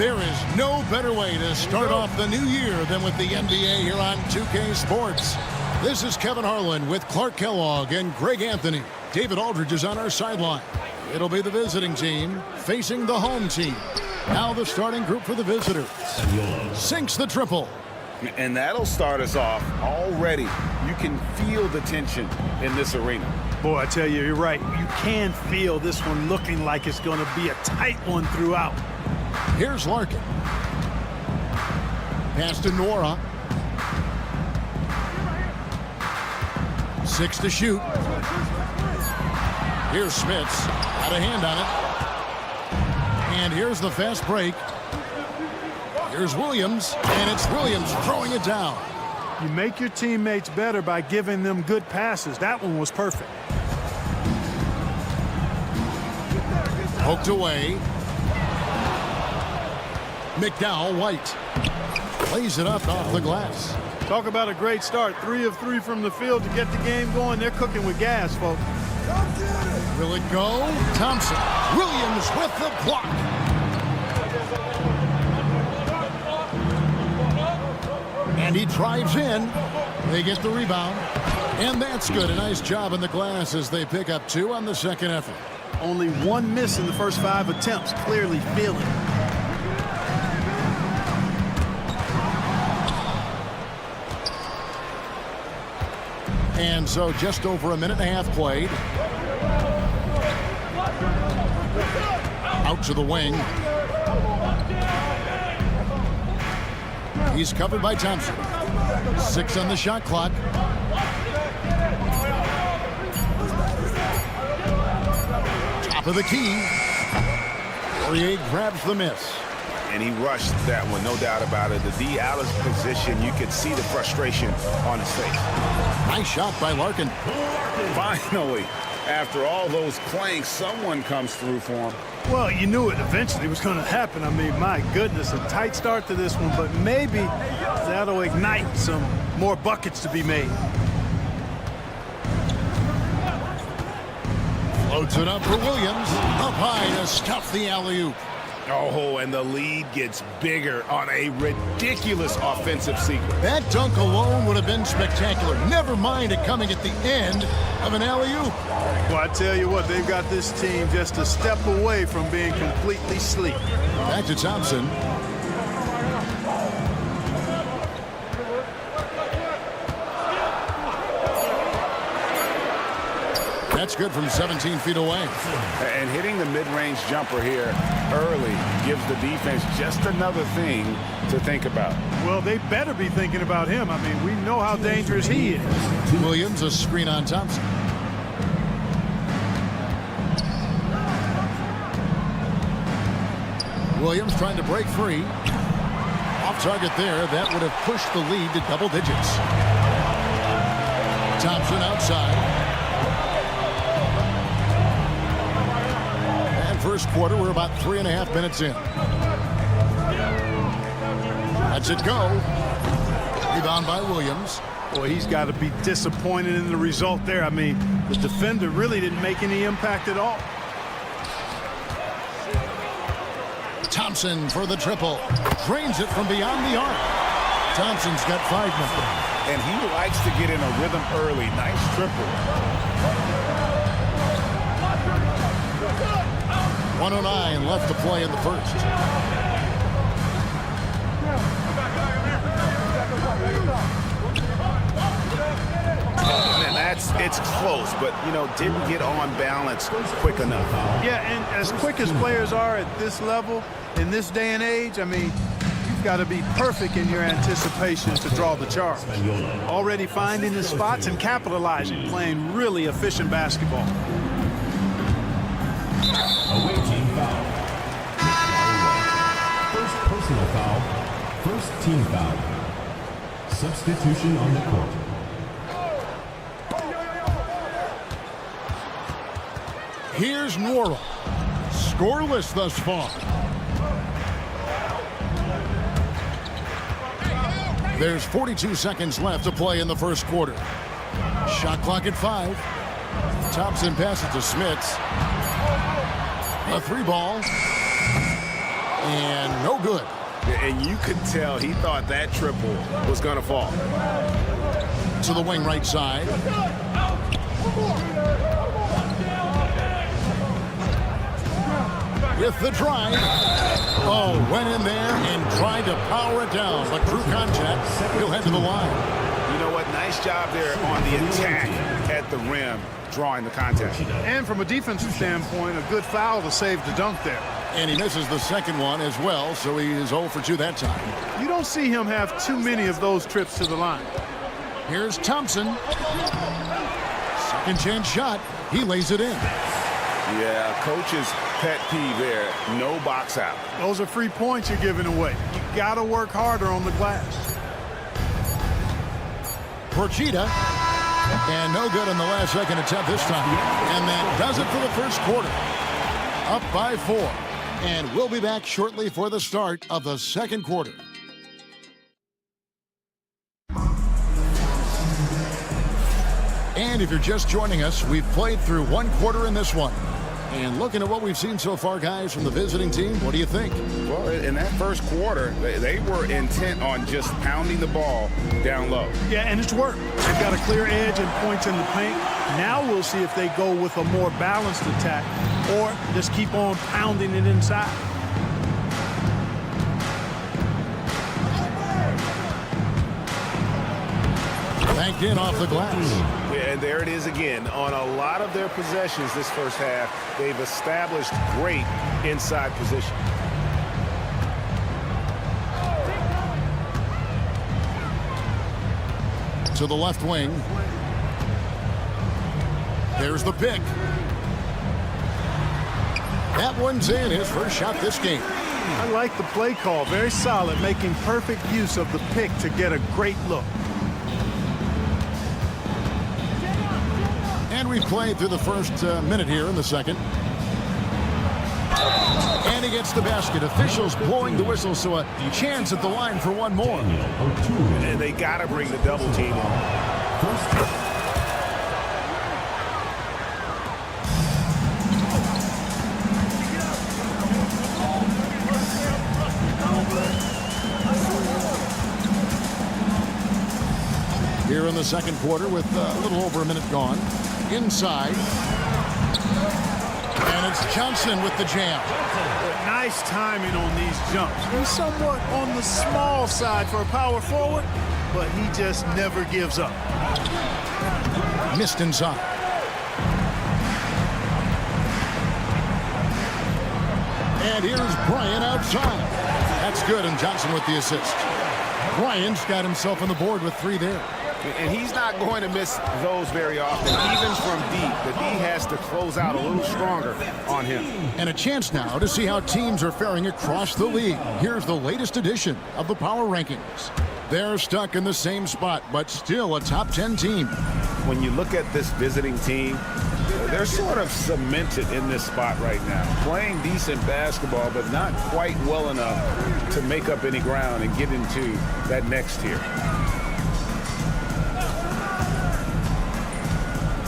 There is no better way to start off the new year than with the NBA here on 2K Sports. This is Kevin Harlan with Clark Kellogg and Greg Anthony. David Aldridge is on our sideline. It'll be the visiting team facing the home team. Now the starting group for the visitors. Sinks the triple. And that'll start us off already. You can feel the tension in this arena. Boy, I tell you, you're right. You can feel this one looking like it's going to be a tight one throughout. Here's Larkin. Pass to Nora. 6 to shoot. Here's Smits. Got a hand on it. And here's the fast break. Here's Williams. And it's Williams throwing it down. You make your teammates better by giving them good passes. That one was perfect. Poked away. McDowell, White. Plays it up off the glass. Talk about a great start. 3 of 3 from the field to get the game going. They're cooking with gas, folks. Will it go? Thompson. Williams with the block. And he drives in. They get the rebound. And that's good. A nice job in the glass as they pick up 2 on the second effort. Only 1 miss in the first 5 attempts. Clearly feeling it. And so just over a minute and a half played. Out to the wing. He's covered by Thompson. 6 on the shot clock. Top of the key. Poirier grabs the miss. And he rushed that one, no doubt about it. The D. Alice position, you could see the frustration on his face. Nice shot by Larkin. Finally, after all those clanks, someone comes through for him. Well, you knew it eventually was going to happen. I mean, my goodness, a tight start to this one, but maybe that'll ignite some more buckets to be made. Floats it up for Williams. Up high to stuff the alley-oop. Oh, and the lead gets bigger on a ridiculous offensive sequence. That dunk alone would have been spectacular. Never mind it coming at the end of an alley-oop. Well, I tell you what, they've got this team just a step away from being completely asleep. Back to Thompson. That's good from 17 feet away. And hitting the mid-range jumper here early gives the defense just another thing to think about. Well, they better be thinking about him. I mean, we know how dangerous he is. Williams, a screen on Thompson. Williams trying to break free. Off target there. That would have pushed the lead to double digits. Thompson outside. First quarter, we're about 3.5 minutes in. Lets it go. Rebound by Williams. Boy, he's got to be disappointed in the result there. I mean, the defender really didn't make any impact at all. Thompson for the triple. Drains it from beyond the arc. Thompson's got 5 now. And he likes to get in a rhythm early. Nice triple. 1:09 left to play in the first. Man, it's close, but, you know, didn't get on balance quick enough. Yeah, and as quick as players are at this level, in this day and age, I mean, you've got to be perfect in your anticipation to draw the charge. Already finding the spots and capitalizing, playing really efficient basketball. Away team foul. First personal foul. First team foul. Substitution on the court. Here's Nora. Scoreless thus far. There's 42 seconds left to play in the first quarter. Shot clock at 5. Thompson passes to Smits. A 3 ball. And no good. And you could tell he thought that triple was going to fall. To the wing right side. With the drive. Oh, went in there and tried to power it down. But true contact, he'll head to the line. You know what? Nice job there on the attack at the rim, drawing the contact. And from a defensive standpoint, a good foul to save the dunk there. And he misses the second one as well, so he is 0 for 2 that time. You don't see him have too many of those trips to the line. Here's Thompson. Second chance shot. He lays it in. Yeah, coach's pet peeve there. No box out. Those are free points you're giving away. You got to work harder on the glass. Porchita. And no good on the last second attempt this time. And that does it for the first quarter. Up by 4. And we'll be back shortly for the start of the second quarter. And if you're just joining us, we've played through one quarter in this one. And looking at what we've seen so far, guys, from the visiting team, what do you think? Well, in that first quarter, they were intent on just pounding the ball down low. Yeah, and it's worked. They've got a clear edge and points in the paint. Now we'll see if they go with a more balanced attack or just keep on pounding it inside. Banked in off the glass. Yeah, and there it is again. On a lot of their possessions this first half, they've established great inside position. To the left wing. There's the pick. That one's in, his first shot this game. I like the play call. Very solid, making perfect use of the pick to get a great look. And we've played through the first minute here in the second. And he gets the basket. Officials blowing the whistle, so a chance at the line for one more. And they got to bring the double team on. Here in the second quarter with a little over a minute gone. Inside. And it's Johnson with the jam. Nice timing on these jumps. He's somewhat on the small side for a power forward, but he just never gives up. Missed inside. And here's Bryant outside. That's good, and Johnson with the assist. Bryant's got himself on the board with 3 there. And he's not going to miss those very often, even from deep. The D has to close out a little stronger on him. And a chance now to see how teams are faring across the league. Here's the latest edition of the Power Rankings. They're stuck in the same spot, but still a top 10 team. When you look at this visiting team, they're sort of cemented in this spot right now. Playing decent basketball, but not quite well enough to make up any ground and get into that next tier.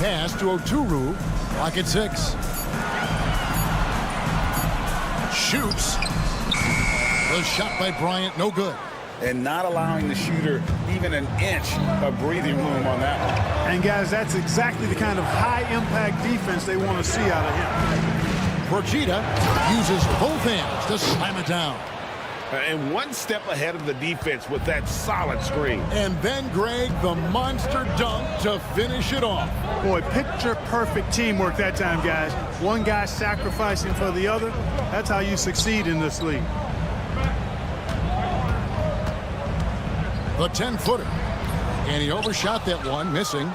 Pass to Oturu. Clock at 6. Shoots. The shot by Bryant, no good. And not allowing the shooter even an inch of breathing room on that one. And guys, that's exactly the kind of high-impact defense they want to see out of him. Porchita uses both hands to slam it down. And one step ahead of the defense with that solid screen. And then, Greg, the monster dunk to finish it off. Boy, picture-perfect teamwork that time, guys. One guy sacrificing for the other. That's how you succeed in this league. The 10-footer. And he overshot that one, missing.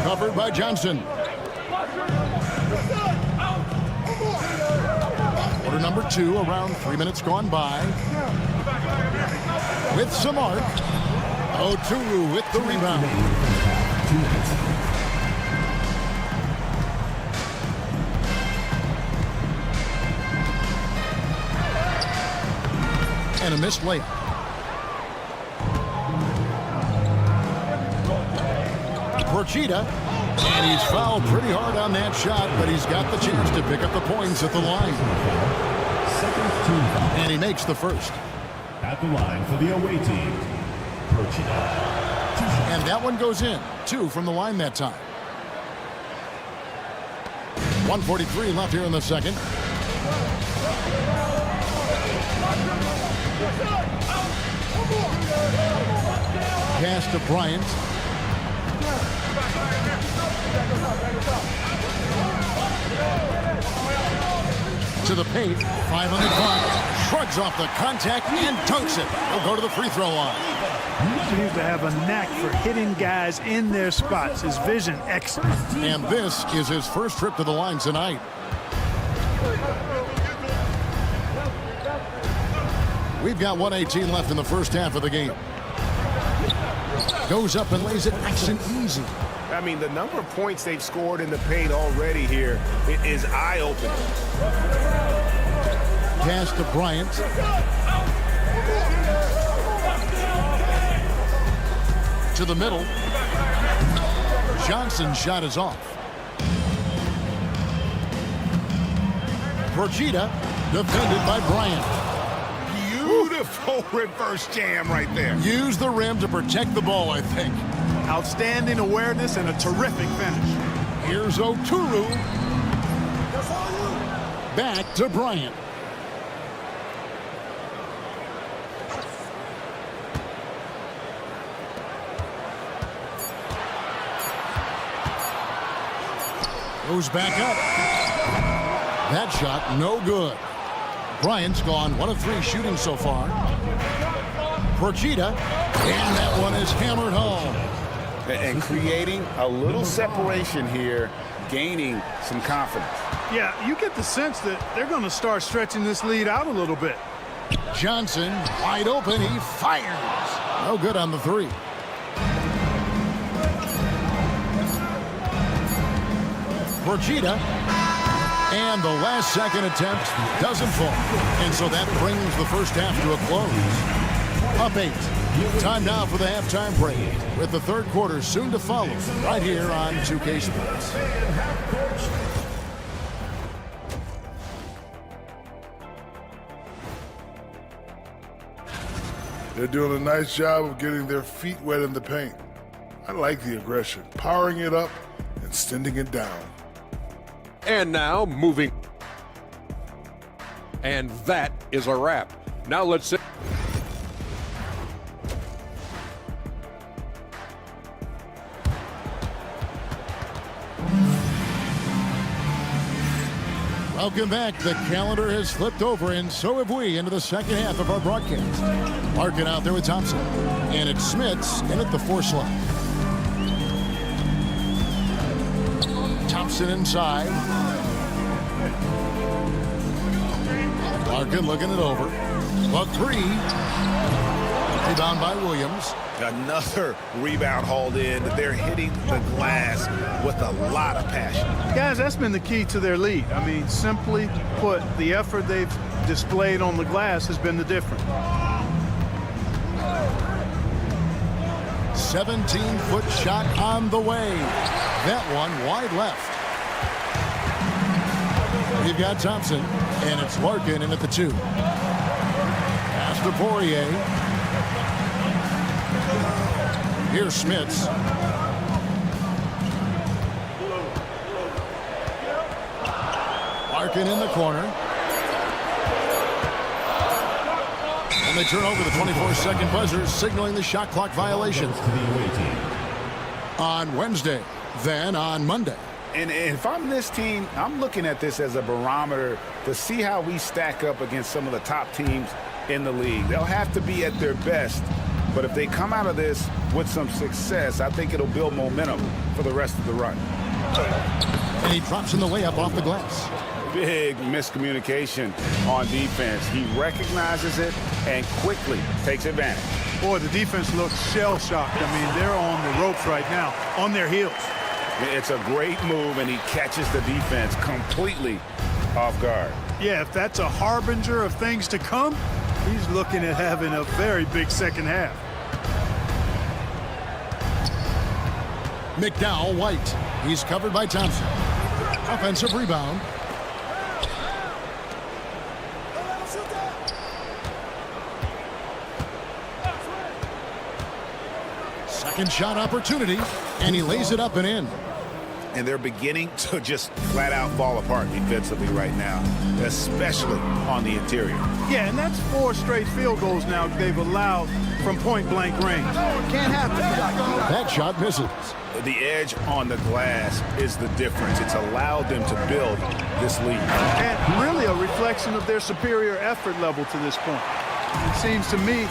Covered by Johnson. Quarter number 2, around 3 minutes gone by. With some arc. Oturu with the rebound. And a missed layup. Porchita And he's fouled pretty hard on that shot, but he's got the chance to pick up the points at the line. Second team foul. And he makes the first. At the line for the away team, Partizan. And that one goes in. 2 from the line that time. 1:43 left here in the second. Pass to Bryant. To the paint. 5 on the clock. Shrugs off the contact and dunks it. He'll go to the free throw line. He seems to have a knack for hitting guys in their spots. His vision excellent. And this is his first trip to the line tonight. We've got 1:18 left in the first half of the game. Goes up and lays it nice and easy. I mean, the number of points they've scored in the paint already here is eye-opening. Pass to Bryant. To the middle. Johnson's shot is off. Partizan defended by Bryant. Beautiful reverse jam right there. Use the rim to protect the ball, I think. Outstanding awareness and a terrific finish. Here's Yoru. Back to Bryant. Goes back up. That shot, no good. Bryant's gone 1 of 3 shooting so far. Partizan, and that one is hammered home. And creating a little separation here, gaining some confidence. Yeah, you get the sense that they're going to start stretching this lead out a little bit. Johnson, wide open, he fires. No good on the 3. Partizan, and the last second attempt doesn't fall. And so that brings the first half to a close. Up 8. Time now for the halftime break, with the third quarter soon to follow, right here on 2K Sports. They're doing a nice job of getting their feet wet in the paint. I like the aggression, powering it up and sending it down. And now moving. And that is a wrap. Now let's see. Welcome back. The calendar has flipped over, and so have we, into the second half of our broadcast. Larkin out there with Thompson. And it's Smits in at the 4 slot. Thompson inside. Larkin looking it over. But 3. Rebound by Williams. Another rebound hauled in. They're hitting the glass with a lot of passion. Guys, that's been the key to their lead. I mean, simply put, the effort they've displayed on the glass has been the difference. 17-foot shot on the way. That one wide left. We've got Thompson, and it's Larkin in at the 2. Pass to Poirier. Here's Smits. Larkin in the corner. And they turn over the 24-second buzzer, signaling the shot clock violation. On Wednesday, then on Monday. And if I'm this team, I'm looking at this as a barometer to see how we stack up against some of the top teams in the league. They'll have to be at their best, but if they come out of this with some success, I think it'll build momentum for the rest of the run. And he drops in the layup off the glass. Big miscommunication on defense. He recognizes it and quickly takes advantage. Boy, the defense looks shell-shocked. I mean, they're on the ropes right now, on their heels. It's a great move, and he catches the defense completely off guard. Yeah, if that's a harbinger of things to come, he's looking at having a very big second half. McDowell White. He's covered by Thompson. Offensive rebound. Second shot opportunity, and he lays it up and in. And they're beginning to just flat out fall apart defensively right now, especially on the interior. Yeah, and that's 4 straight field goals now they've allowed from point-blank range. Can't happen. That shot misses. The edge on the glass is the difference. It's allowed them to build this lead. And really a reflection of their superior effort level to this point. It seems to me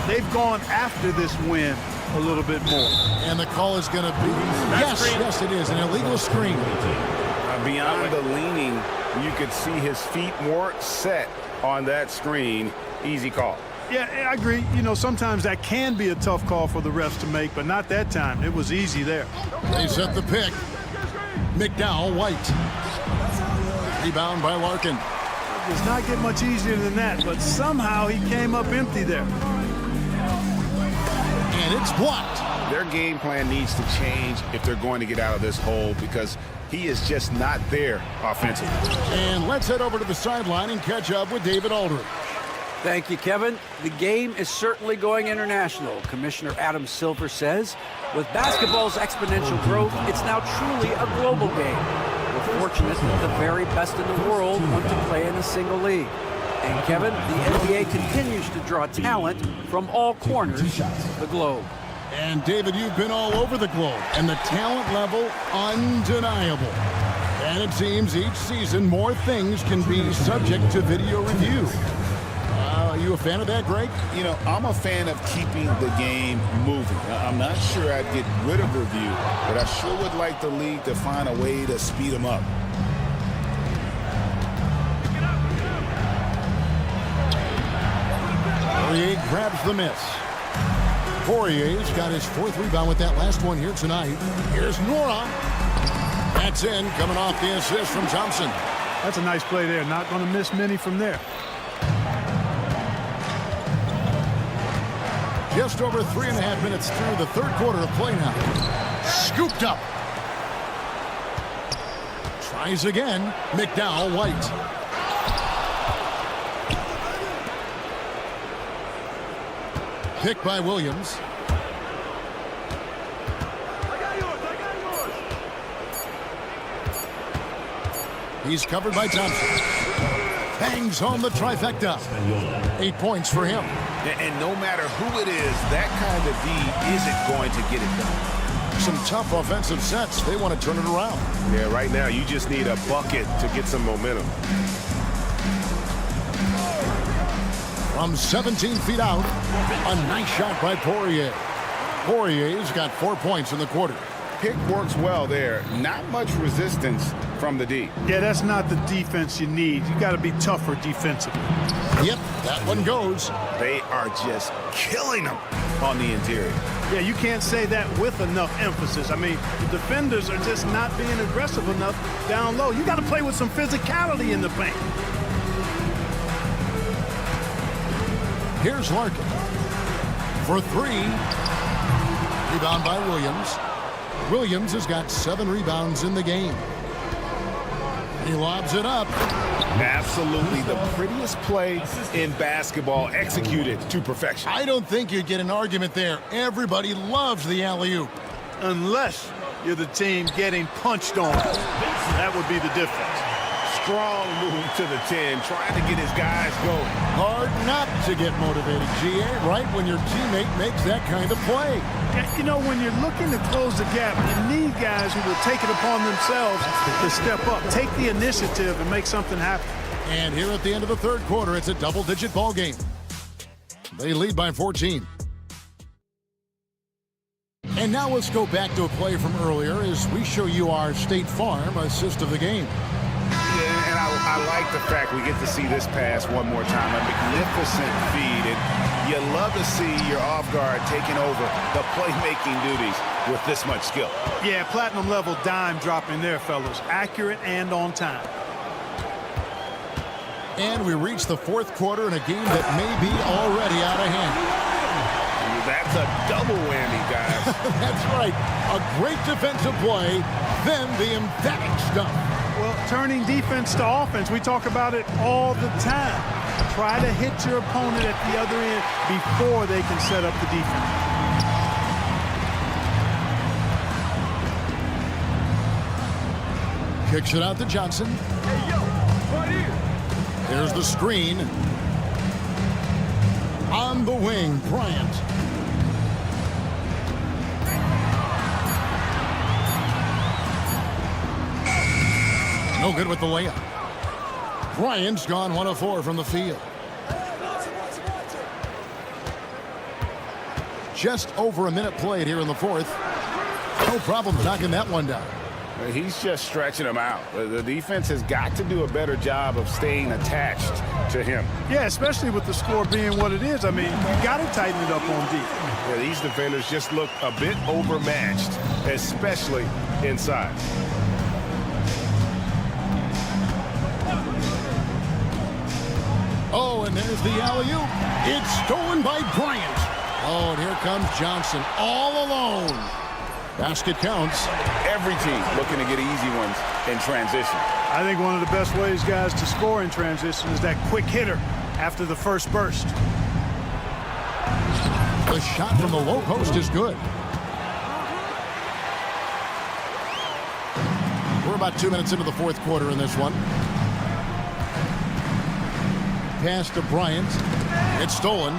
they've gone after this win a little bit more. And the call is going to be, yes, it is, an illegal screen. Beyond the leaning, you could see his feet weren't set on that screen. Easy call. Yeah, I agree. You know, sometimes that can be a tough call for the refs to make, but not that time. It was easy there. They set the pick. McDowell, White. Rebound by Larkin. It does not get much easier than that, but somehow he came up empty there. And it's blocked. Their game plan needs to change if they're going to get out of this hole because he is just not there offensively. And let's head over to the sideline and catch up with David Aldridge. Thank you, Kevin. The game is certainly going international. Commissioner Adam Silver says, with basketball's exponential growth, it's now truly a global game. We're fortunate that the very best in the world want to play in a single league. And Kevin, the NBA continues to draw talent from all corners of the globe. And David, you've been all over the globe, and the talent level undeniable. And it seems each season more things can be subject to video review. Are you a fan of that, Greg? You know, I'm a fan of keeping the game moving. I'm not sure I'd get rid of review, but I sure would like the league to find a way to speed them up. Poirier grabs the miss. Poirier's got his 4th rebound with that last one here tonight. Here's Nora. That's in, coming off the assist from Thompson. That's a nice play there. Not going to miss many from there. Just over 3.5 minutes through the third quarter of play now. Scooped up. Tries again. McDowell, White. Pick by Williams. He's covered by Thompson. Bangs home the trifecta. 8 points for him. And no matter who it is, that kind of D isn't going to get it done. Some tough offensive sets. They want to turn it around. Yeah, right now you just need a bucket to get some momentum. From 17 feet out, a nice shot by Poirier. Poirier's got 4 points in the quarter. Pick works well there. Not much resistance from the D. Yeah, that's not the defense you need. You got to be tougher defensively. Yep, that one goes. They are just killing them on the interior. Yeah, you can't say that with enough emphasis. I mean, the defenders are just not being aggressive enough down low. You got to play with some physicality in the paint. Here's Larkin for 3. Rebound by Williams. Williams has got 7 rebounds in the game. He lobs it up. Absolutely the prettiest play in basketball, executed to perfection. I don't think you'd get an argument there. Everybody loves the alley-oop. Unless you're the team getting punched on. That would be the difference. Strong move to the 10, trying to get his guys going. Hard not to get motivated, GA, right when your teammate makes that kind of play. You know, when you're looking to close the gap, you need guys who will take it upon themselves to step up, take the initiative, and make something happen. And here at the end of the third quarter, it's a double-digit ball game. They lead by 14. And now let's go back to a play from earlier as we show you our State Farm assist of the game. Yeah, and I like the fact we get to see this pass one more time. A magnificent feed, and you love to see your off guard taking over the playmaking duties with this much skill. Yeah, platinum level dime dropping there, fellas. Accurate and on time. And we reach the fourth quarter in a game that may be already out of hand. That That's a double whammy, guys. That's right. A great defensive play, then the emphatic stuff. Well, turning defense to offense, we talk about it all the time. Try to hit your opponent at the other end before they can set up the defense. Kicks it out to Johnson. Hey, yo, right here. There's the screen. On the wing, Bryant. No good with the layup. Bryant's gone 1 of 4 from the field. Just over a minute played here in the fourth. No problem knocking that one down. He's just stretching them out. The defense has got to do a better job of staying attached to him. Yeah, especially with the score being what it is. I mean, you got to tighten it up on defense. Yeah, these defenders just look a bit overmatched, especially inside. Oh, and there's the alley-oop. It's stolen by Bryant. Oh, and here comes Johnson all alone. Basket counts. Every team looking to get easy ones in transition. I think one of the best ways, guys, to score in transition is that quick hitter after the first burst. The shot from the low post is good. We're about 2 minutes into the fourth quarter in this one. Pass to Bryant. It's stolen.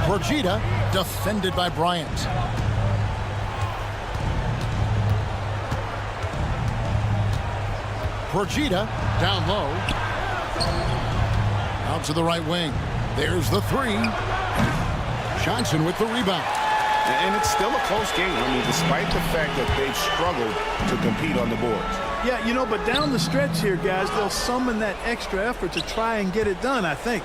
Brogita defended by Bryant. Brogita down low. Out to the right wing. There's the three. Johnson with the rebound. And it's still a close game. I mean, despite the fact that they've struggled to compete on the boards. Yeah, you know, but down the stretch here, guys, they'll summon that extra effort to try and get it done, I think.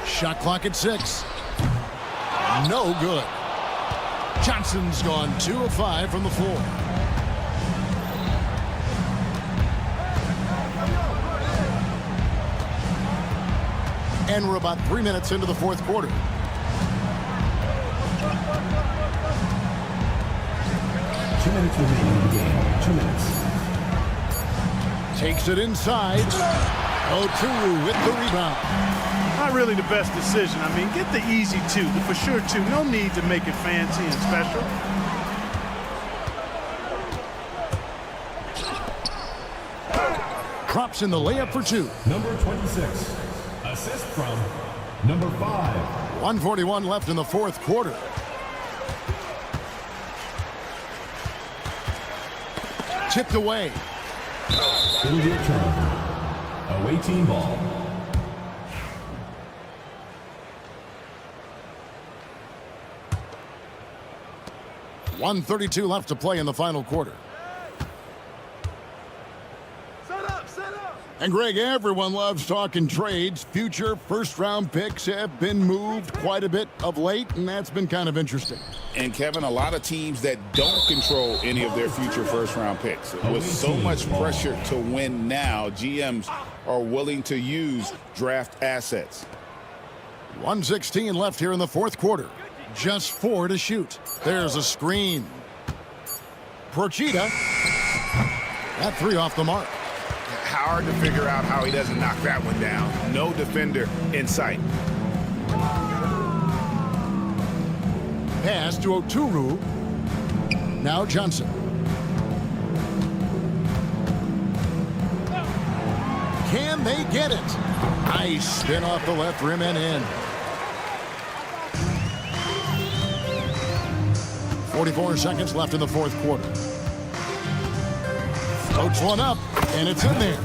Shot clock at 6. No good. Johnson's gone 2 of 5 from the floor. And we're about 3 minutes into the fourth quarter. Two minutes remaining in the game. 2 minutes. Takes it inside. Yoru with the rebound. Not really the best decision. I mean, get the easy two, the for sure two. No need to make it fancy and special. Drops in the layup for 2. Number 26. Assist from number 5. 1:41 left in the fourth quarter. Tipped away. It'll be a turnover. Away team ball. .132 left to play in the final quarter. And Greg, everyone loves talking trades. Future first-round picks have been moved quite a bit of late, and that's been kind of interesting. And, Kevin, a lot of teams that don't control any of their future first-round picks. With so much pressure to win now, GMs are willing to use draft assets. 1:16 left here in the fourth quarter. Just 4 to shoot. There's a screen. Brogita. That 3 off the mark. Hard to figure out how he doesn't knock that one down. No defender in sight. Pass to Yoru. Now Johnson. Can they get it? Nice spin off the left rim and in. 44 seconds left in the fourth quarter. Floats one up, and it's in there.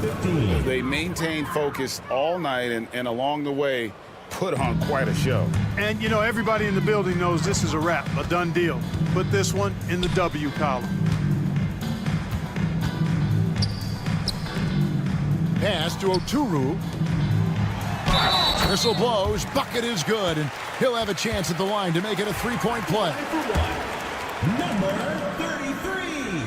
They maintained focus all night and along the way put on quite a show. And, you know, everybody in the building knows this is a wrap, a done deal. Put this one in the W column. Pass to Yoru. Whistle blows. Bucket is good, and he'll have a chance at the line to make it a 3-point play. Number 33.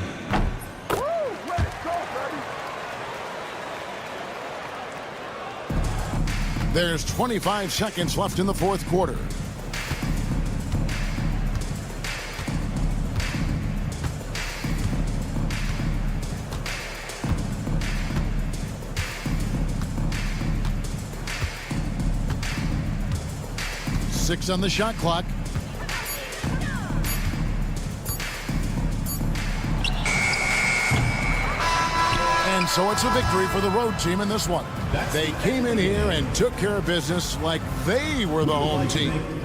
There's 25 seconds left in the fourth quarter. Six on the shot clock. And so it's a victory for the road team in this one. They came in here and took care of business like they were the home team.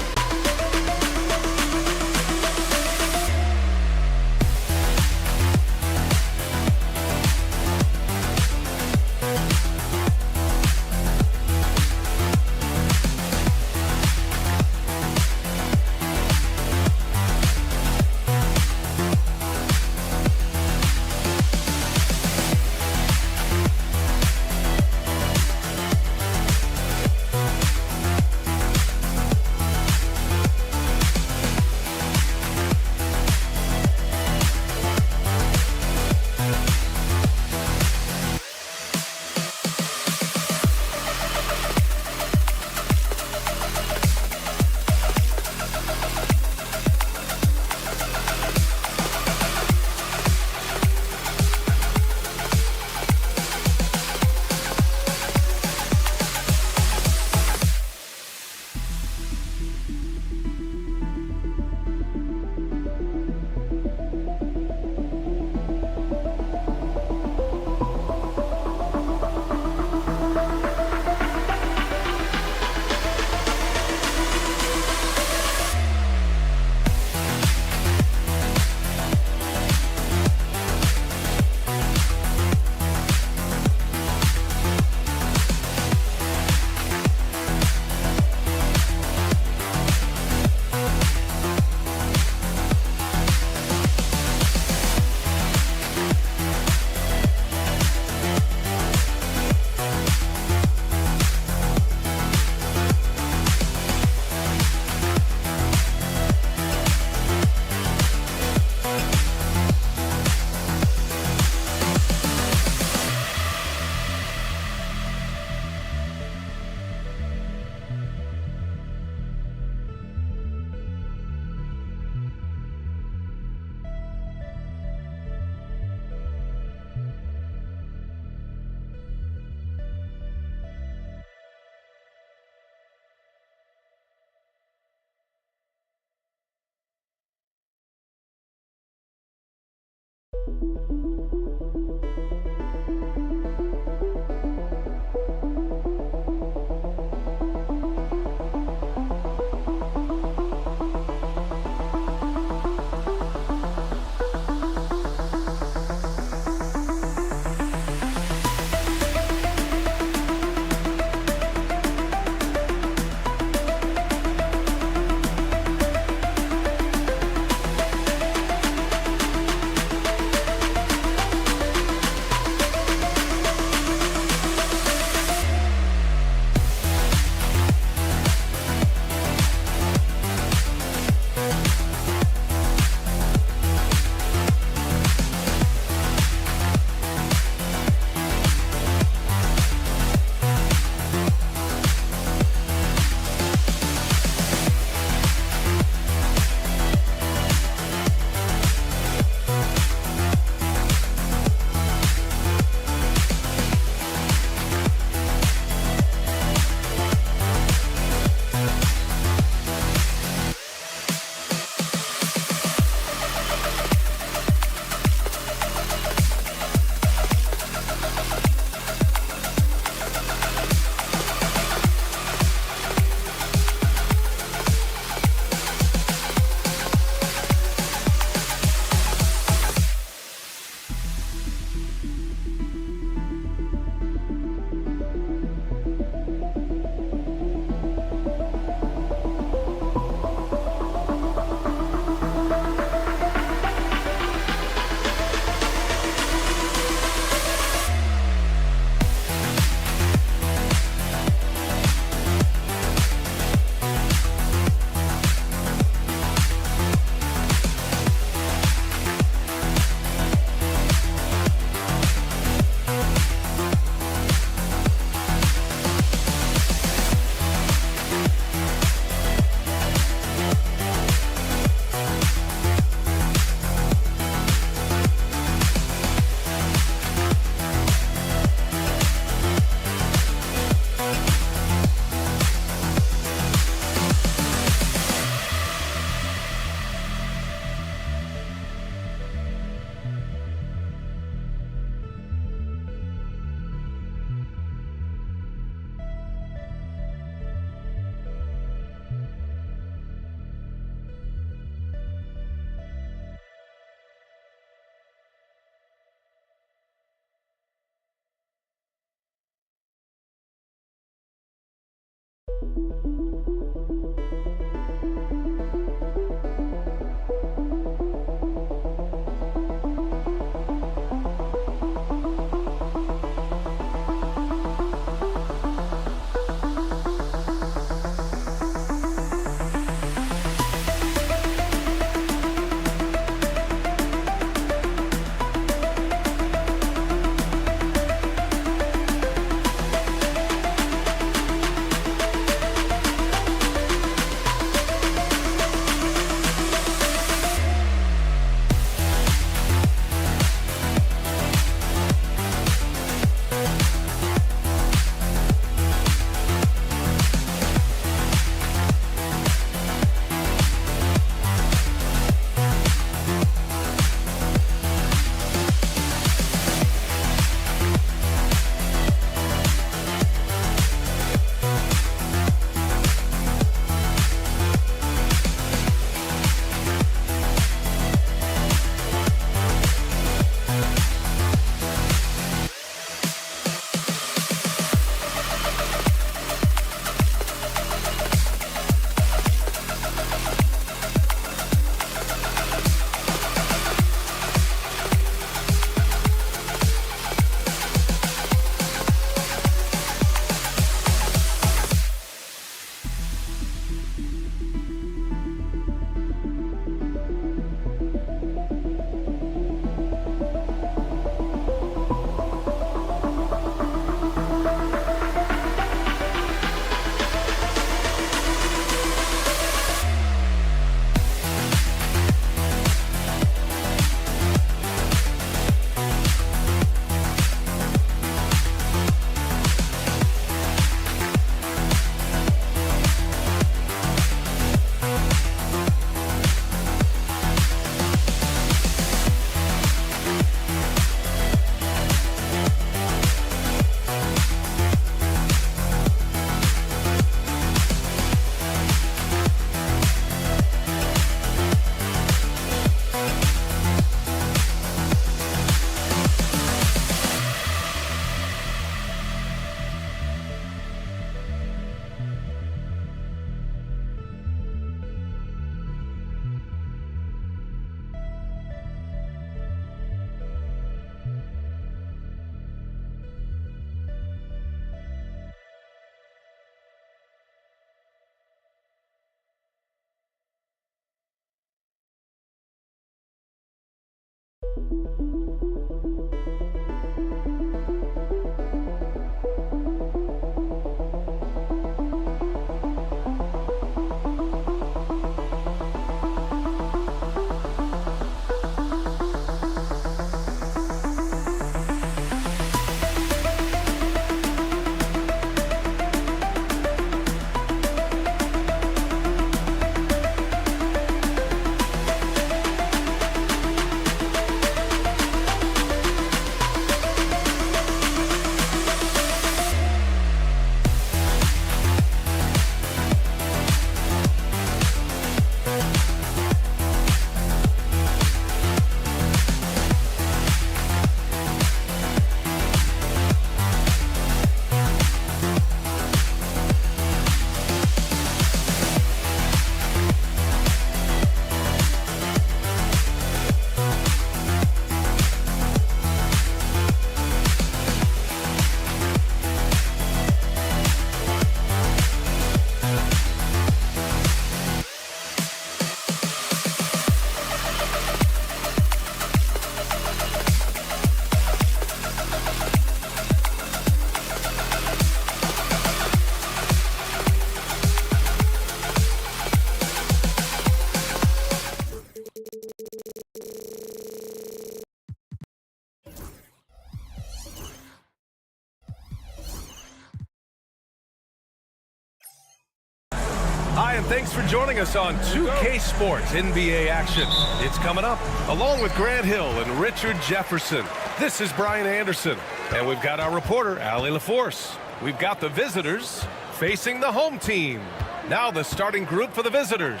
Hi, and thanks for joining us on 2K Sports NBA action. It's coming up, along with Grant Hill and Richard Jefferson. This is Brian Anderson, and we've got our reporter, Allie LaForce. We've got the visitors facing the home team. Now the starting group for the visitors.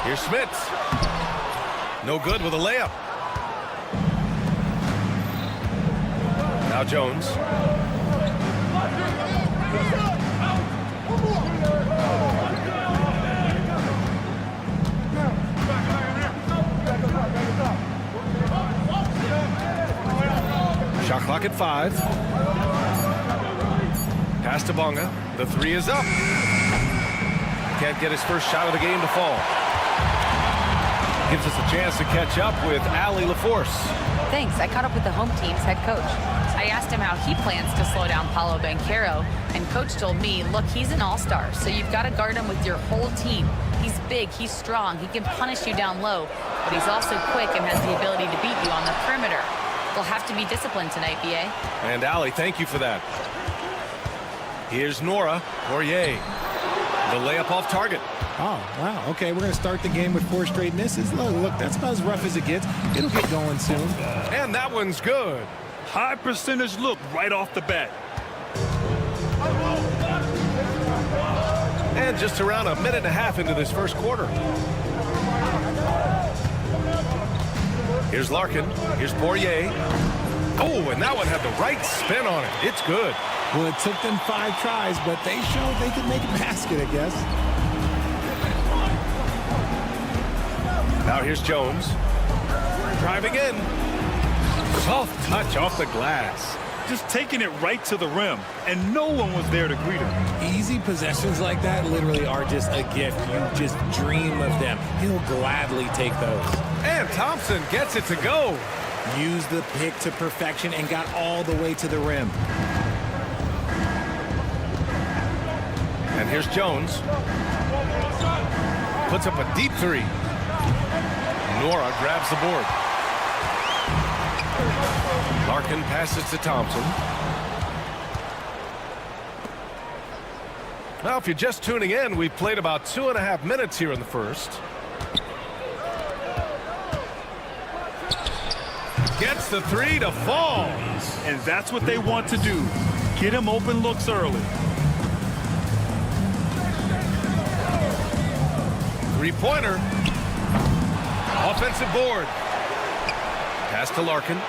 Here's Smits. No good with a layup. Now Jones. Shot clock at 5. Pass to Bonga. The 3 is up. Can't get his first shot of the game to fall. Gives us a chance to catch up with Allie LaForce. Thanks. I caught up with the home team's head coach. I asked him how he plans to slow down Paolo Banchero, and coach told me, look, he's an all-star, so you've got to guard him with your whole team. He's big, he's strong, he can punish you down low, but he's also quick and has the ability to beat you on the perimeter. We'll have to be disciplined tonight, BA. And Allie, thank you for that. Here's Nora Poirier. The layup off target. Oh, wow. Okay, we're going to start the game with 4 straight misses. Look, that's about as rough as it gets. It'll get going soon. And that one's good. High percentage look right off the bat. And just around a minute and a half into this first quarter. Here's Larkin. Here's Poirier. Oh, and that one had the right spin on it. It's good. Well, it took them 5 tries, but they showed they could make a basket, I guess. Now here's Jones. Driving in. Soft touch off the glass. Just taking it right to the rim, and no one was there to greet him. Easy possessions like that literally are just a gift. You just dream of them. He'll gladly take those. And Thompson gets it to go. Used the pick to perfection and got all the way to the rim. And here's Jones. Puts up a deep 3. Nora grabs the board. Larkin passes to Thompson. Now, if you're just tuning in, we've played about 2.5 minutes here in the first. Gets the 3 to fall. And that's what they want to do. Get him open looks early. 3-pointer. Offensive board. Pass to Larkin.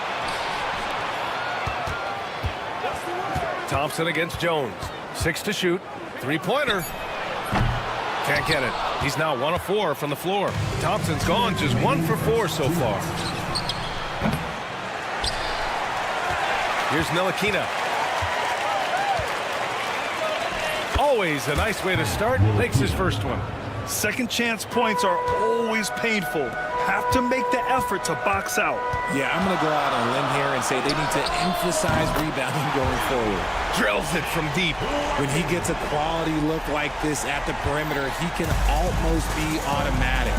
Thompson against Jones. 6 to shoot. 3-pointer. Can't get it. He's now 1 of 4 from the floor. Thompson's gone just 1 for 4 so far. Here's Ntilikina. Always a nice way to start. Makes his first one. Second chance points are always painful. have to make the effort to box out. Yeah, I'm going to go out on a limb here and say they need to emphasize rebounding going forward. Drills it from deep. When he gets a quality look like this at the perimeter, he can almost be automatic.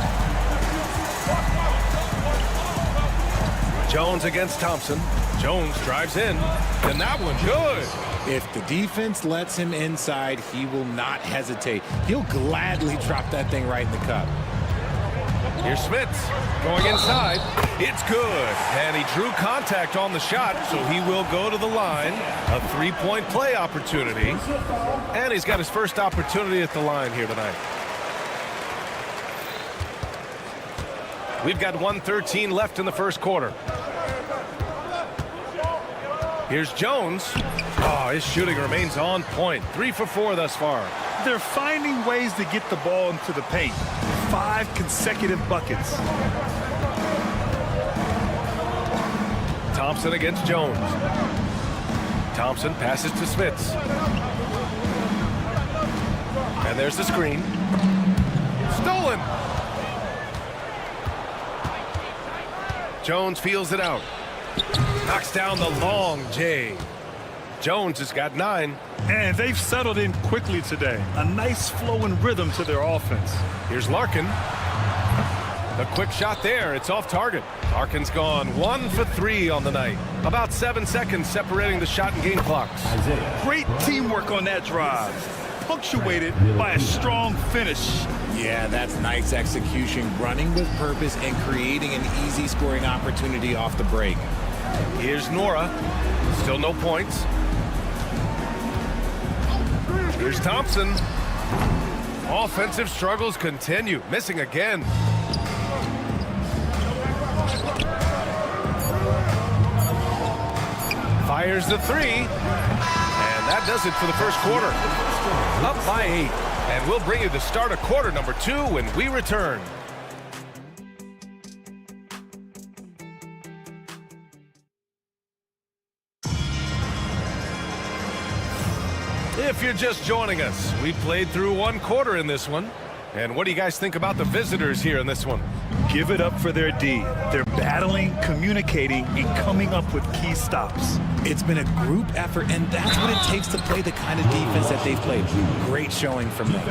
Jones against Thompson. Jones drives in, and that one good. If the defense lets him inside, he will not hesitate. He'll gladly drop that thing right in the cup. Here's Smits going inside. It's good. And he drew contact on the shot, so he will go to the line. A three-point play opportunity. And he's got his first opportunity at the line here tonight. We've got 1:13 left in the first quarter. Here's Jones. Oh, his shooting remains on point. 3 for 4 thus far. They're finding ways to get the ball into the paint. 5 consecutive buckets. Thompson against Jones. Thompson passes to Smits. And there's the screen. Stolen. Jones feels it out. Knocks down the long J. Jones has got 9. And they've settled in quickly today. A nice flow and rhythm to their offense. Here's Larkin. The quick shot there. It's off target. Larkin's gone 1 for 3 on the night. About 7 seconds separating the shot and game clocks. Great teamwork on that drive. Punctuated by a strong finish. Yeah, that's nice execution, running with purpose and creating an easy scoring opportunity off the break. Here's Nora. Still no points. Here's Thompson. Offensive struggles continue. Missing again. Fires the 3. And that does it for the first quarter. Up by 8. And we'll bring you the start of quarter number 2 when we return. If you're just joining us, we played through 1 quarter in this one. And what do you guys think about the visitors here in this one? Give it up for their D. They're battling, communicating, and coming up with key stops. It's been a group effort, and that's what it takes to play the kind of defense that they've played. Great showing from them.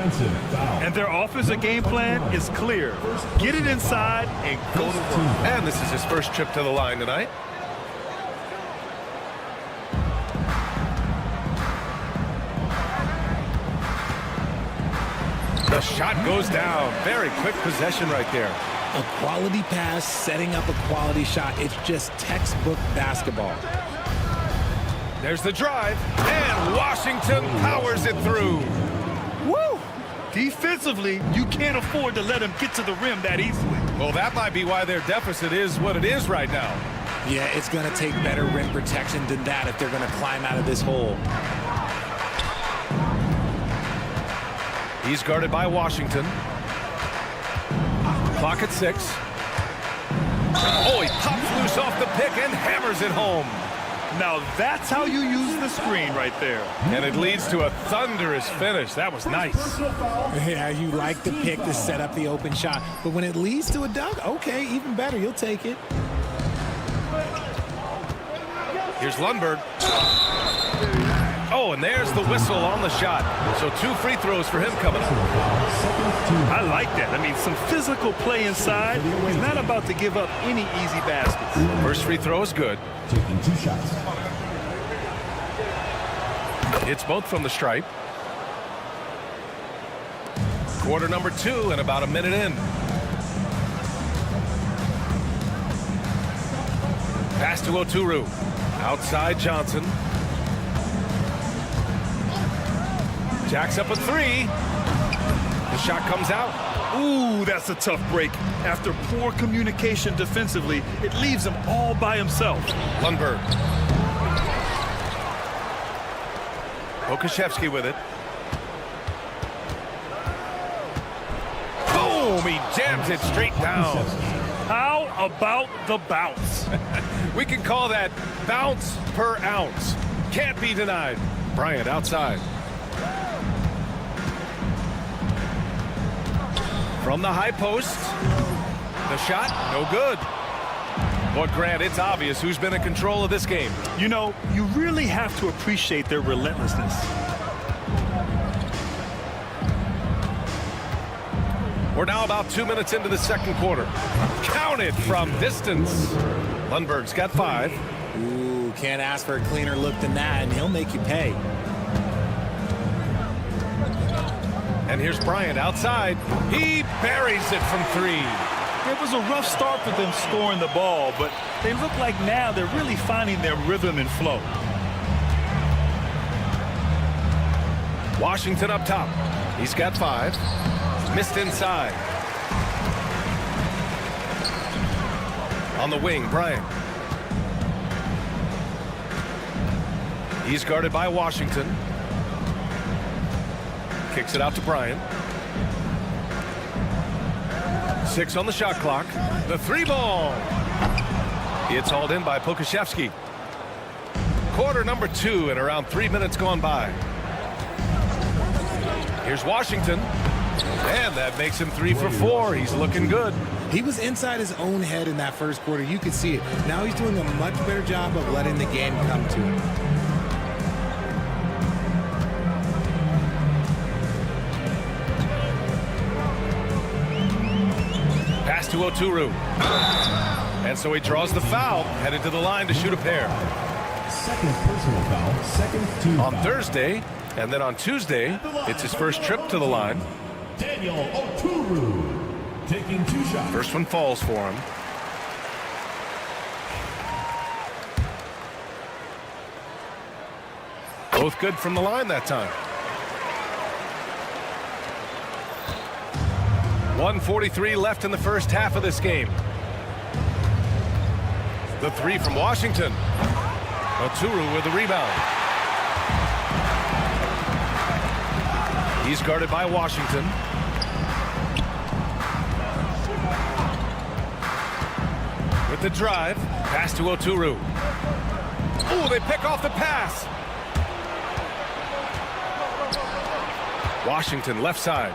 And their offensive game plan is clear. Get it inside and go to work. And this is his first trip to the line tonight. The shot goes down. Very quick possession right there. A quality pass, setting up a quality shot. It's just textbook basketball. There's the drive, and Washington powers it through. Woo! Defensively, you can't afford to let them get to the rim that easily. Well, that might be why their deficit is what it is right now. Yeah, it's going to take better rim protection than that if they're going to climb out of this hole. He's guarded by Washington. Clock at 6. Oh, he pops loose off the pick and hammers it home. Now that's how you use the screen right there. And it leads to a thunderous finish. That was nice. Yeah, you like the pick to set up the open shot. But when it leads to a dunk, okay, even better. You'll take it. Here's Lundberg. Oh, and there's the whistle on the shot. So 2 free throws for him coming up. I like that. I mean, some physical play inside. He's not about to give up any easy baskets. First free throw is good. Taking 2 shots. It's both from the stripe. Quarter number 2 and about a minute in. Pass to Oturu. Outside Johnson. Jacks up a 3. The shot comes out. Ooh, that's a tough break. After poor communication defensively, it leaves him all by himself. Lundberg. Okashevsky with it. Boom! He jams it straight down. How about the bounce? We can call that bounce per ounce. Can't be denied. Bryant outside. From the high post. The shot, no good. But Grant, it's obvious who's been in control of this game. You know, you really have to appreciate their relentlessness. We're now about 2 minutes into the second quarter. Counted from distance. Lundberg's got 5. Ooh, can't ask for a cleaner look than that, and he'll make you pay. And here's Bryant outside. He buries it from 3. It was a rough start for them scoring the ball, but they look like now they're really finding their rhythm and flow. Washington up top. He's got 5. Missed inside. On the wing, Bryant. He's guarded by Washington. Kicks it out to Bryant. 6 on the shot clock. The 3 ball. It's hauled in by Pokashevsky. Quarter number 2 and around 3 minutes gone by. Here's Washington. And that makes him 3 for 4. He's looking good. He was inside his own head in that first quarter. You could see it. Now he's doing a much better job of letting the game come to him. Pass to Oturu. And so he draws the foul, headed to the line to shoot a pair. Second personal foul, second team On foul. Thursday, and then on Tuesday, it's his first trip to the line. Daniel Oturu taking 2 shots. First one falls for him. Both good from the line that time. 1:43 left in the first half of this game. The 3 from Washington. Oturu with the rebound. He's guarded by Washington. With the drive, pass to Oturu. Ooh, they pick off the pass. Washington left side.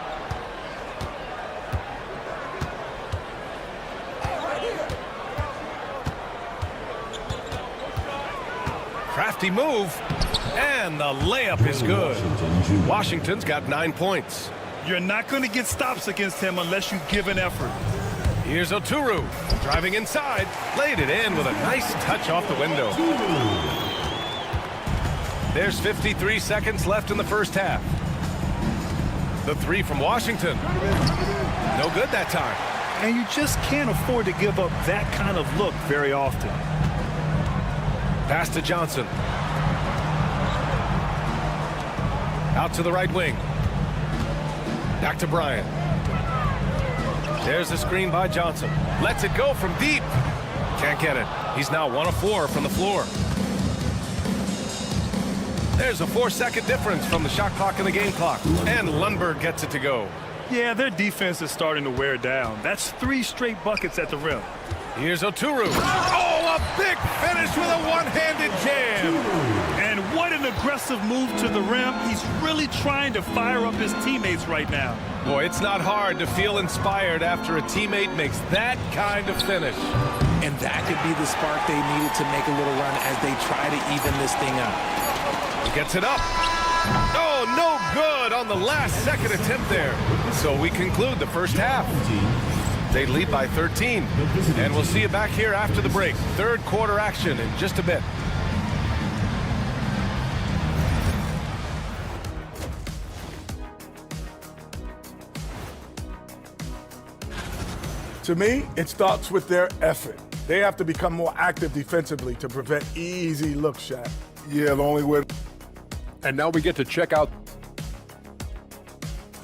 Crafty move, and the layup is good. Washington's got 9 points. You're not going to get stops against him unless you give an effort. Here's Oturu, driving inside, laid it in with a nice touch off the window. There's 53 seconds left in the first half. The 3 from Washington. No good that time. And you just can't afford to give up that kind of look very often. Pass to Johnson. Out to the right wing. Back to Bryant. There's the screen by Johnson. Lets it go from deep. Can't get it. He's now 1 of 4 from the floor. There's a 4-second difference from the shot clock and the game clock. And Lundberg gets it to go. Yeah, their defense is starting to wear down. That's 3 straight buckets at the rim. Here's Oturu. Oh, a big finish with a one-handed jam. And what an aggressive move to the rim. He's really trying to fire up his teammates right now. Boy, it's not hard to feel inspired after a teammate makes that kind of finish. And that could be the spark they needed to make a little run as they try to even this thing up. Gets it up. Oh, no good on the last second attempt there. So we conclude the first half. They lead by 13. And we'll see you back here after the break. Third quarter action in just a bit. To me, it starts with their effort. They have to become more active defensively to prevent easy look shots. Yeah, the only way. And now we get to check out.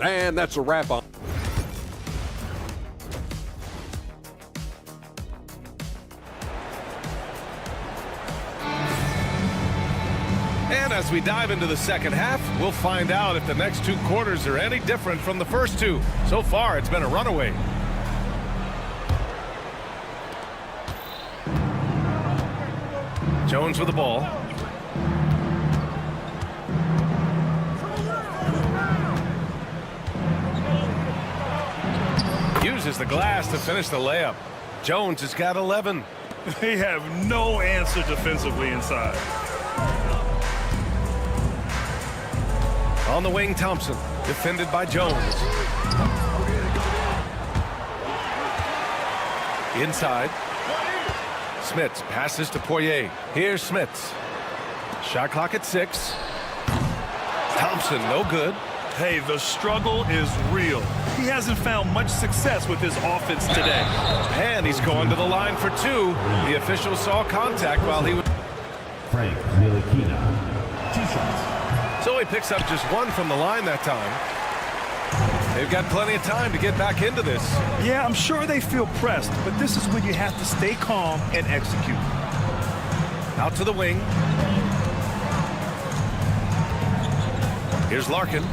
And that's a wrap on. And as we dive into the second half, we'll find out if the next 2 quarters are any different from the first 2. So far, it's been a runaway. Jones with the ball. uses the glass to finish the layup. Jones has got 11. They have no answer defensively inside. On the wing, Thompson, defended by Jones. Inside. Smits passes to Poirier. Here's Smits. Shot clock at 6. Thompson, no good. Hey, the struggle is real. He hasn't found much success with his offense today. And he's going to the line for 2. The official saw contact while he was... Frank Ntilikina, 2 shots. So he picks up just 1 from the line that time. They've got plenty of time to get back into this. Yeah, I'm sure they feel pressed, but this is when you have to stay calm and execute. Out to the wing. Here's Larkin.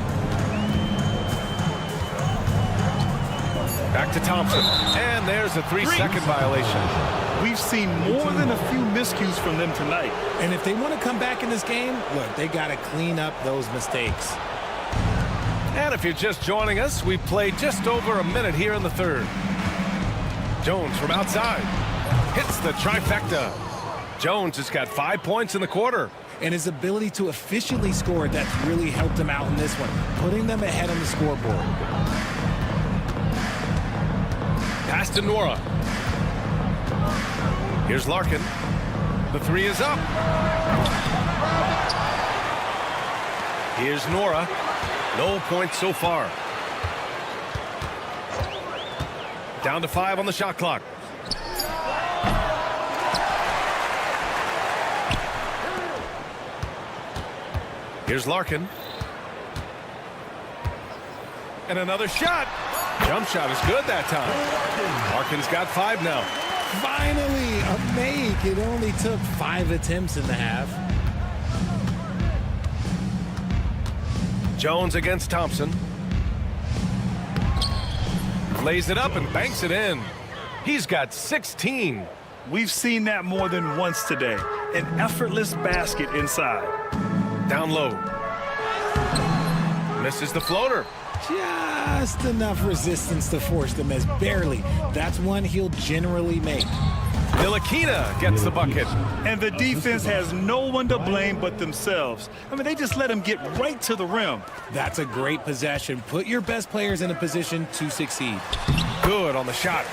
Back to Thompson. And there's a 3-second violation. We've seen more than a few miscues from them tonight. And if they want to come back in this game, look, they got to clean up those mistakes. And if you're just joining us, we've played just over a minute here in the third. Jones from outside. Hits the trifecta. Jones has got 5 points in the quarter. And his ability to efficiently score, that's really helped him out in this one, putting them ahead on the scoreboard. Pass to Nora. Here's Larkin. The 3 is up. Here's Nora. No points so far. Down to 5 on the shot clock. Here's Larkin. And another shot. Jump shot is good that time. Larkin's got 5 now. Finally, a make. It only took 5 attempts in the half. Jones against Thompson. Lays it up and banks it in. He's got 16. We've seen that more than once today. An effortless basket inside. Down low. Misses the floater. Just enough resistance to force the miss. Barely. That's one he'll generally make. Ntilikina gets the bucket. And the defense has no one to blame but themselves. I mean, they just let him get right to the rim. That's a great possession. Put your best players in a position to succeed. Good on the shot.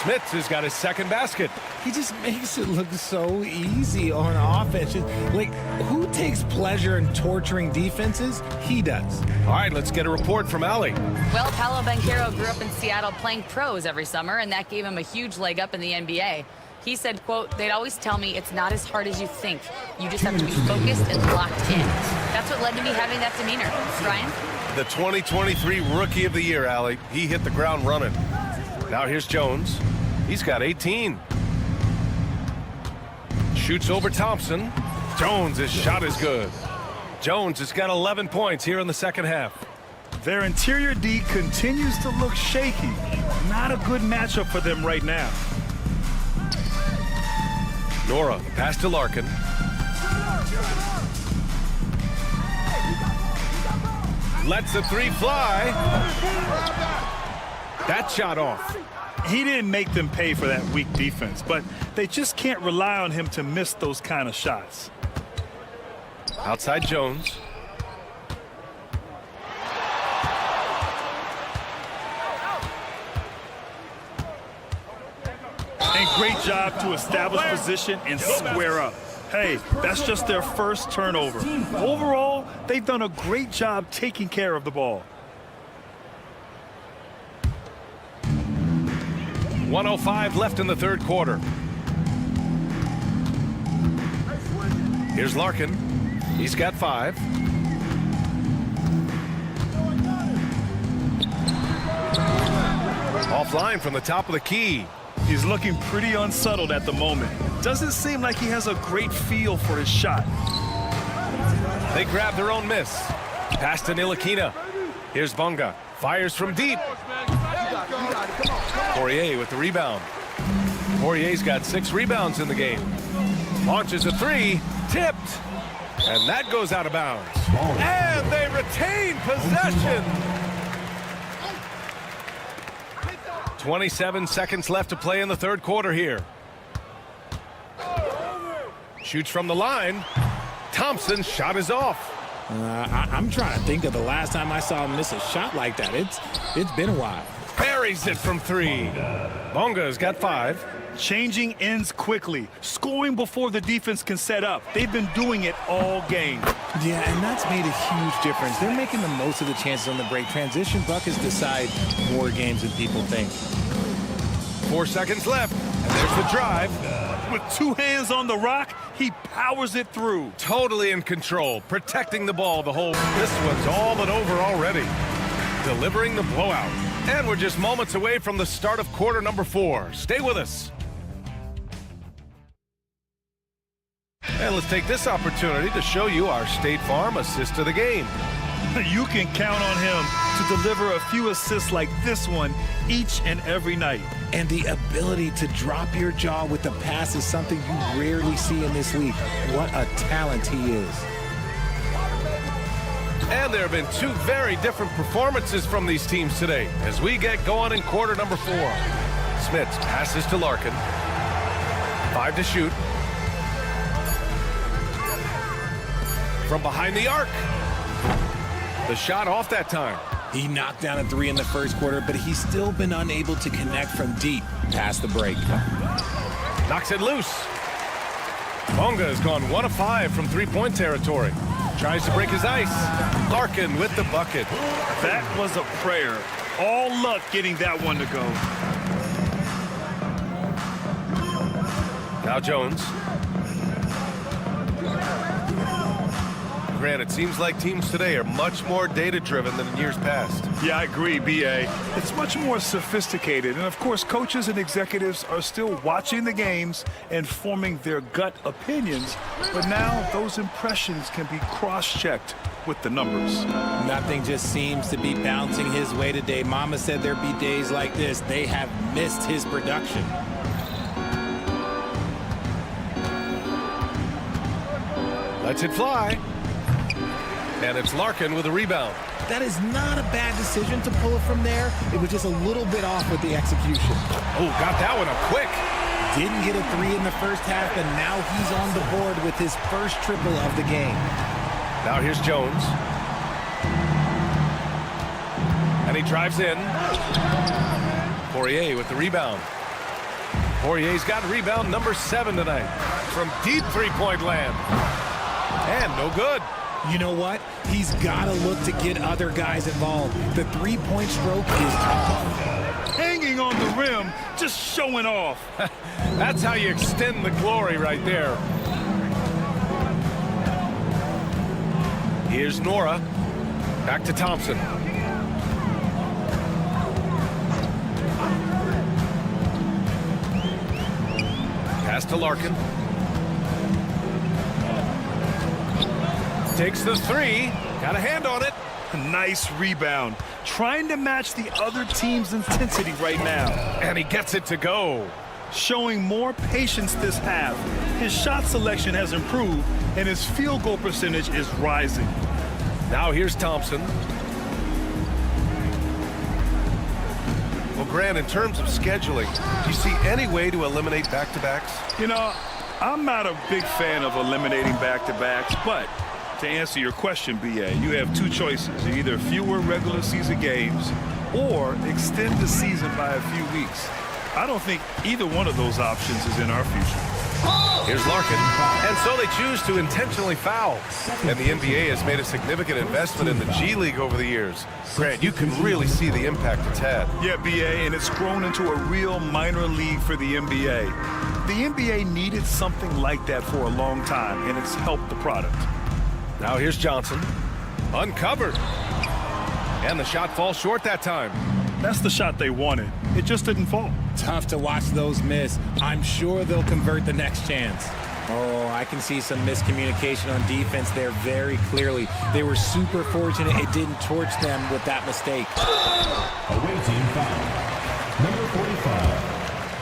Smits has got his 2nd basket. He just makes it look so easy on offense. Like, who takes pleasure in torturing defenses? He does. All right, let's get a report from Allie. Well, Paolo Banchero grew up in Seattle playing pros every summer, and that gave him a huge leg up in the NBA. He said, quote, "They'd always tell me it's not as hard as you think. You just have to be focused and locked in." That's what led to me having that demeanor. Brian? The 2023 Rookie of the Year, Allie. He hit the ground running. Now here's Jones. He's got 18. Shoots over Thompson. Jones' shot is good. Jones has got 11 points here in the second half. Their interior D continues to look shaky. Not a good matchup for them right now. Nora, pass to Larkin. Lets the 3 fly. That shot off. He didn't make them pay for that weak defense, but they just can't rely on him to miss those kind of shots. Outside Jones. And great job to establish position and square up. Hey, that's just their first turnover. Overall, they've done a great job taking care of the ball. 1:05 left in the third quarter. Here's Larkin. He's got 5. Offline from the top of the key. He's looking pretty unsettled at the moment. Doesn't seem like he has a great feel for his shot. They grab their own miss. Pass to Ntilikina. Here's Bunga. Fires from deep. Poirier with the rebound. Poirier's got 6 rebounds in the game. Launches a 3. Tipped. And that goes out of bounds. And they retain possession. 27 seconds left to play in the third quarter here. Shoots from the line. Thompson's shot is off. I'm trying to think of the last time I saw him miss a shot like that. It's been a while. Buries it from three. Bonga's got 5. Changing ends quickly, scoring before the defense can set up. They've been doing it all game. Yeah, and that's made a huge difference. They're making the most of the chances on the break. Transition buckets decide more games than people think. 4 seconds left, and there's the drive. With 2 hands on the rock, he powers it through. Totally in control, protecting the ball the whole. This one's all but over already. Delivering the blowout. And we're just moments away from the start of quarter number 4. Stay with us. And let's take this opportunity to show you our State Farm assist of the game. You can count on him to deliver a few assists like this one each and every night. And the ability to drop your jaw with the pass is something you rarely see in this league. What a talent he is. And there have been 2 very different performances from these teams today as we get going in quarter number 4. Smits passes to Larkin. 5 to shoot. From behind the arc. The shot off that time. He knocked down a 3 in the first quarter, but he's still been unable to connect from deep past the break. Knocks it loose. Bonga has gone 1 of 5 from 3-point territory. Tries to break his ice. Larkin with the bucket. That was a prayer. All luck getting that one to go. Now Jones. Grant, it seems like teams today are much more data-driven than in years past. Yeah, I agree, B.A. It's much more sophisticated. And, of course, coaches and executives are still watching the games and forming their gut opinions. But now those impressions can be cross-checked with the numbers. Nothing just seems to be bouncing his way today. Mama said there'd be days like this. They have missed his production. Lets it fly. And it's Larkin with a rebound. That is not a bad decision to pull it from there. It was just a little bit off with the execution. Oh, got that one up quick. Didn't get a 3 in the first half, and now he's on the board with his first triple of the game. Now here's Jones. And he drives in. Poirier with the rebound. Poirier's got rebound number 7 tonight. From deep 3-point land. And no good. You know what? He's got to look to get other guys involved. The 3-point stroke is off. Hanging on the rim, just showing off. That's how you extend the glory right there. Here's Nora. Back to Thompson. Pass to Larkin. Takes the 3. Got a hand on it. Nice rebound. Trying to match the other team's intensity right now. And he gets it to go. Showing more patience this half. His shot selection has improved, and his field goal percentage is rising. Now here's Thompson. Well, Grant, in terms of scheduling, do you see any way to eliminate back-to-backs? You know, I'm not a big fan of eliminating back-to-backs, but to answer your question, B.A., you have 2 choices. Either fewer regular season games or extend the season by a few weeks. I don't think either one of those options is in our future. Here's Larkin. And so they choose to intentionally foul. And the NBA has made a significant investment in the G League over the years. Grant, you can really see the impact it's had. Yeah, B.A., and it's grown into a real minor league for the NBA. The NBA needed something like that for a long time, and it's helped the product. Now here's Johnson. Uncovered. And the shot falls short that time. That's the shot they wanted. It just didn't fall. Tough to watch those miss. I'm sure they'll convert the next chance. Oh, I can see some miscommunication on defense there very clearly. They were super fortunate it didn't torch them with that mistake. Away team foul. Number 45.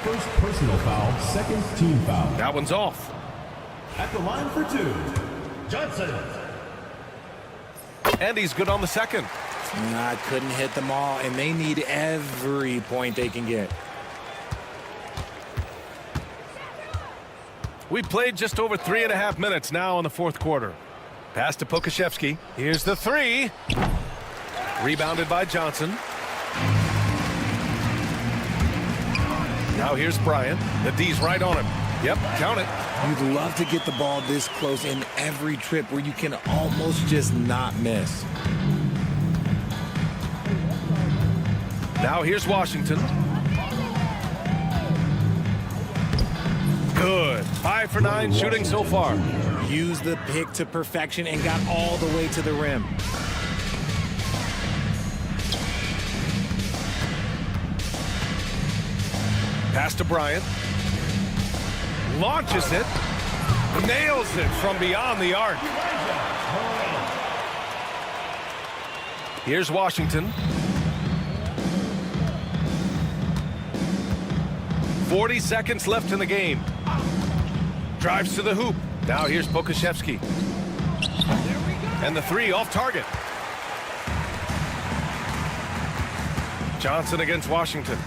First personal foul, second team foul. That one's off. At the line for 2, Johnson. And he's good on the second. I couldn't hit them all, and they need every point they can get. We played just over 3.5 minutes now in the fourth quarter. Pass to Pokashevsky. Here's the three. Rebounded by Johnson. Now here's Bryant. The D's right on him. Yep, count it. You'd love to get the ball this close in every trip where you can almost just not miss. Now here's Washington. Good. 5 for 9 shooting so far. Used the pick to perfection and got all the way to the rim. Pass to Bryant. Launches it. Nails it from beyond the arc. Here's Washington. 40 seconds left in the game. Drives to the hoop. Now here's Pokashevsky. And the three off target. Johnson against Washington.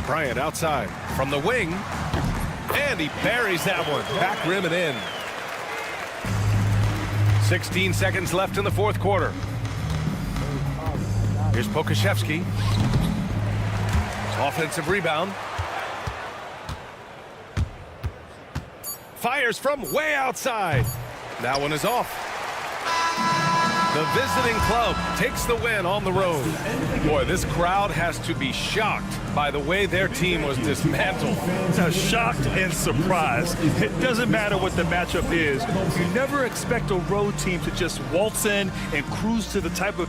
Bryant outside from the wing. And he buries that one. Back rim and in. 16 seconds left in the fourth quarter. Here's Pokashevsky. Offensive rebound. Fires from way outside. That one is off. The visiting club takes the win on the road. Boy, this crowd has to be shocked by the way their team was dismantled. Shocked and surprised. It doesn't matter what the matchup is. You never expect a road team to just waltz in and cruise to the type of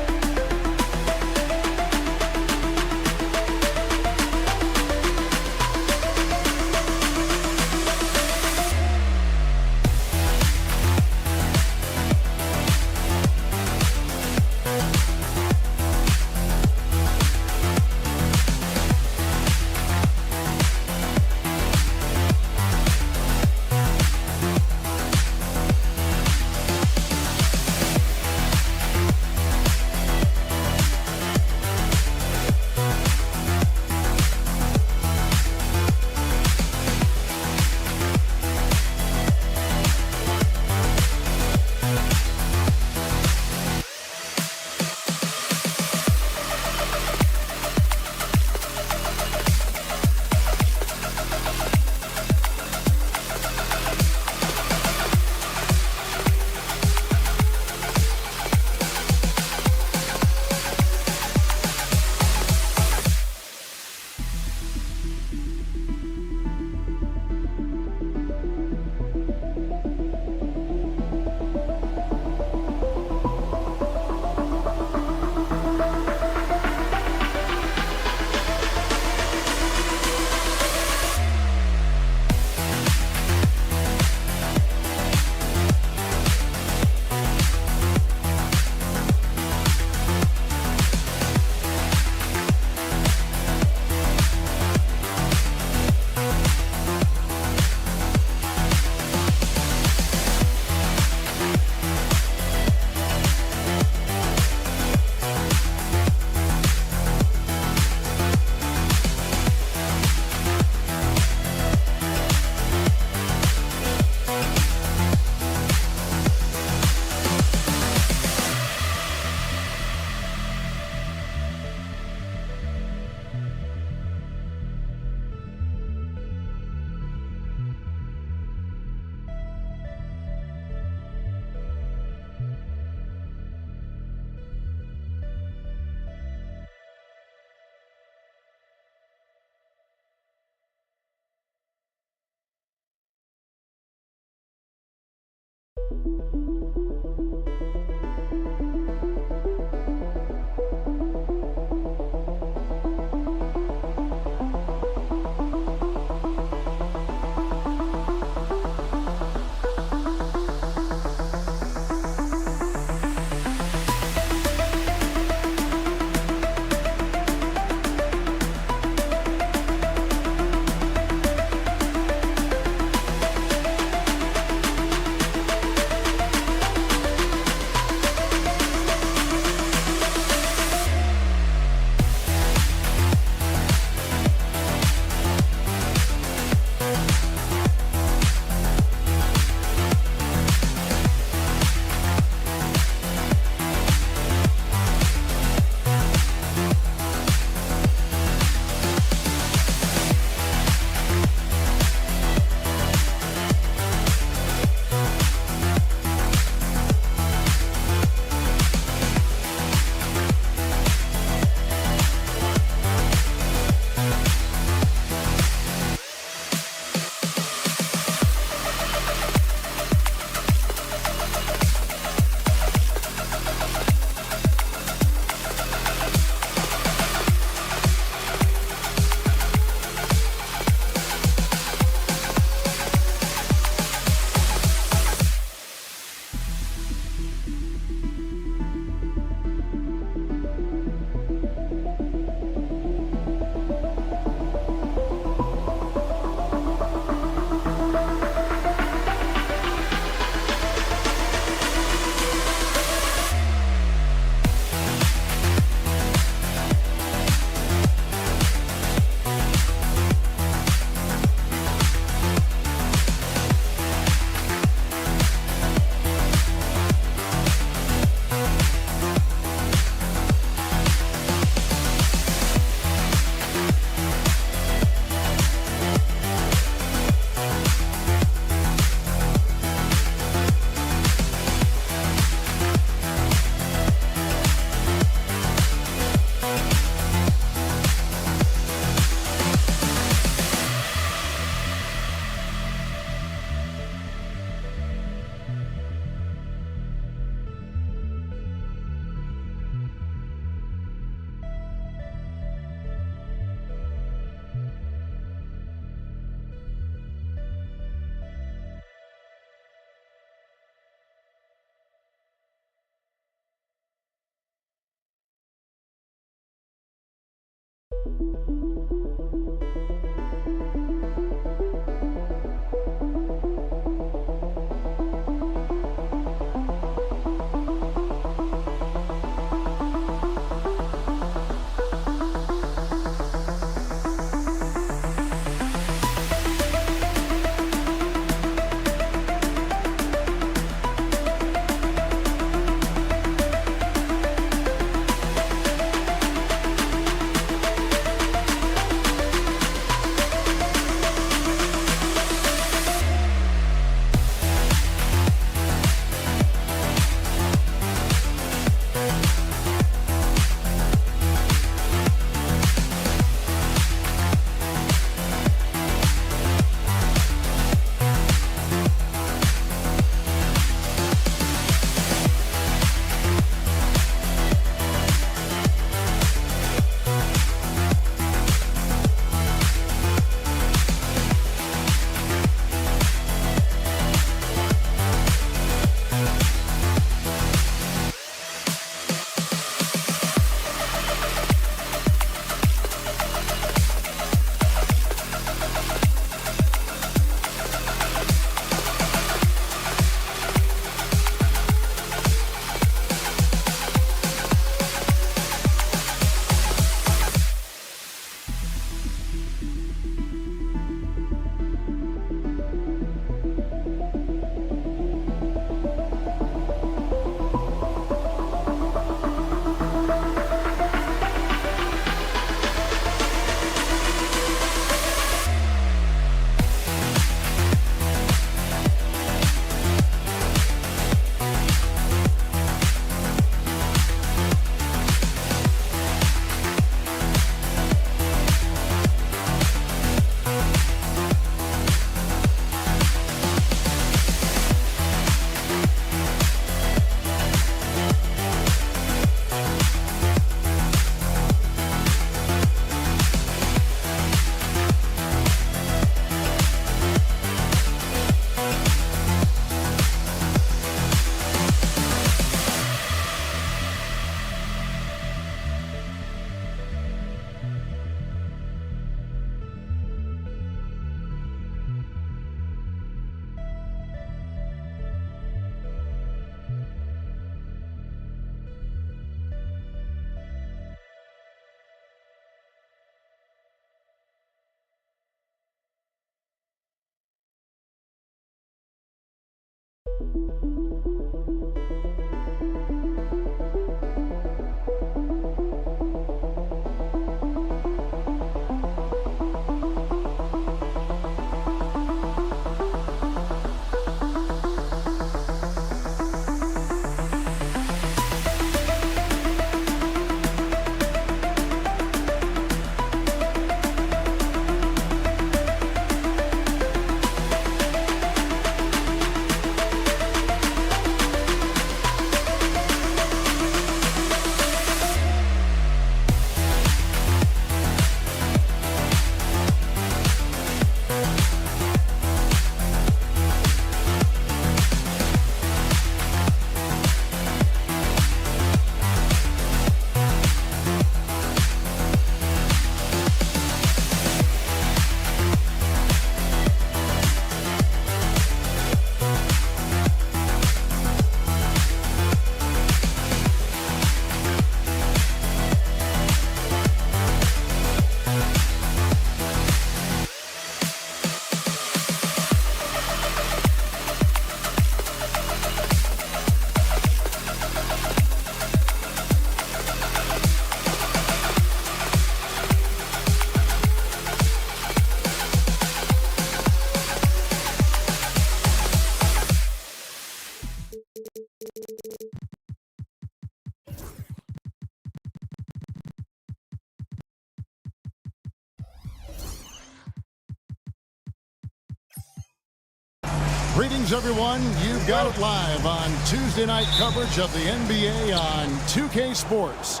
Greetings, everyone. You've got it live on Tuesday night coverage of the NBA on 2K Sports.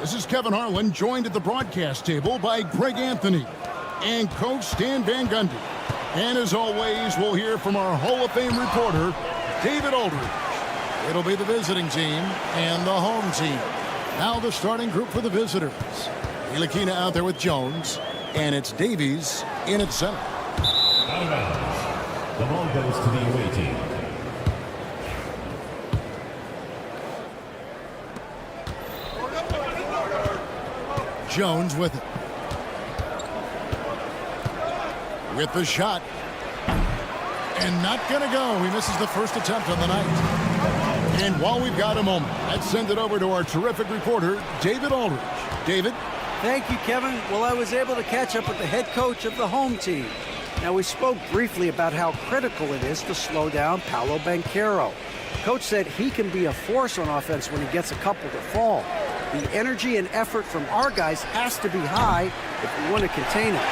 This is Kevin Harlan, joined at the broadcast table by Greg Anthony and Coach Stan Van Gundy. And as always, we'll hear from our Hall of Fame reporter, David Aldridge. It'll be the visiting team and the home team. Now the starting group for the visitors. Ilakina out there with Jones, and it's Davies in at center. Out of bounds. The ball goes to the away team. Jones with it. With the shot. And not going to go. He misses the first attempt on the night. And while we've got a moment, let's send it over to our terrific reporter, David Aldridge. David? Thank you, Kevin. Well, I was able to catch up with the head coach of the home team. Now, we spoke briefly about how critical it is to slow down Paolo Banchero. Coach said he can be a force on offense when he gets a couple to fall. The energy and effort from our guys has to be high if we want to contain him.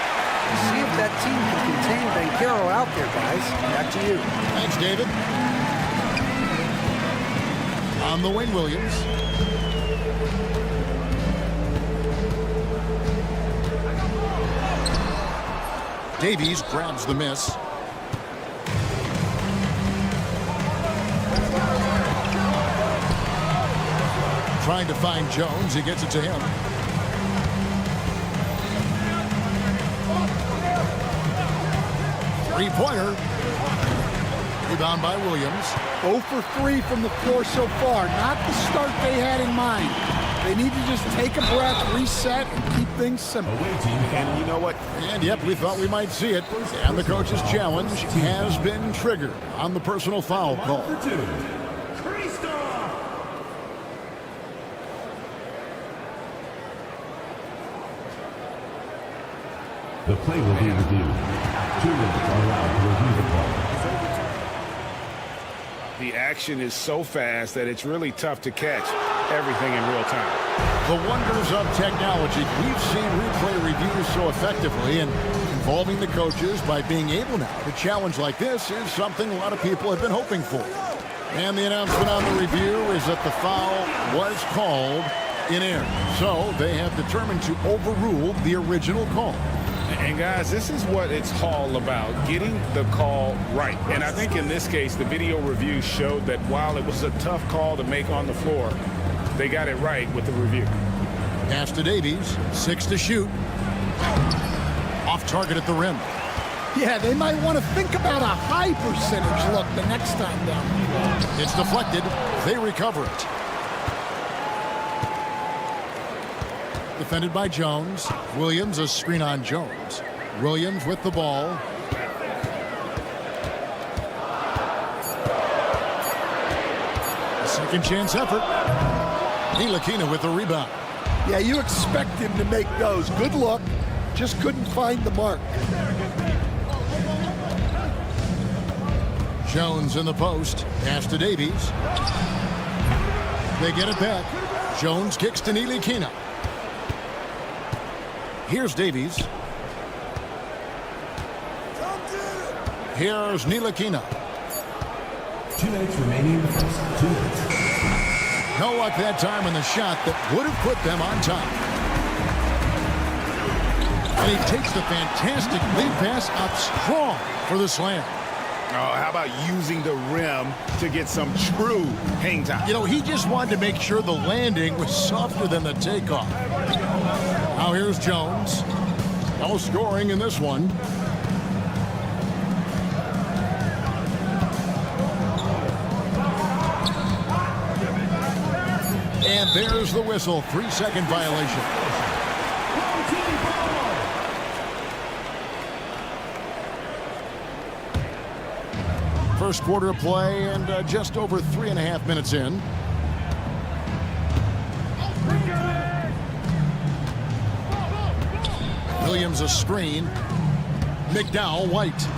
See if that team can contain Banchero out there, guys. Back to you. Thanks, David. On the wing, Williams. Davies grabs the miss. Trying to find Jones. He gets it to him. Three-pointer. Rebound by Williams. 0 for 3 from the floor so far. Not the start they had in mind. They need to just take a breath, reset, and keep things simple. And you know what? And yep, we thought we might see it. And the coach's challenge has been triggered on the personal foul call. The play will be reviewed. 2 minutes are allowed to review the play. The action is so fast that it's really tough to catch everything in real time. The wonders of technology. We've seen replay reviews so effectively, and involving the coaches by being able now to challenge like this is something a lot of people have been hoping for. And the announcement on the review is that the foul was called in error. So they have determined to overrule the original call. And guys, this is what it's all about, getting the call right. And I think in this case, the video review showed that while it was a tough call to make on the floor, they got it right with the review. Pass to Davies, 6 to shoot. Off target at the rim. Yeah, they might want to think about a high percentage look the next time down. It's deflected. They recover it. Defended by Jones. Williams, a screen on Jones. Williams with the ball. Second chance effort. Ntilikina with the rebound. Yeah, you expect him to make those. Good look. Just couldn't find the mark. Jones in the post. Pass to Davies. They get it back. Jones kicks to Ntilikina. Here's Davies. Here's Ntilikina. 2 minutes remaining in the first. 2 minutes. No luck that time on the shot that would have put them on top. And he takes the fantastic lead pass up strong for the slam. Oh, how about using the rim to get some true hang time? You know, he just wanted to make sure the landing was softer than the takeoff. Now here's Jones. No scoring in this one. And there's the whistle. 3-second violation. First quarter of play and just over 3.5 minutes in. Williams a screen. McDowell White.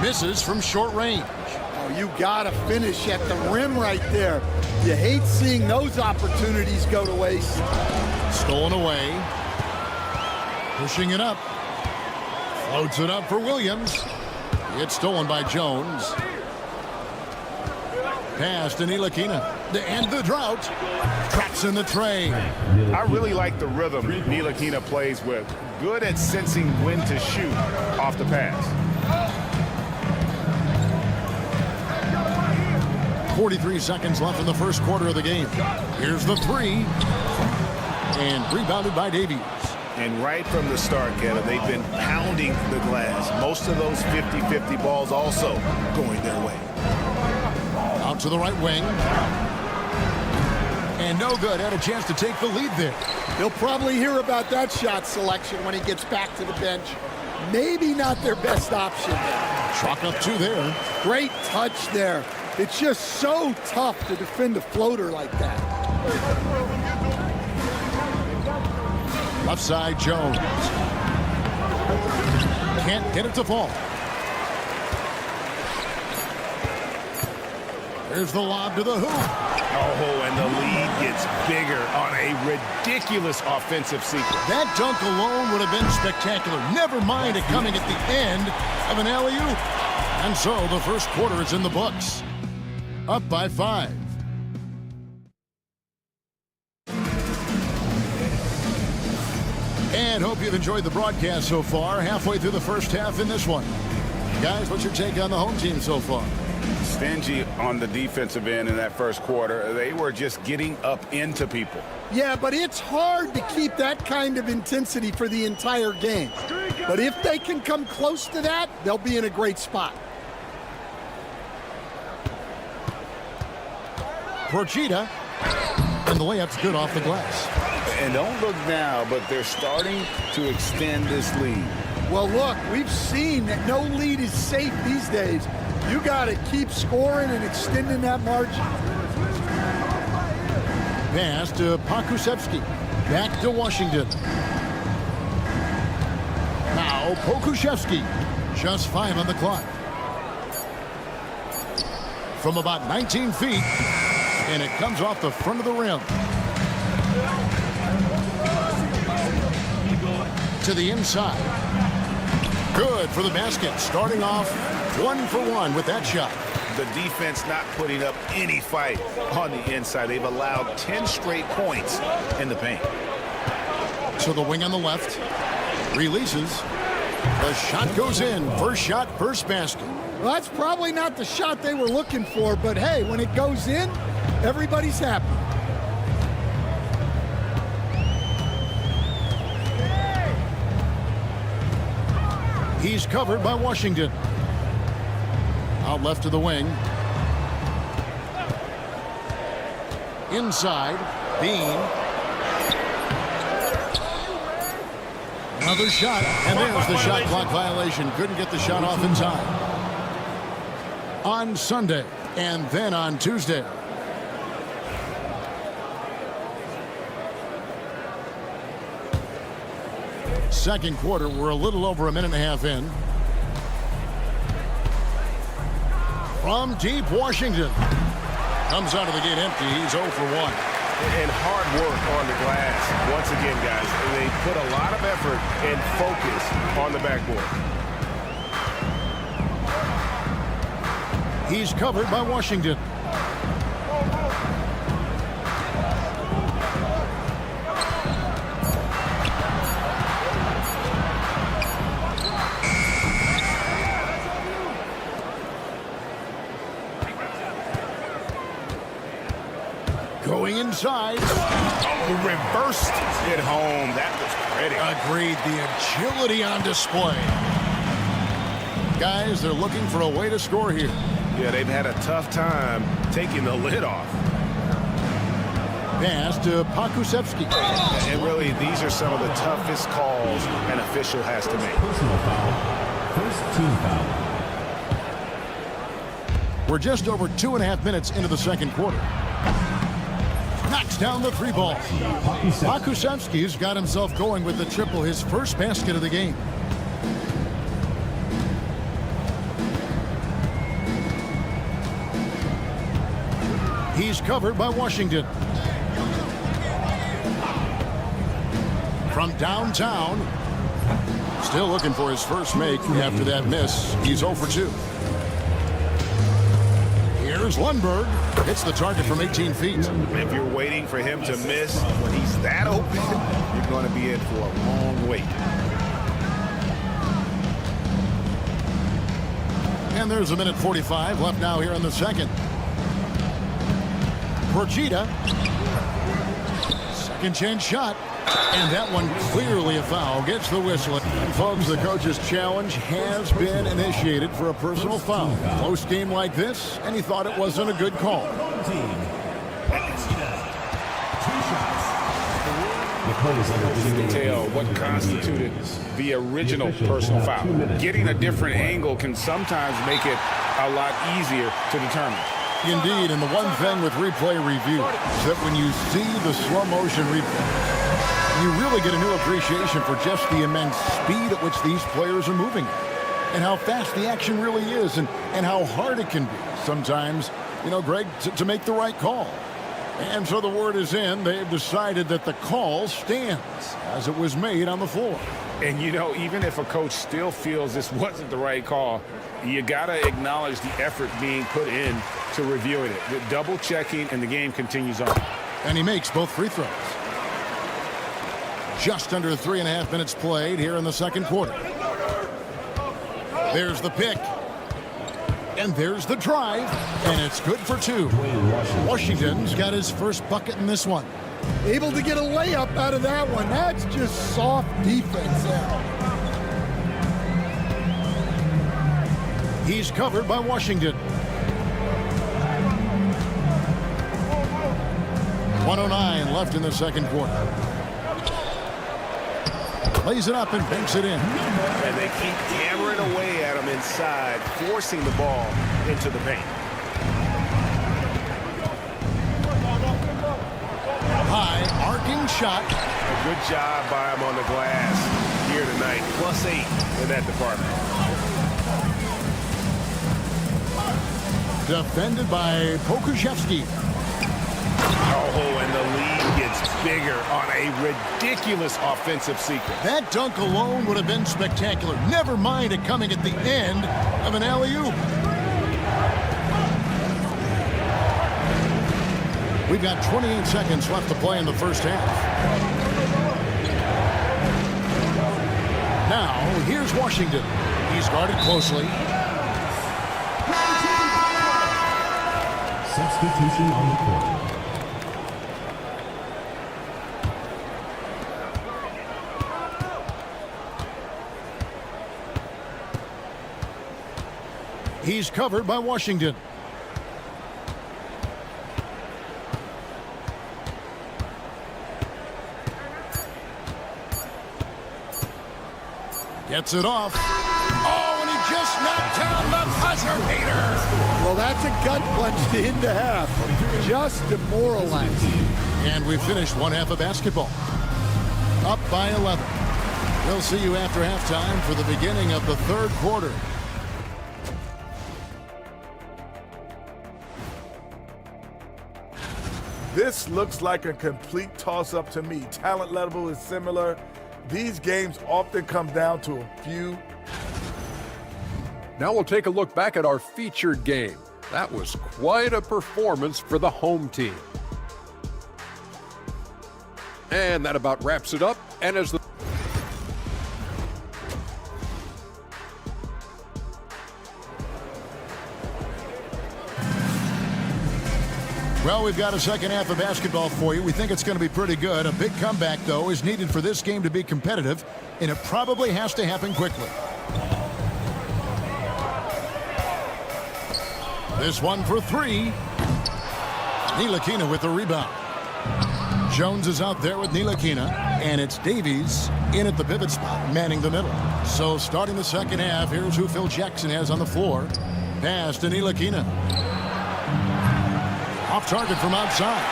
Misses from short range. Oh, you got to finish at the rim right there. You hate seeing those opportunities go to waste. Stolen away. Pushing it up. Floats it up for Williams. It's stolen by Jones. Pass to Ntilikina. To end the drought. Traps in the tray. I really like the rhythm Ntilikina plays with. Good at sensing when to shoot off the pass. 43 seconds left in the first quarter of the game. Here's the three. And rebounded by Davies. And right from the start, Kevin, they've been pounding the glass. Most of those 50-50 balls also going their way. Out to the right wing. And no good. Had a chance to take the lead there. He'll probably hear about that shot selection when he gets back to the bench. Maybe not their best option there. Chalk up two there. Great touch there. It's just so tough to defend a floater like that. Left side, Jones. Can't get it to fall. There's the lob to the hoop. Oh, and the lead gets bigger on a ridiculous offensive sequence. That dunk alone would have been spectacular. Never mind it coming at the end of an alley-oop. And so the first quarter is in the books. Up by 5. And hope you've enjoyed the broadcast so far. Halfway through the first half in this one. Guys, what's your take on the home team so far? Stingy on the defensive end in that first quarter. They were just getting up into people. Yeah, but it's hard to keep that kind of intensity for the entire game. But if they can come close to that, they'll be in a great spot. Procida, and the layup's good off the glass. And don't look now, but they're starting to extend this lead. Well, look, we've seen that no lead is safe these days. You got to keep scoring and extending that margin. Pass to Pokusevski. Back to Washington. Now Pokusevski. Just 5 on the clock. From about 19 feet. And it comes off the front of the rim. To the inside. Good for the basket. Starting off 1 for 1 with that shot. The defense not putting up any fight on the inside. They've allowed 10 straight points in the paint. To the wing on the left. Releases. The shot goes in. First shot, first basket. Well, that's probably not the shot they were looking for, but hey, when it goes in, everybody's happy. He's covered by Washington. Out left to the wing. Inside, Bean. Another shot, and there's the shot clock violation. Couldn't get the shot off in time. On Sunday, and then on Tuesday, Second quarter, we're a little over a minute and a half in. From deep, Washington. Comes out of the gate empty. He's 0 for 1. And hard work on the glass. Once again, guys, they put a lot of effort and focus on the backboard. He's covered by Washington. Going inside. Oh, reversed it home. That was pretty. Agreed. The agility on display. Guys, they're looking for a way to score here. Yeah, they've had a tough time taking the lid off. Pass to Pakusevsky. And really, these are some of the toughest calls an official has to make. Personal foul. First team foul. We're just over 2.5 minutes into the second quarter. Knocks down the three ball. Pakusevsky's got himself going with the triple, his first basket of the game. He's covered by Washington. From downtown, still looking for his first make after that miss. He's 0 for 2. Here's Lundberg. Hits the target from 18 feet. If you're waiting for him to miss when he's that open, you're going to be in for a long wait. And there's a minute 45 left now here in the second. Brigida. Second chance shot. And that one clearly a foul. Gets the whistle. And folks, the coach's challenge has been initiated for a personal foul. Close game like this, and he thought it wasn't a good call. You can tell what constituted the original personal foul. Getting a different angle can sometimes make it a lot easier to determine. Indeed, and the one thing with replay review is that when you see the slow motion replay, you really get a new appreciation for just the immense speed at which these players are moving and how fast the action really is and how hard it can be sometimes, you know, Greg, to make the right call. And so the word is in. They've decided that the call stands as it was made on the floor. And, you know, even if a coach still feels this wasn't the right call, you got to acknowledge the effort being put in to reviewing it. The double checking, and the game continues on. And he makes both free throws. Just under 3.5 minutes played here in the second quarter. There's the pick. And there's the drive. And it's good for 2. Washington's got his first bucket in this one. Able to get a layup out of that one. That's just soft defense there. He's covered by Washington. 1:09 left in the second quarter. Lays it up and banks it in. And they keep hammering away at him inside, forcing the ball into the paint. High arcing shot. A good job by him on the glass here tonight. +8 in that department. Defended by Pokusevsky. Oh, and the lead gets bigger on a ridiculous offensive sequence. That dunk alone would have been spectacular. Never mind it coming at the end of an alley-oop. We've got 28 seconds left to play in the first half. Now, here's Washington. He's guarded closely. Substitution on the court. He's covered by Washington. Gets it off. Oh, and he just knocked down the buzzer beater. Well, that's a gut punch to end the half. Just demoralizing. And we've finished one half of basketball. Up by 11. We'll see you after halftime for the beginning of the third quarter. This looks like a complete toss-up to me. Talent level is similar. These games often come down to a few. Now we'll take a look back at our featured game. That was quite a performance for the home team. And that about wraps it up. And as the Well, we've got a second half of basketball for you. We think it's going to be pretty good. A big comeback, though, is needed for this game to be competitive, and it probably has to happen quickly. This one for three. Ntilikina with the rebound. Jones is out there with Ntilikina, and it's Davies in at the pivot spot, manning the middle. So starting the second half, here's who Phil Jackson has on the floor. Pass to Ntilikina. Off target from outside.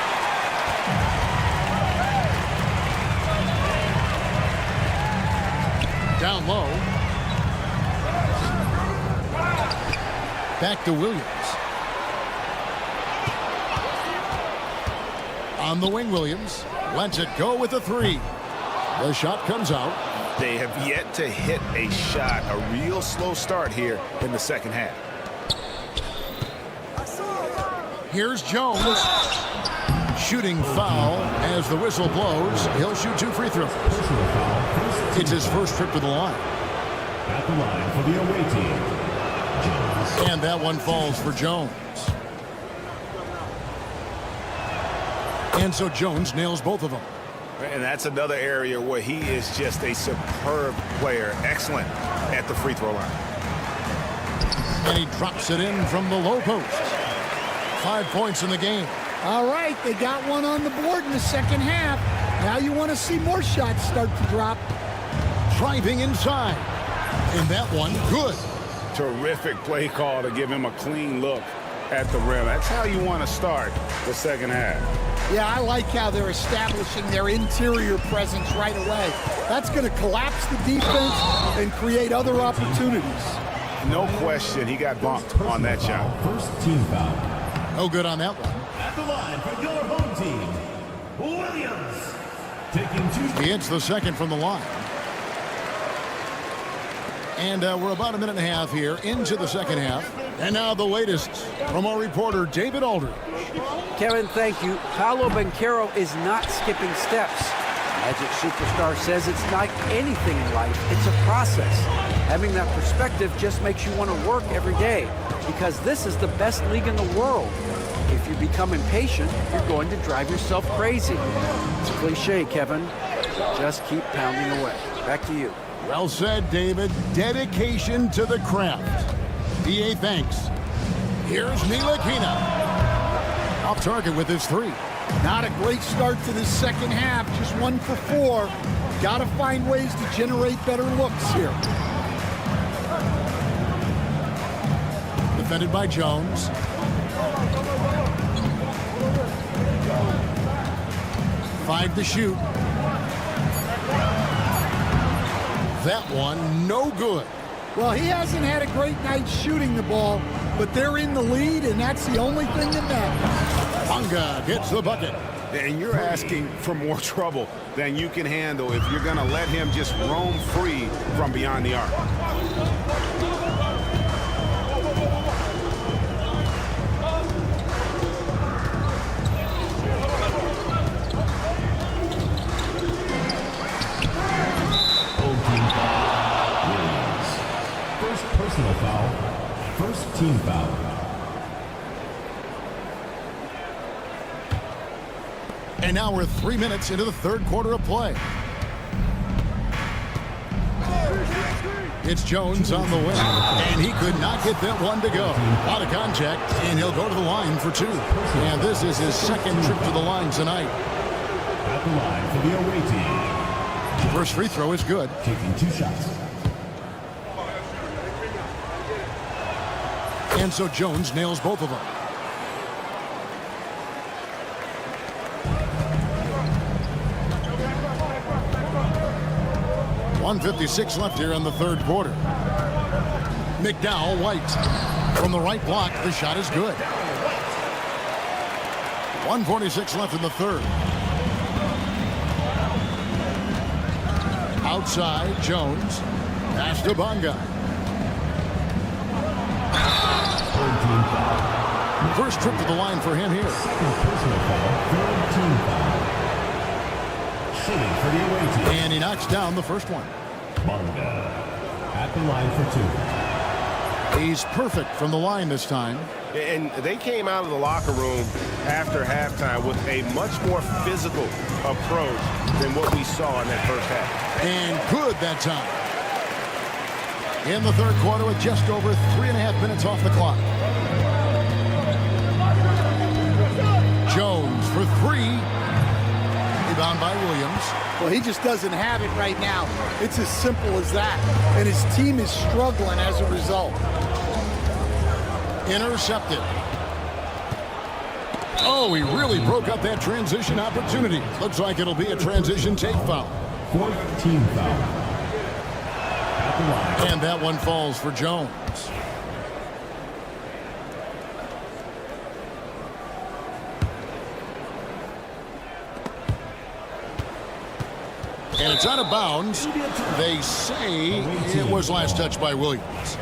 Down low. Back to Williams. On the wing, Williams lets it go with a three. The shot comes out. They have yet to hit a shot, a real slow start here in the second half. Here's Jones. Shooting foul as the whistle blows. He'll shoot 2 free throws. It's his first trip to the line. At the line for the away team, Jones. And that one falls for Jones. And so Jones nails both of them. And that's another area where he is just a superb player. Excellent at the free throw line. And he drops it in from the low post. 5 points in the game. All right, they got one on the board in the second half. Now you want to see more shots start to drop. Driving inside. And that one, good. Terrific play call to give him a clean look at the rim. That's how you want to start the second half. Yeah, I like how they're establishing their interior presence right away. That's going to collapse the defense and create other opportunities. No question, he got bumped on that shot. First team foul. No good on that one. At the line for your home team, Williams. Taking 2. He hits the second from the line. And we're about a minute and a half here into the second half. And now the latest from our reporter, David Aldridge. Kevin, thank you. Paolo Banchero is not skipping steps. Magic Superstar says it's like anything in life. It's a process. Having that perspective just makes you want to work every day because this is the best league in the world. If you become impatient, you're going to drive yourself crazy. It's a cliche, Kevin. Just keep pounding away. Back to you. Well said, David. Dedication to the craft. PA thanks. Here's Ntilikina. Off target with his three. Not a great start to this second half. Just 1 for 4. Got to find ways to generate better looks here. Defended by Jones. Five to shoot. That one, no good. Well, he hasn't had a great night shooting the ball, but they're in the lead, and that's the only thing that matters. Bonga gets the bucket. And you're asking for more trouble than you can handle if you're going to let him just roam free from beyond the arc. Personal foul. First team foul. And now we're 3 minutes into the third quarter of play. It's Jones on the wing, and he could not get that one to go. Out of contact, and he'll go to the line for 2. And this is his second trip to the line tonight. At the line for the away team. First free throw is good. Taking 2 shots. And so Jones nails both of them. 1:56 left here in the third quarter. McDowell White from the right block. The shot is good. 1:46 left in the third. Outside, Jones. Pass to Bonga. First trip to the line for him here. And he knocks down the first one. Bonga at the line for 2. He's perfect from the line this time. And they came out of the locker room after halftime with a much more physical approach than what we saw in that first half. And good that time. In the third quarter with just over 3.5 minutes off the clock. Jones for 3. Rebound by Williams. Well, he just doesn't have it right now. It's as simple as that. And his team is struggling as a result. Intercepted. Oh, he really broke up that transition opportunity. Looks like it'll be a transition take foul. 4th team foul. At the line. And that one falls for Jones. And it's out of bounds. They say it was last touched by Williams.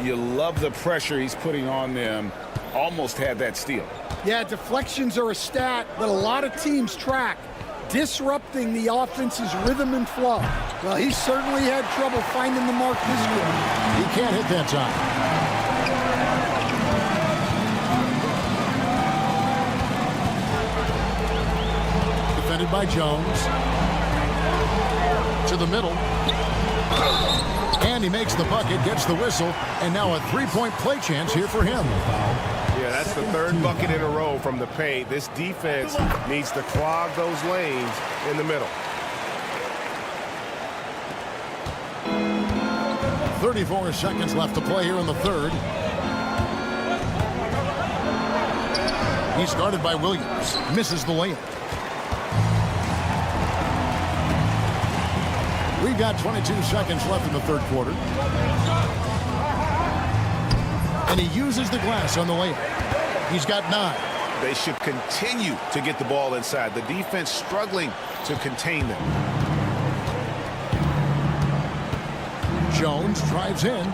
You love the pressure he's putting on them. Almost had that steal. Yeah, deflections are a stat that a lot of teams track, disrupting the offense's rhythm and flow. Well, he certainly had trouble finding the mark this game. He can't hit that time. Defended by Jones. To the middle. And he makes the bucket, gets the whistle, and now a three-point play chance here for him. Yeah, that's the third bucket in a row from the paint. This defense needs to clog those lanes in the middle. 34 seconds left to play here in the third. He's guarded by Williams. Misses the layup. We've got 22 seconds left in the third quarter. And he uses the glass on the layup. He's got 9. They should continue to get the ball inside. The defense struggling to contain them. Jones drives in.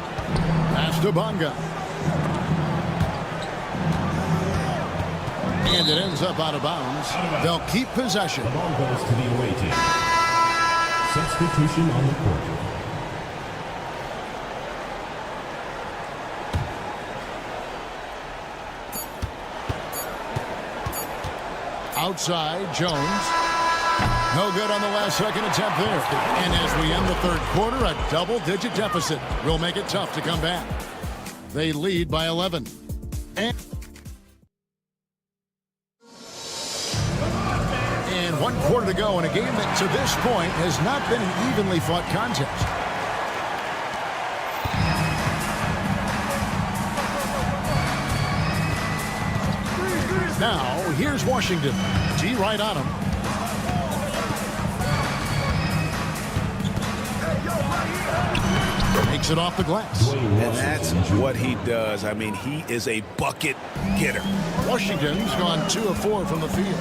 Pass to Bonga. And it ends up out of bounds. They'll keep possession. The ball goes to the away team. Substitution on the court. Outside, Jones. No good on the last second attempt there. And as we end the third quarter, a double-digit deficit will make it tough to come back. They lead by 11. And 1 quarter to go in a game that to this point has not been an evenly fought contest. Now, here's Washington. G right on him. Makes it off the glass. And that's what he does. I mean, he is a bucket getter. Washington's gone 2 of 4 from the field.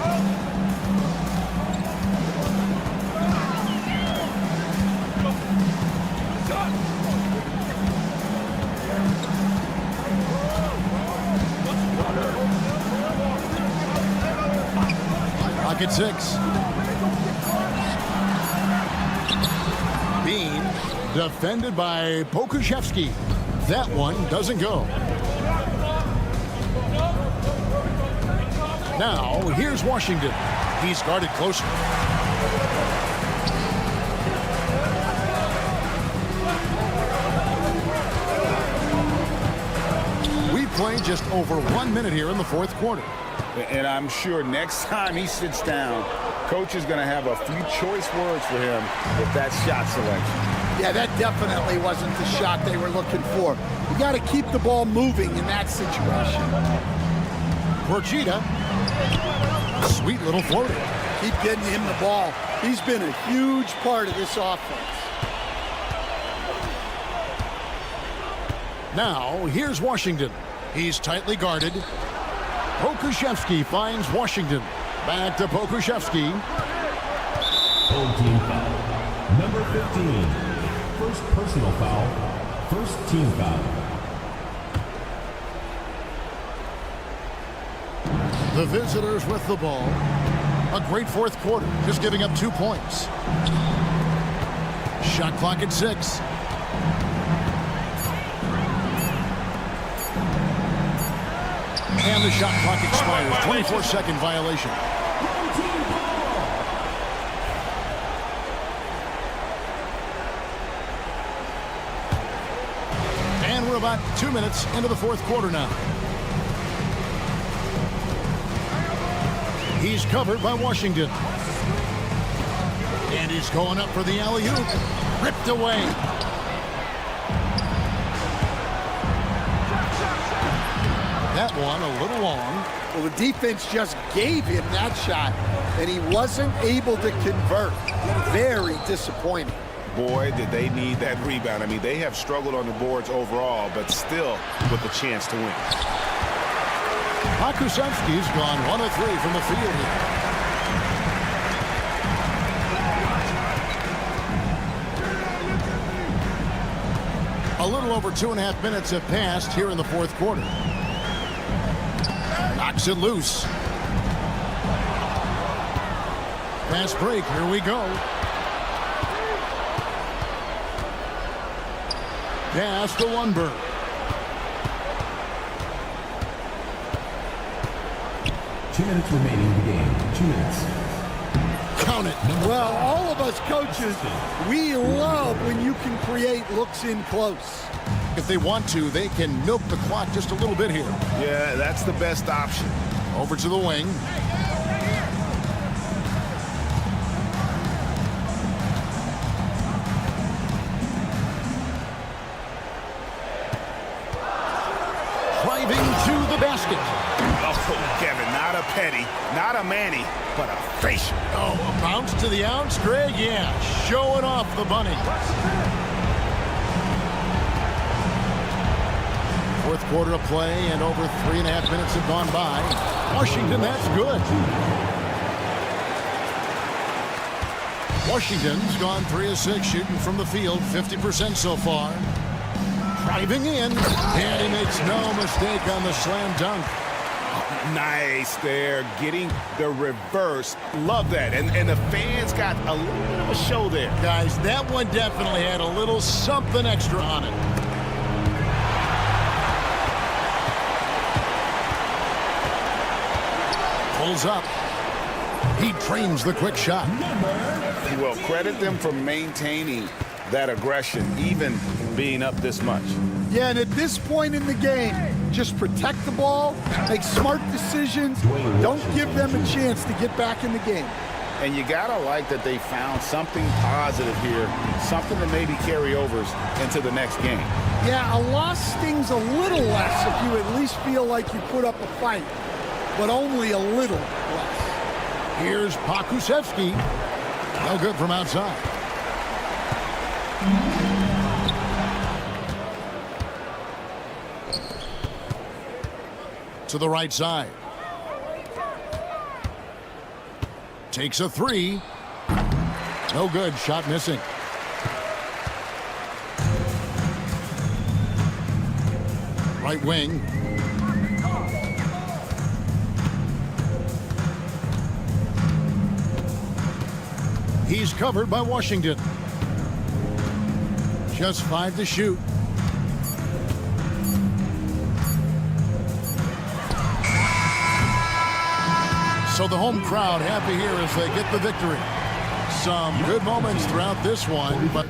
Pocket 6. Bean defended by Pokuševski. That one doesn't go. Now, here's Washington. He's guarded closer. We play just over 1 minute here in the fourth quarter. And I'm sure next time he sits down, coach is going to have a few choice words for him with that shot selection. Yeah, that definitely wasn't the shot they were looking for. You got to keep the ball moving in that situation. Porchita. Sweet little floater. Keep getting him the ball. He's been a huge part of this offense. Now, here's Washington. He's tightly guarded. Pokusevski finds Washington. Back to Pokusevski. Home team foul. Number 15. First personal foul. First team foul. The visitors with the ball. A great fourth quarter, just giving up 2 points. Shot clock at 6. And the shot clock expires. 24-second violation. And we're about 2 minutes into the fourth quarter now. He's covered by Washington. And he's going up for the alley-oop. Ripped away. That one a little long. Well, the defense just gave him that shot, and he wasn't able to convert. Very disappointing. Boy, did they need that rebound. I mean, they have struggled on the boards overall, but still with a chance to win. Pokusevski's gone 1 of 3 from the field here. A little over 2.5 minutes have passed here in the fourth quarter. Knocks it loose. Fast break, here we go. Pass to Lundberg. Two minutes remaining in the game. 2 minutes. Count it. Well, all of us coaches, we love when you can create looks in close. If they want to, they can milk the clock just a little bit here. Yeah, that's the best option. Over to the wing. Driving to the basket. Oh, Kevin, not a Petty, not a Manny, but a facial. Oh, a bounce to the ounce, Greg? Yeah, showing off the bunny. Fourth quarter of play, and over 3.5 minutes have gone by. Washington, that's good. Washington's gone 3 of 6 shooting from the field, 50% so far. Driving in, and he makes no mistake on the slam dunk. Nice there, getting the reverse. Love that. And the fans got a little bit of a show there. Guys, that one definitely had a little something extra on it. Pulls up. He trains the quick shot. Well, credit them for maintaining that aggression, even being up this much. Yeah, and at this point in the game, just protect the ball, make smart decisions, don't give them a chance to get back in the game. And you gotta like that they found something positive here, something to maybe carry overs into the next game. Yeah, a loss stings a little less if you at least feel like you put up a fight, but only a little less. Here's Pokusevski. No good from outside. To the right side. Takes a 3. No good. Shot missing. Right wing. He's covered by Washington. Just 5 to shoot. So the home crowd happy here as they get the victory. Some good moments throughout this one, but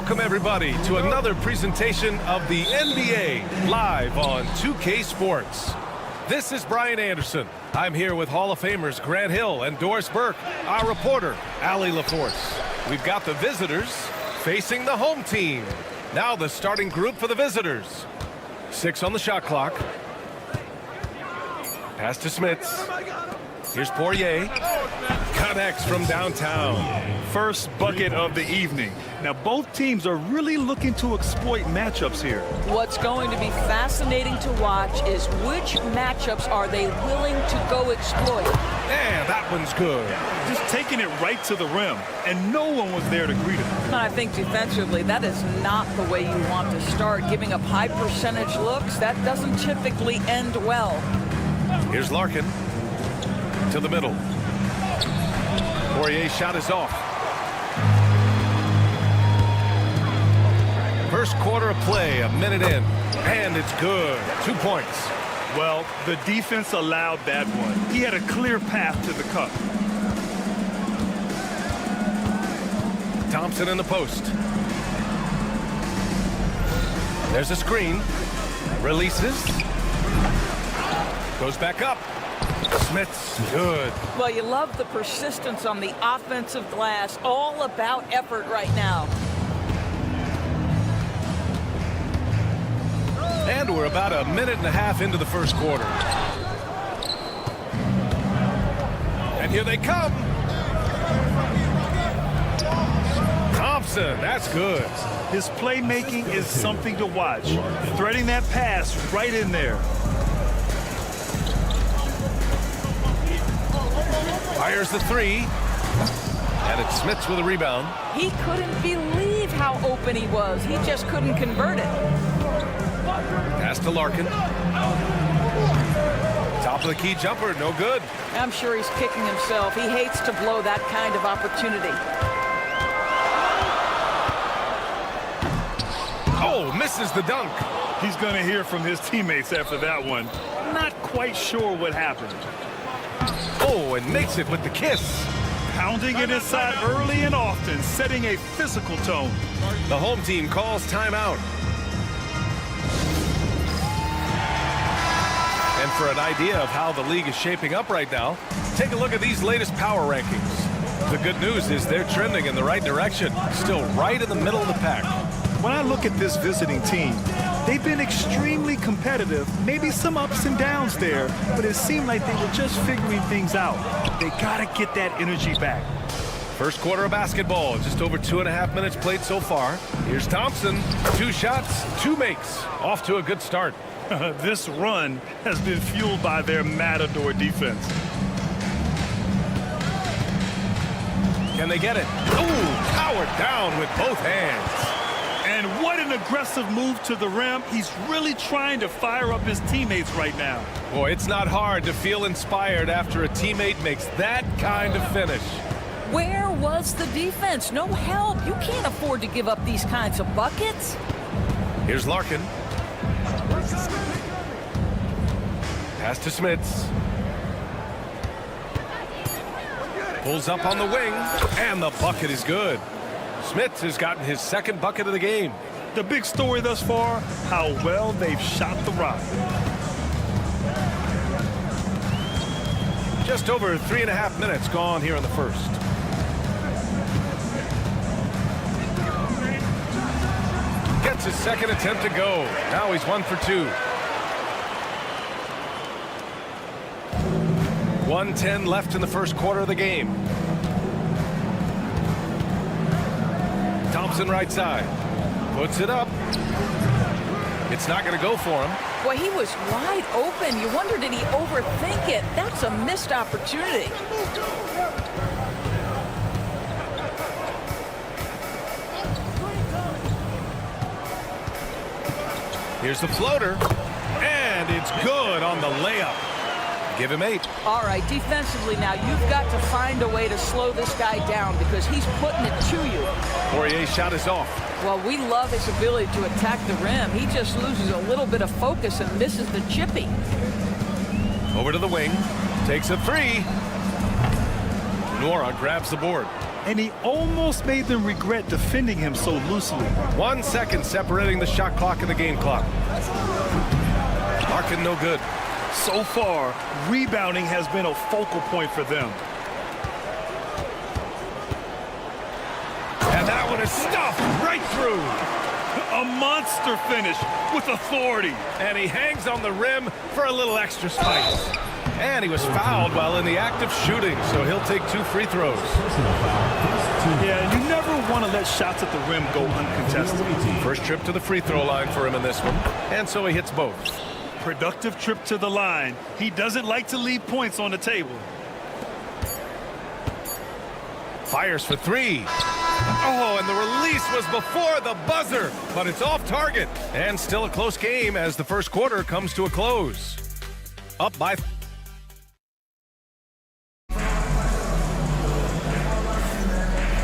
Welcome, everybody, to another presentation of the NBA live on 2K Sports. This is Brian Anderson. I'm here with Hall of Famers Grant Hill and Doris Burke, our reporter, Allie LaForce. We've got the visitors facing the home team. Now the starting group for the visitors. 6 on the shot clock. Pass to Smits. Here's Poirier. Connects from downtown. First bucket of the evening. Now both teams are really looking to exploit matchups here. What's going to be fascinating to watch is which matchups are they willing to go exploit. And that one's good. Just taking it right to the rim, and no one was there to greet him. I think defensively, that is not the way you want to start. Giving up high percentage looks, that doesn't typically end well. Here's Larkin to the middle. Poirier's shot is off. First quarter of play, a minute in, and it's good. 2 points. Well, the defense allowed that one. He had a clear path to the cup. Thompson in the post. There's a screen. Releases. Goes back up. Smith's good. Well, you love the persistence on the offensive glass. All about effort right now. And we're about a minute and a half into the first quarter. And here they come. Thompson, that's good. His playmaking is something to watch. Threading that pass right in there. Fires the three. And it's Smits with a rebound. He couldn't believe how open he was. He just couldn't convert it. Pass to Larkin. Top of the key jumper, no good. I'm sure he's kicking himself. He hates to blow that kind of opportunity. Oh, misses the dunk. He's going to hear from his teammates after that one. Not quite sure what happened. Oh, and makes it with the kiss. Pounding it inside early and often, setting a physical tone. The home team calls timeout. And for an idea of how the league is shaping up right now, take a look at these latest power rankings. The good news is they're trending in the right direction, still right in the middle of the pack. When I look at this visiting team, they've been extremely competitive, maybe some ups and downs there, but it seemed like they were just figuring things out. They got to get that energy back. First quarter of basketball, just over 2.5 minutes played so far. Here's Thompson, 2 shots, 2 makes. Off to a good start. This run has been fueled by their Matador defense. Can they get it? Ooh, powered down with both hands. And what an aggressive move to the rim. He's really trying to fire up his teammates right now. Boy, it's not hard to feel inspired after a teammate makes that kind of finish. Where was the defense? No help. You can't afford to give up these kinds of buckets. Here's Larkin. Pass to Smits. Pulls up on the wing, and the bucket is good. Smits has gotten his second bucket of the game. The big story thus far, how well they've shot the rock. Just over 3.5 minutes gone here in the first. Gets his second attempt to go. Now he's 1 for 2. 1:10 left in the first quarter of the game. Thompson right side. Puts it up. It's not going to go for him. Boy, he was wide open. You wonder, did he overthink it? That's a missed opportunity. Here's the floater. And it's good on the layup. Give him 8. All right, defensively now, you've got to find a way to slow this guy down because he's putting it to you. Poirier's shot is off. Well, we love his ability to attack the rim. He just loses a little bit of focus and misses the chippy. Over to the wing. Takes a 3. Nora grabs the board. And he almost made them regret defending him so loosely. 1 second separating the shot clock and the game clock. Larkin no good. So far, rebounding has been a focal point for them. And that one is stuffed right through. A monster finish with authority. And he hangs on the rim for a little extra spice. And he was fouled while in the act of shooting, so he'll take 2 free throws. Yeah, you never want to let shots at the rim go uncontested. First trip to the free throw line for him in this one, and so he hits both. Productive trip to the line. He doesn't like to leave points on the table. Fires for 3. Oh, and the release was before the buzzer, but it's off target. And still a close game as the first quarter comes to a close. Up by...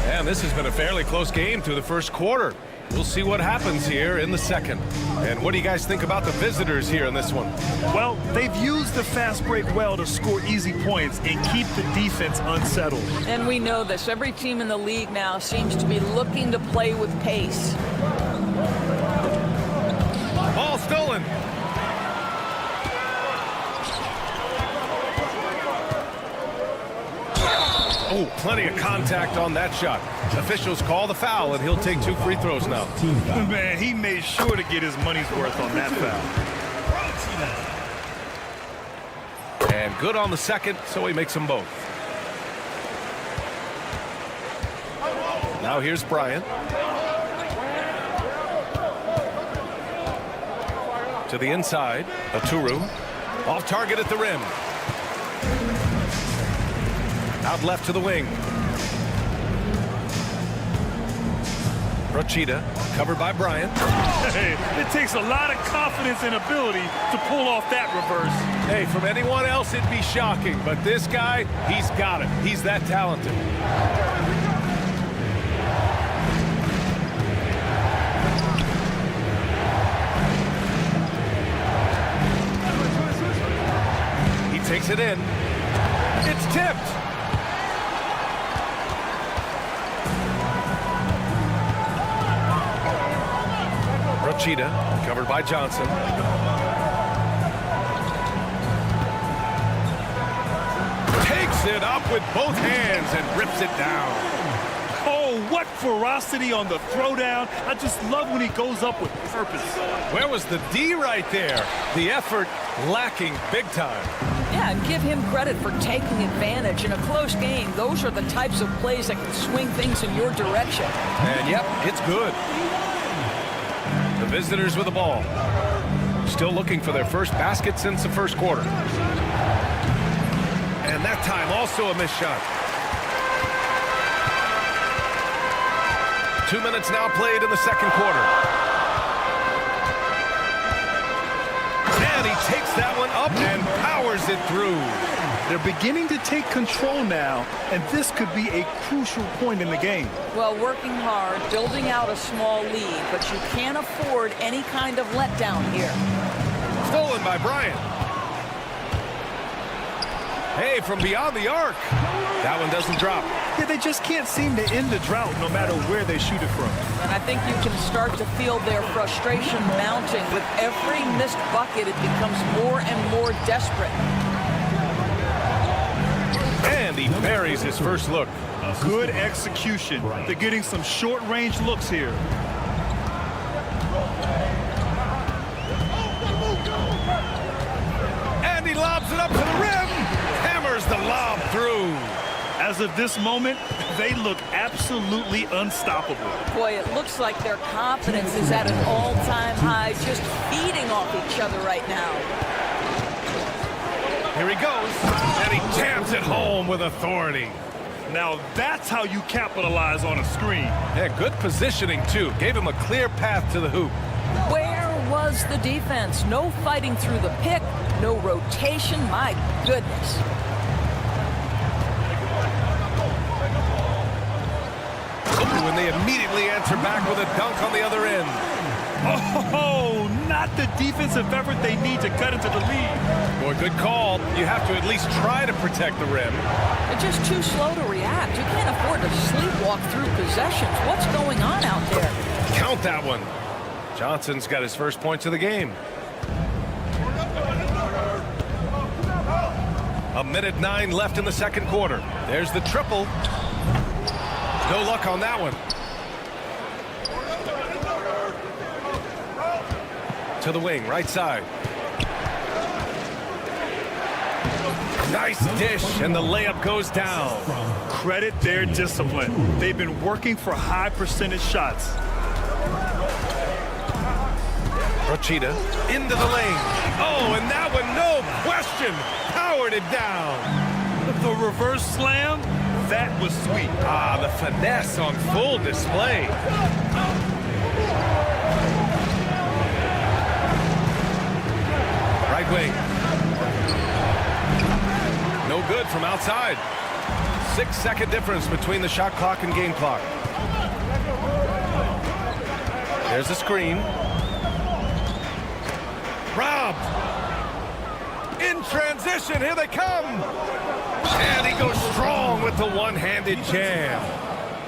And this has been a fairly close game through the first quarter. We'll see what happens here in the second. And what do you guys think about the visitors here in this one? Well, they've used the fast break well to score easy points and keep the defense unsettled. And we know this. Every team in the league now seems to be looking to play with pace. Ball stolen. Oh, plenty of contact on that shot. Officials call the foul, and he'll take 2 free throws now. Man, he made sure to get his money's worth on that foul. And good on the second, so he makes them both. Now here's Bryant. To the inside, Aturu. Off target at the rim. Out left to the wing. Rochita, covered by Bryant. Hey, it takes a lot of confidence and ability to pull off that reverse. Hey, from anyone else it'd be shocking, but this guy, he's got it. He's that talented. He takes it in. It's tipped. Rochita, covered by Johnson. Takes it up with both hands and rips it down. Oh, what ferocity on the throwdown. I just love when he goes up with purpose. Where was the D right there? The effort lacking big time. Yeah, and give him credit for taking advantage in a close game. Those are the types of plays that can swing things in your direction. And yep, it's good. The visitors with the ball. Still looking for their first basket since the first quarter. And that time also a missed shot. 2 minutes now played in the second quarter. And he takes that one up and powers it through. They're beginning to take control now, and this could be a crucial point in the game. Well, working hard, building out a small lead, but you can't afford any kind of letdown here. Stolen by Bryant. Hey, from beyond the arc. That one doesn't drop. Yeah, they just can't seem to end the drought no matter where they shoot it from. And I think you can start to feel their frustration mounting. With every missed bucket, it becomes more and more desperate. And he buries his first look. Good execution. They're getting some short-range looks here. And he lobs it up to the rim. Hammers the lob through. As of this moment, they look absolutely unstoppable. Boy, it looks like their confidence is at an all-time high, just feeding off each other right now. Here he goes, and he jams it home with authority. Now that's how you capitalize on a screen. Yeah, good positioning, too. Gave him a clear path to the hoop. Where was the defense? No fighting through the pick, no rotation. My goodness. Oh, and they immediately answer back with a dunk on the other end. Oh, not the defensive effort they need to cut into the lead. Boy, good call. You have to at least try to protect the rim. They're just too slow to react. You can't afford to sleepwalk through possessions. What's going on out there? Count that one. Johnson's got his first points of the game. 1:09 left in the second quarter. There's the triple. No luck on that one. To the wing, right side. Nice dish, and the layup goes down. Credit their discipline. They've been working for high percentage shots. Rochita into the lane. Oh, and that one, no question, powered it down. The reverse slam, that was sweet. Ah, the finesse on full display. Right wing. No good from outside. 6-second difference between the shot clock and game clock. There's a screen. Rob. In transition, here they come. And he goes strong with the one-handed jam.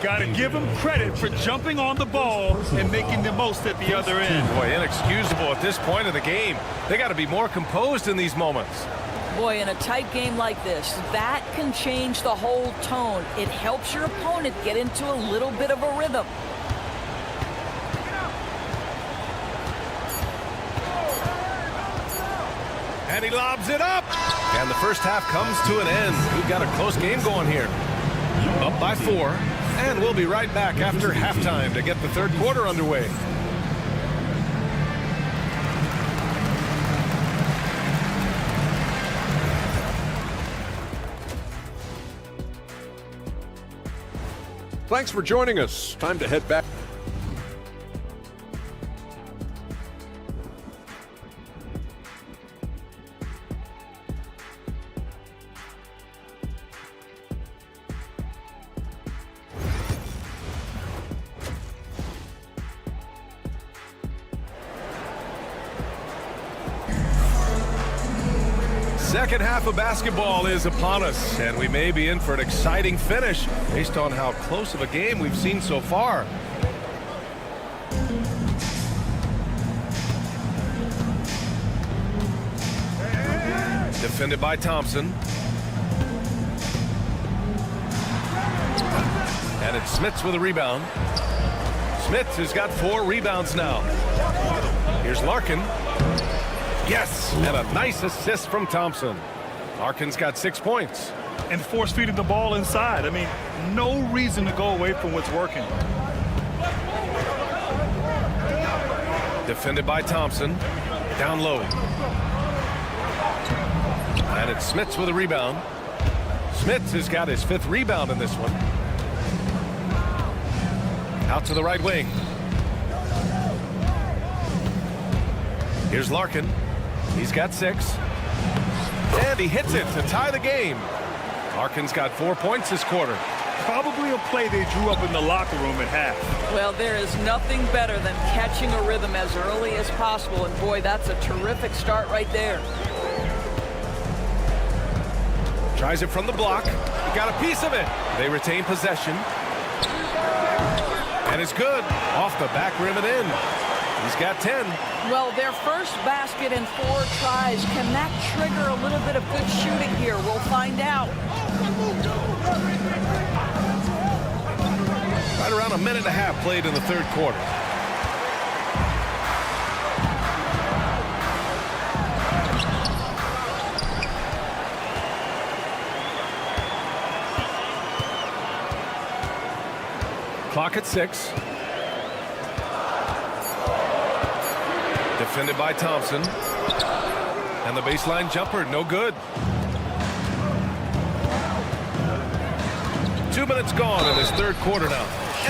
Got to give him credit for jumping on the ball and making the most at the other end. Boy, inexcusable at this point of the game. They got to be more composed in these moments. Boy, in a tight game like this, that can change the whole tone. It helps your opponent get into a little bit of a rhythm. And he lobs it up. And the first half comes to an end. We've got a close game going here. Up by 4. And we'll be right back after halftime to get the third quarter underway. Thanks for joining us. Time to head back. Second half of basketball is upon us, and we may be in for an exciting finish based on how close of a game we've seen so far. Defended by Thompson. And it's Smits with a rebound. Smits has got 4 rebounds now. Here's Larkin. Yes, and a nice assist from Thompson. Larkin's got 6 points. And force-feeding the ball inside. I mean, no reason to go away from what's working. Defended by Thompson. Down low. And it's Smits with a rebound. Smits has got his 5th rebound in this one. Out to the right wing. Here's Larkin. He's got 6. And he hits it to tie the game. Larkin's got 4 points this quarter. Probably a play they drew up in the locker room at half. Well, there is nothing better than catching a rhythm as early as possible. And boy, that's a terrific start right there. Tries it from the block. He got a piece of it. They retain possession. And it's good. Off the back rim and in. He's got 10. Well, their first basket in 4 tries. Can that trigger a little bit of good shooting here? We'll find out. Right around a minute and a half played in the third quarter. Clock at 6. Defended by Thompson. And the baseline jumper, no good. 2 minutes gone in this third quarter now.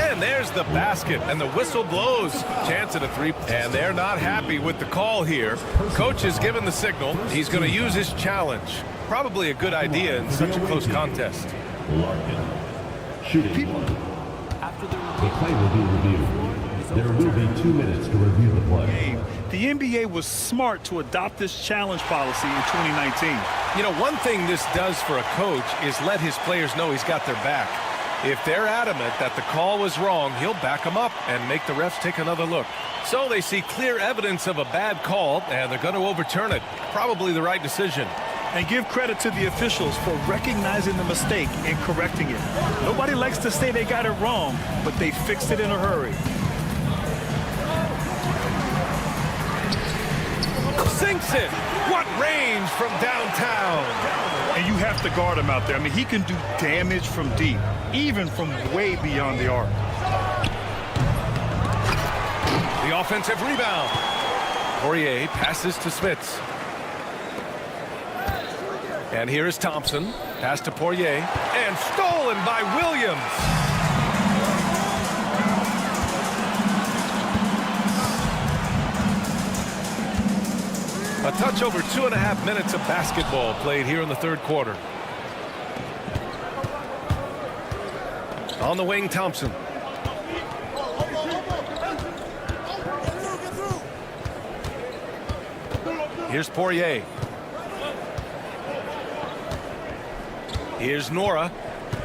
And there's the basket, and the whistle blows. Chance at a 3. And they're not happy with the call here. Coach has given the signal. He's going to use his challenge. Probably a good idea in such a close contest. Larkin. Shooting 1. The play will be reviewed. There will be 2 minutes to review the play. The NBA was smart to adopt this challenge policy in 2019. You know, one thing this does for a coach is let his players know he's got their back. If they're adamant that the call was wrong, he'll back them up and make the refs take another look. So they see clear evidence of a bad call, and they're going to overturn it. Probably the right decision. And give credit to the officials for recognizing the mistake and correcting it. Nobody likes to say they got it wrong, but they fixed it in a hurry. Sinks it. What range from downtown. And you have to guard him out there. I mean, he can do damage from deep, even from way beyond the arc. The offensive rebound. Poirier passes to Smits. And here is Thompson. Pass to Poirier. And stolen by Williams. A touch over 2.5 minutes of basketball played here in the third quarter. On the wing, Thompson. Here's Poirier. Here's Nora.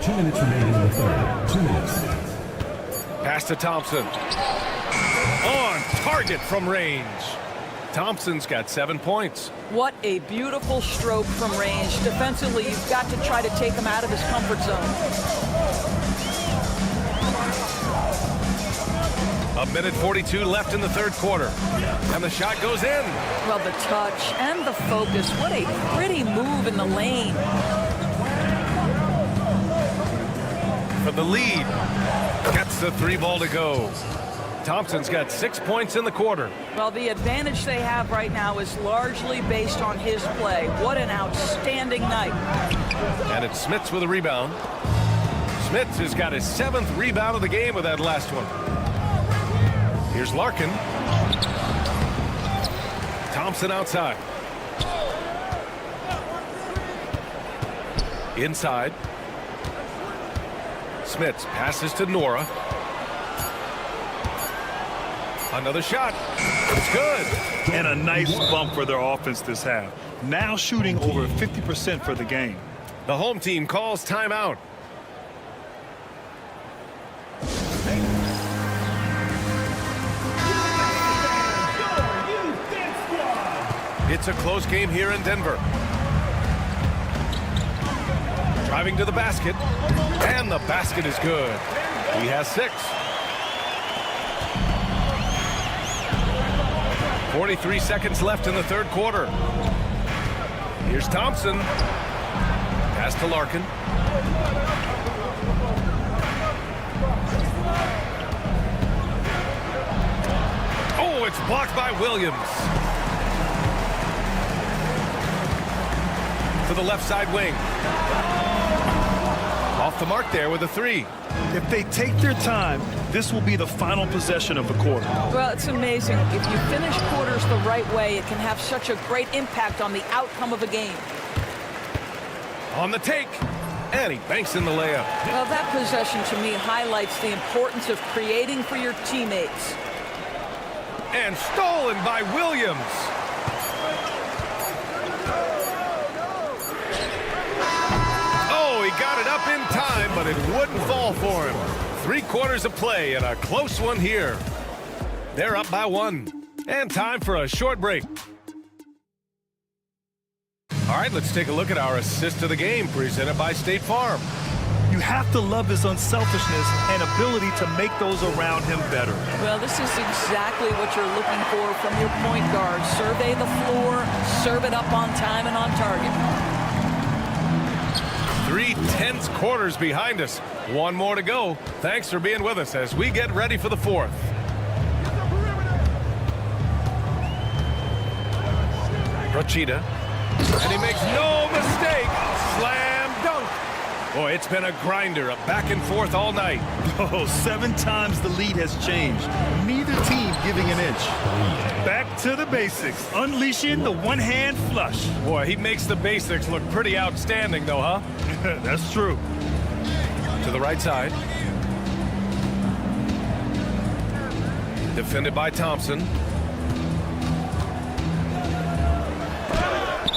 2 minutes remaining in the third. 2 minutes. Pass to Thompson. On target from range. Thompson's got 7 points. What a beautiful stroke from range. Defensively, you've got to try to take him out of his comfort zone. A minute 42 left in the third quarter. And the shot goes in. Well, the touch and the focus. What a pretty move in the lane. For the lead. Gets the 3 ball to go. Thompson's got 6 points in the quarter. Well, the advantage they have right now is largely based on his play. What an outstanding night. And it's Smits with a rebound. Smits has got his 7th rebound of the game with that last one. Here's Larkin. Thompson outside. Inside. Smits passes to Nora. Another shot. It's good. And a nice bump for their offense this half. Now shooting over 50% for the game. The home team calls timeout. It's a close game here in Denver. Driving to the basket. And the basket is good. He has 6. 43 seconds left in the third quarter. Here's Thompson. Pass to Larkin. Oh, it's blocked by Williams. To the left side wing. Off the mark there with a 3. If they take their time, this will be the final possession of the quarter. Well, it's amazing. If you finish quarters the right way, it can have such a great impact on the outcome of a game. On the take. And he banks in the layup. Well, that possession to me highlights the importance of creating for your teammates. And stolen by Williams. Oh, he got it up in time, but it wouldn't fall for him. 3 quarters of play and a close one here. They're up by 1. And time for a short break. All right, let's take a look at our assist of the game presented by State Farm. You have to love his unselfishness and ability to make those around him better. Well, this is exactly what you're looking for from your point guard. Survey the floor, serve it up on time and on target. 3 tense quarters behind us. 1 more to go. Thanks for being with us as we get ready for the 4th. Rochita. And he makes no mistake. Slam dunk. Boy, it's been a grinder, a back and forth all night. Oh, 7 times the lead has changed. Neither team giving an inch. Back to the basics. Unleashing the one-hand flush. Boy, he makes the basics look pretty outstanding, though, huh? That's true. To the right side. Defended by Thompson.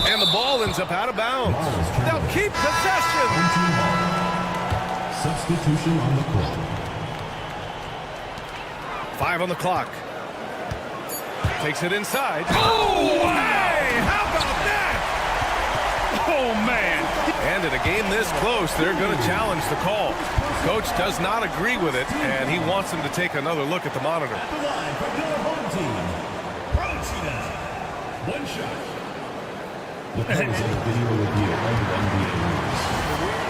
And the ball ends up out of bounds. They'll keep possession. Substitution on the court. 5 on the clock. Takes it inside. Oh, hey! How about that? Oh, man. And in a game this close, they're going to challenge the call. Coach does not agree with it, and he wants them to take another look at the monitor. At the line for your home team, one shot. The play is a video review of the NBA rules.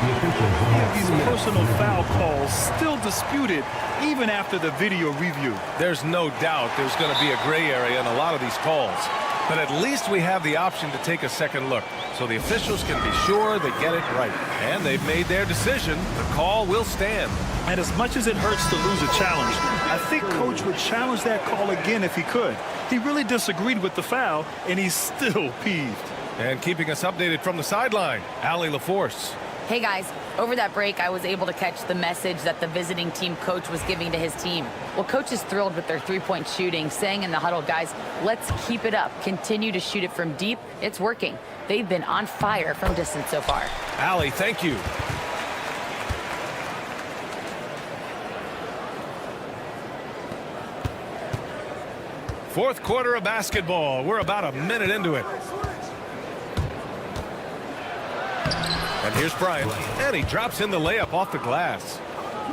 The officials will have These personal foul calls still disputed even after the video review. There's no doubt there's going to be a gray area in a lot of these calls. But at least we have the option to take a second look, so the officials can be sure they get it right. And they've made their decision. The call will stand. And as much as it hurts to lose a challenge, I think Coach would challenge that call again if he could. He really disagreed with the foul, and he's still peeved. And keeping us updated from the sideline, Allie LaForce. Hey guys, over that break, I was able to catch the message that the visiting team coach was giving to his team. Well, coach is thrilled with their three-point shooting, saying in the huddle, guys, let's keep it up. Continue to shoot it from deep. It's working. They've been on fire from distance so far. Allie, thank you. Fourth quarter of basketball. We're about a minute into it. And here's Bryant, and he drops in the layup off the glass.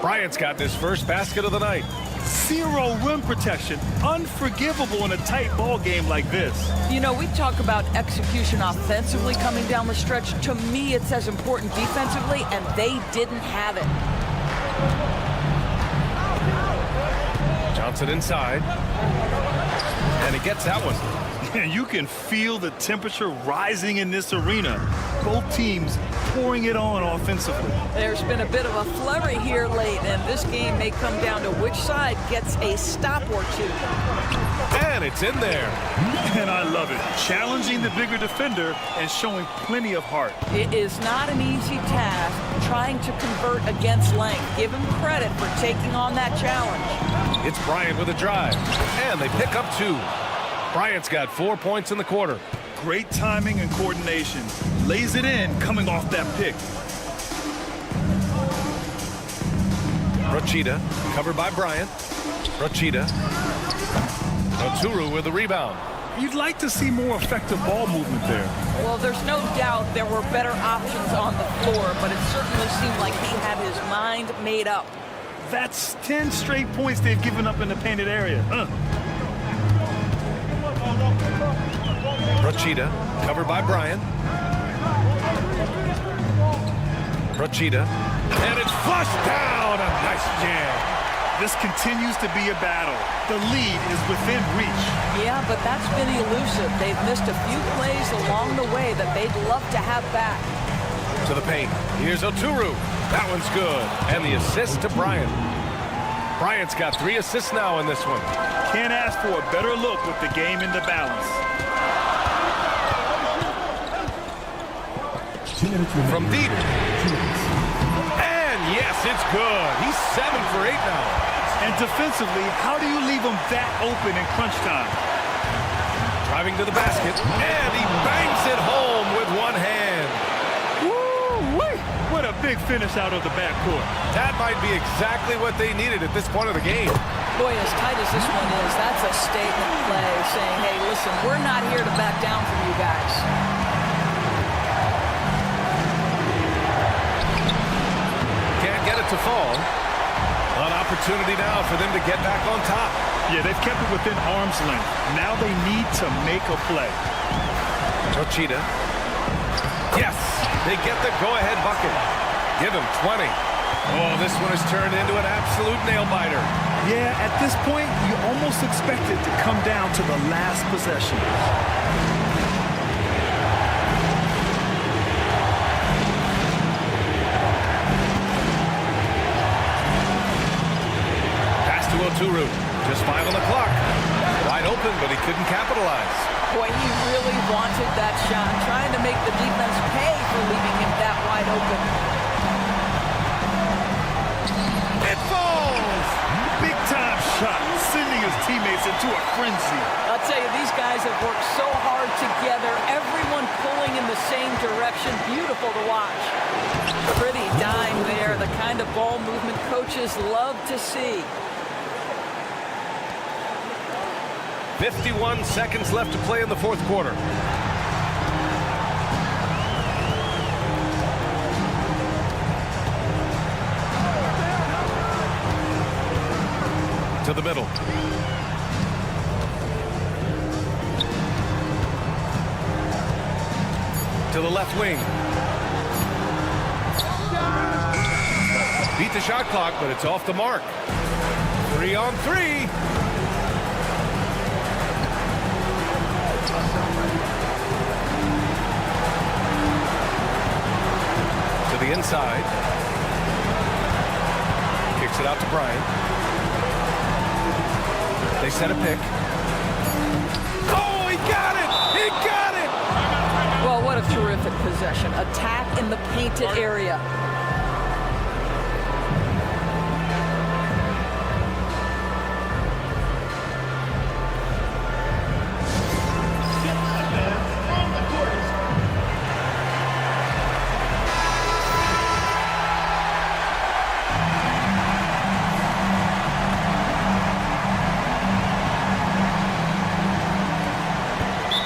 Bryant's got this first basket of the night. Zero rim protection. Unforgivable in a tight ball game like this. You know, we talk about execution offensively coming down the stretch. To me, it's as important defensively, and they didn't have it. Johnson inside. And he gets that one. You can feel the temperature rising in this arena. Both teams pouring it on offensively. There's been a bit of a flurry here late, and this game may come down to which side gets a stop or two. And it's in there. And I love it. Challenging the bigger defender and showing plenty of heart. It is not an easy task trying to convert against length. Give him credit for taking on that challenge. It's Bryant with a drive. And they pick up two. Bryant's got 4 points in the quarter. Great timing and coordination. Lays it in coming off that pick. Rochita covered by Bryant. Rochita. Oturu with the rebound. You'd like to see more effective ball movement there. Well, there's no doubt there were better options on the floor, but it certainly seemed like he had his mind made up. That's 10 straight points they've given up in the painted area. Rochita covered by Bryant. Rochita. And it's flushed down. A nice jam. This continues to be a battle. The lead is within reach. Yeah, but that's been elusive. They've missed a few plays along the way that they'd love to have back. To the paint. Here's Oturu. That one's good. And the assist to Bryant. Bryant's got 3 assists now in this one. Can't ask for a better look with the game in the balance. From deep. And yes, it's good. He's 7 for 8 now. And defensively, how do you leave him that open in crunch time? Driving to the basket. And he bangs it home with one hand. Woo-wee! What a big finish out of the backcourt. That might be exactly what they needed at this point of the game. Boy, as tight as this one is, that's a statement play saying, hey, listen, we're not here to back down from you guys. Can't get it to fall. An opportunity now for them to get back on top. Yeah, they've kept it within arm's length. Now they need to make a play. Rochita. Yes, they get the go-ahead bucket. Give him 20. Oh, this one has turned into an absolute nail-biter. Yeah, at this point, you almost expect it to come down to the last possession. Pass to Oturu. Just 5 on the clock. Wide open, but he couldn't capitalize. Boy, he really wanted that shot, trying to make the defense pay for leaving him that wide open. It falls! Big-time shot, sending his teammates into a frenzy. I'll tell you, these guys have worked so hard together, everyone pulling in the same direction. Beautiful to watch. Pretty dime there, the kind of ball movement coaches love to see. 51 seconds left to play in the fourth quarter. to the middle. To the left wing. Beat the shot clock, but it's off the mark. 3-on-3. To the inside. Kicks it out to Bryant. They set a pick. Oh, he got it! He got it! Well, what a terrific possession. Attack in the painted area.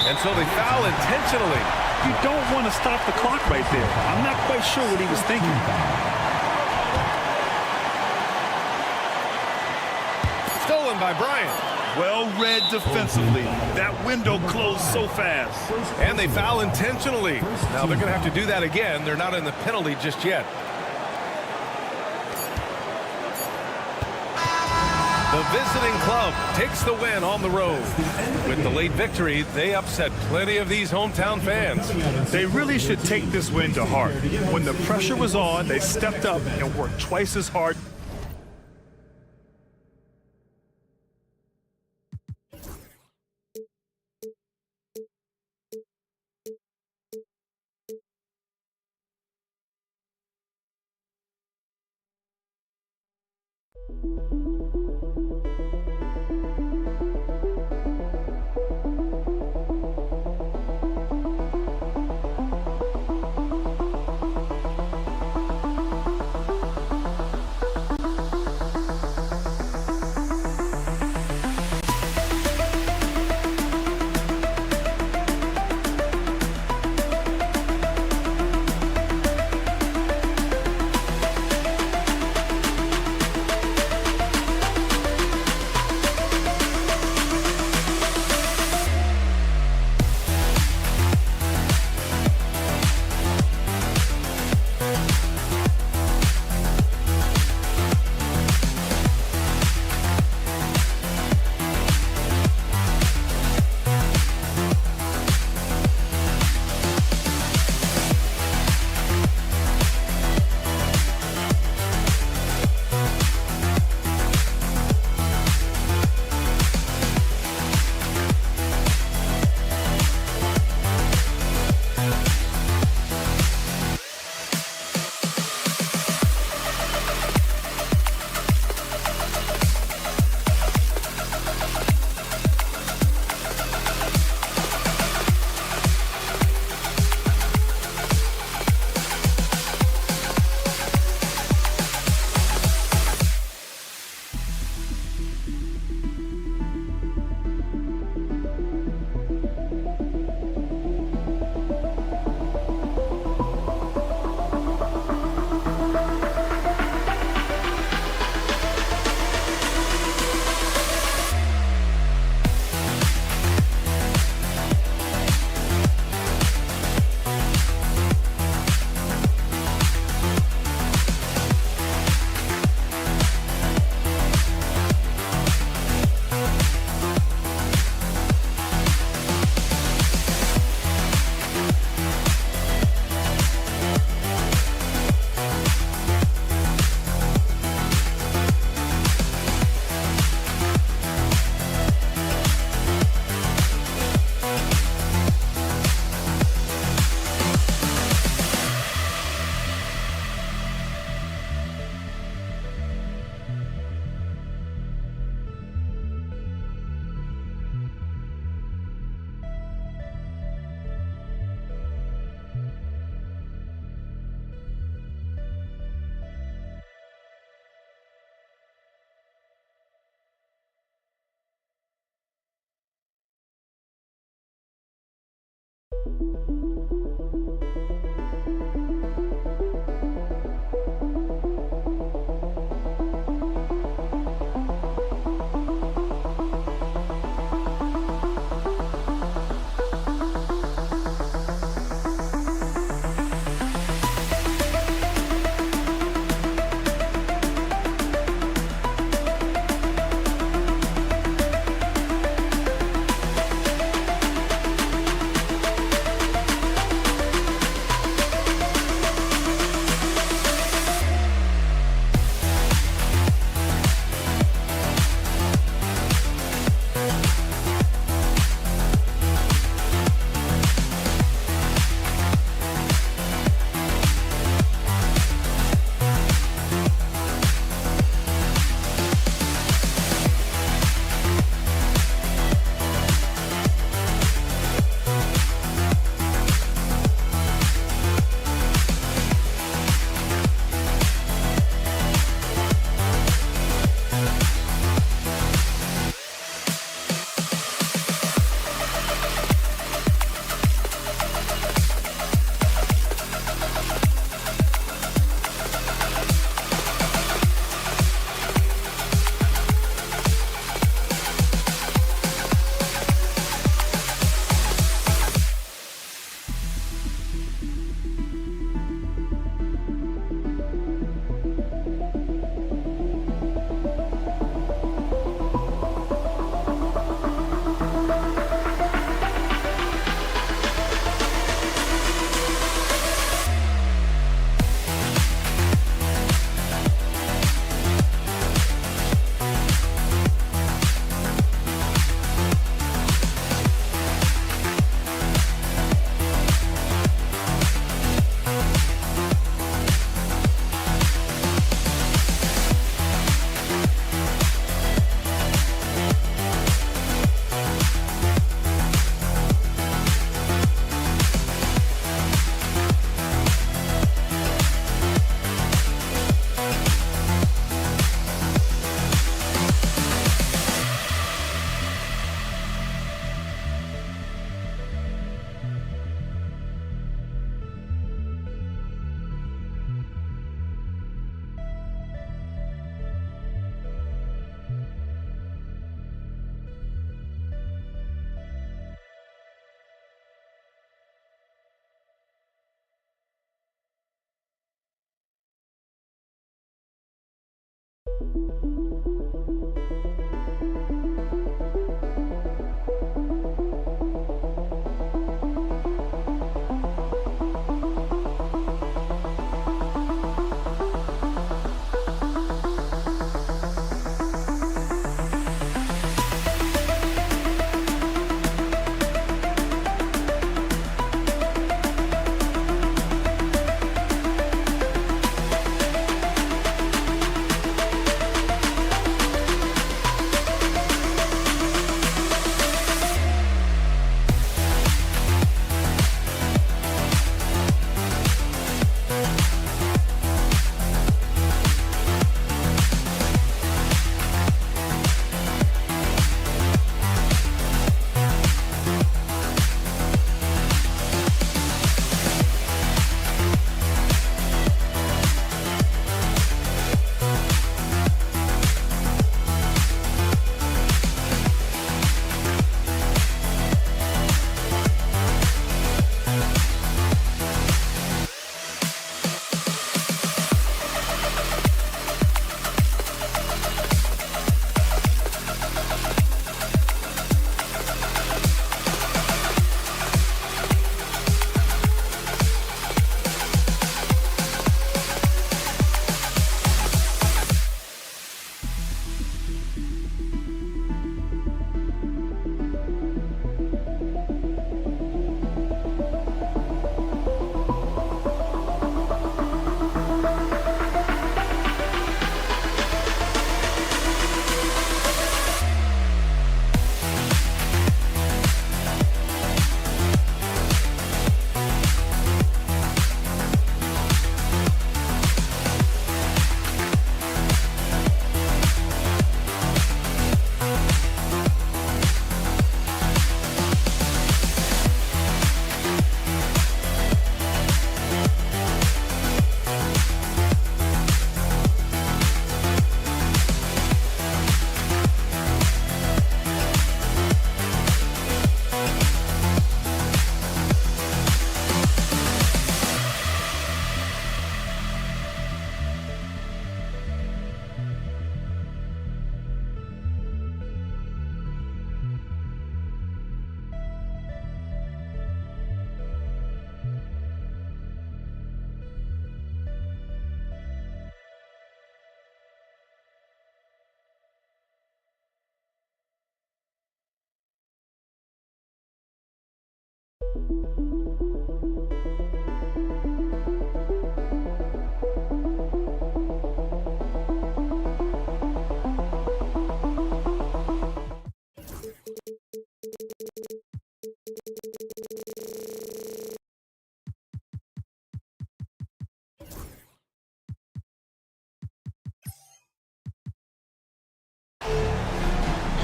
And so they foul intentionally. You don't want to stop the clock right there. I'm not quite sure what he was thinking. Stolen by Bryant. Well read defensively. That window closed so fast. And they foul intentionally. Now they're going to have to do that again. They're not in the penalty just yet. The visiting club takes the win on the road. With the late victory, they upset plenty of these hometown fans. They really should take this win to heart. When the pressure was on, they stepped up and worked twice as hard.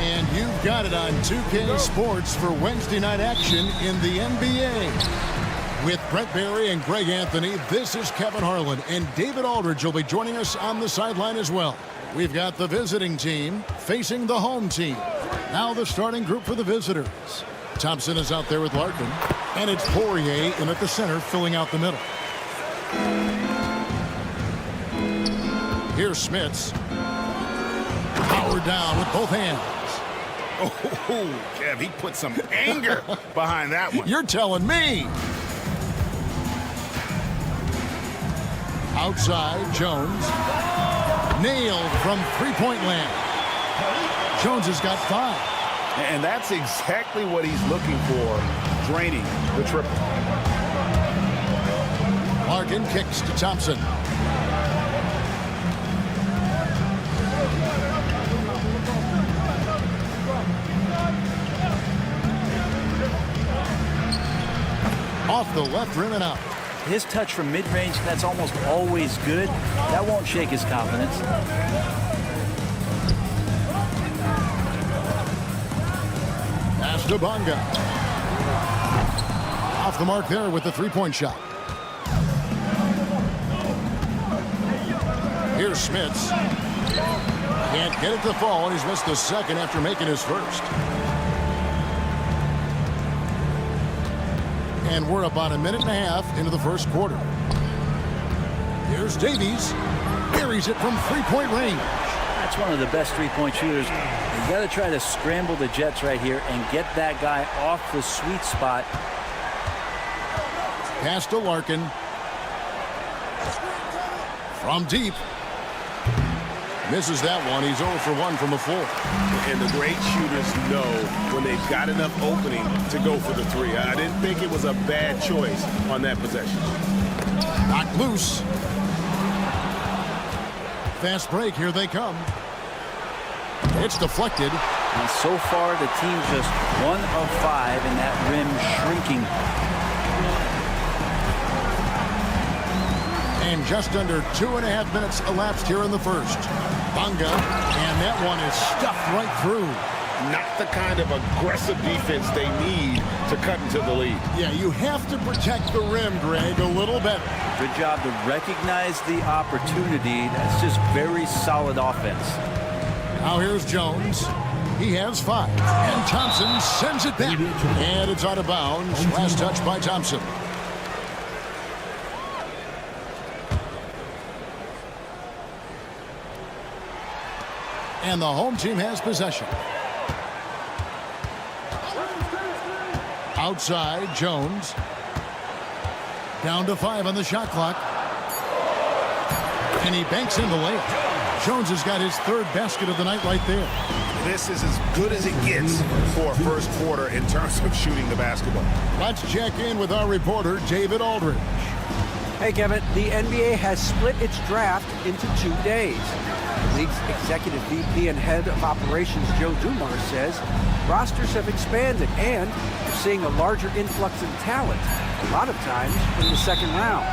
And you've got it on 2K Sports for Wednesday night action in the NBA. With Brett Barry and Greg Anthony, this is Kevin Harlan, and David Aldridge will be joining us on the sideline as well. We've got the visiting team facing the home team. Now the starting group for the visitors. Thompson is out there with Larkin, and it's Poirier in at the center filling out the middle. Here's Smits. Powered down with both hands. Oh, Kev, he put some anger behind that one. You're telling me. Outside, Jones. Nailed from three-point land. Jones has got 5. And that's exactly what he's looking for, draining the triple. Larkin kicks to Thompson. Off the left rim and out. His touch from mid-range, that's almost always good. That won't shake his confidence. Pass to Bonga. Off the mark there with the three-point shot. Here's Smits. Can't get it to fall, and he's missed the second after making his first. And we're about a minute and a half into the first quarter. Here's Davies. Buries it from three-point range. That's one of the best three-point shooters. You got to try to scramble the Jets right here and get that guy off the sweet spot. Pass to Larkin. From deep. Misses that one. He's 0 for 1 from the floor. And the great shooters know when they've got enough opening to go for the three. I didn't think it was a bad choice on that possession. Knocked loose. Fast break. Here they come. It's deflected. And so far, the team just 1 of 5 in that rim shrinking. And just under 2.5 minutes elapsed here in the first. Bunga, and that one is stuffed right through. Not the kind of aggressive defense they need to cut into the lead. Yeah, you have to protect the rim, Greg, a little better. Good job to recognize the opportunity. That's just very solid offense. Now here's Jones. He has 5. And Thompson sends it back. And it's out of bounds. Last touch by Thompson. And the home team has possession. Outside, Jones. Down to 5 on the shot clock. And he banks in the layup. Jones has got his 3rd basket of the night right there. This is as good as it gets for a first quarter in terms of shooting the basketball. Let's check in with our reporter, David Aldridge. Hey, Kevin, the NBA has split its draft into 2 days. The league's executive VP and head of operations, Joe Dumars, says rosters have expanded and we're seeing a larger influx in talent, a lot of times in the second round.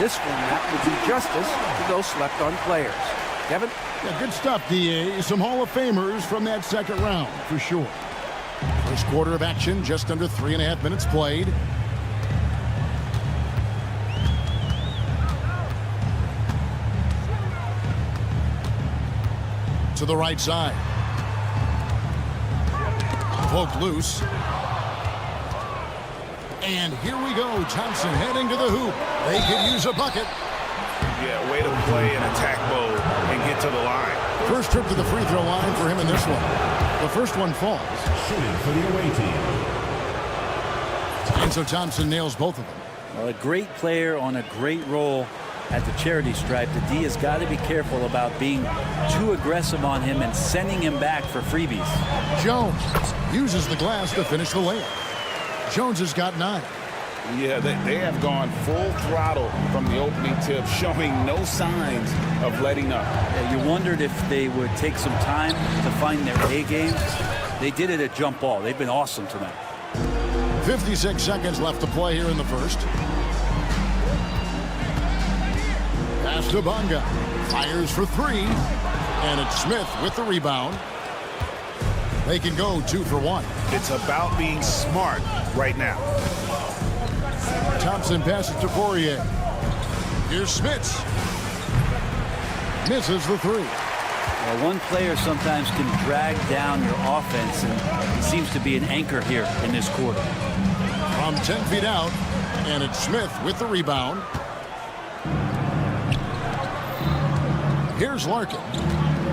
This format would do justice to those slept-on players. Kevin? Yeah, good stuff, D.A. Some Hall of Famers from that second round, for sure. First quarter of action, just under 3.5 minutes played. To the right side. Poked loose. And here we go. Thompson heading to the hoop. They could use a bucket. Yeah, way to play in attack mode and get to the line. First trip to the free throw line for him in this one. The first one falls. Shooting for the away team. And so Thompson nails both of them. Well, a great player on a great role at the charity stripe. The D has got to be careful about being too aggressive on him and sending him back for freebies. Jones uses the glass to finish the layup. Jones has got 9. Yeah, they have gone full throttle from the opening tip, showing no signs of letting up. Yeah, you wondered if they would take some time to find their A game. They did it at jump ball. They've been awesome tonight. 56 seconds left to play here in the first. Pass to Bunga. Fires for 3. And it's Smith with the rebound. They can go 2 for 1. It's about being smart right now. Thompson passes to Poirier. Here's Smits. Misses the 3. Well, one player sometimes can drag down your offense, and he seems to be an anchor here in this quarter. From 10 feet out, and it's Smith with the rebound. Here's Larkin.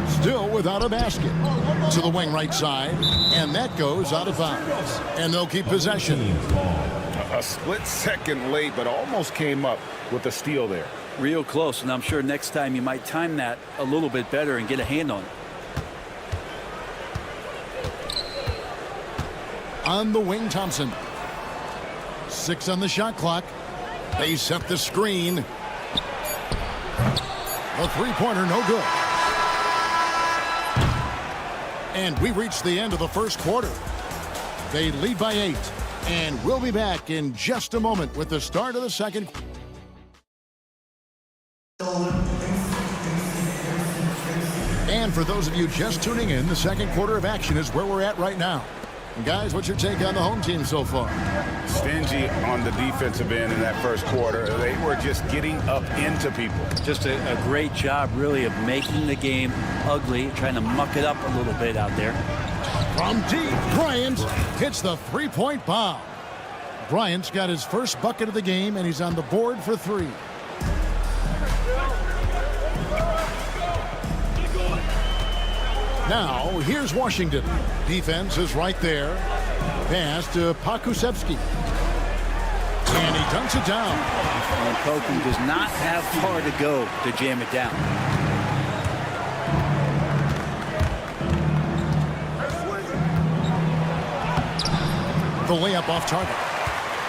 Still without a basket. To the wing right side, and that goes out of bounds. And they'll keep possession. A split second late, but almost came up with a steal there. Real close, and I'm sure next time you might time that a little bit better and get a hand on it. On the wing, Thompson. 6 on the shot clock. They set the screen. The three-pointer, no good. And we reach the end of the first quarter. They lead by 8. And we'll be back in just a moment with the start of the second. And for those of you just tuning in, the second quarter of action is where we're at right now. And guys, what's your take on the home team so far? Stingy on the defensive end in that first quarter. They were just getting up into people. Just a great job, really, of making the game ugly, trying to muck it up a little bit out there. From deep, Bryant hits the three-point bomb. Bryant's got his first bucket of the game, and he's on the board for 3. Now, here's Washington. Defense is right there. Pass to Pakusevsky. And he dunks it down. And Poku does not have far to go to jam it down. The layup off target.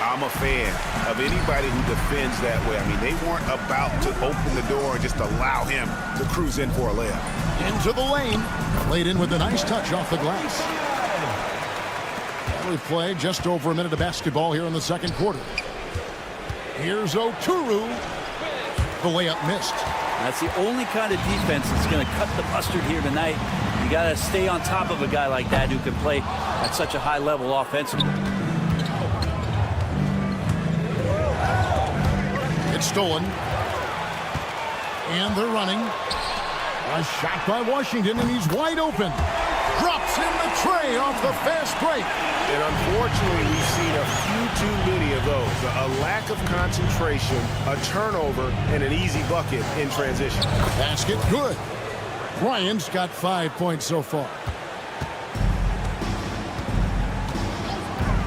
I'm a fan of anybody who defends that way. I mean, they weren't about to open the door and just allow him to cruise in for a layup. Into the lane. Laid in with a nice touch off the glass. We play just over a minute of basketball here in the second quarter. Here's Oturu. The layup missed. That's the only kind of defense that's going to cut the mustard here tonight. You got to stay on top of a guy like that who can play at such a high level offensively. It's stolen. And they're running. A shot by Washington, and he's wide open. Drops in the tray off the fast break. And unfortunately, we've seen a few too many of those. A lack of concentration, a turnover, and an easy bucket in transition. Basket good. Bryant's got 5 points so far.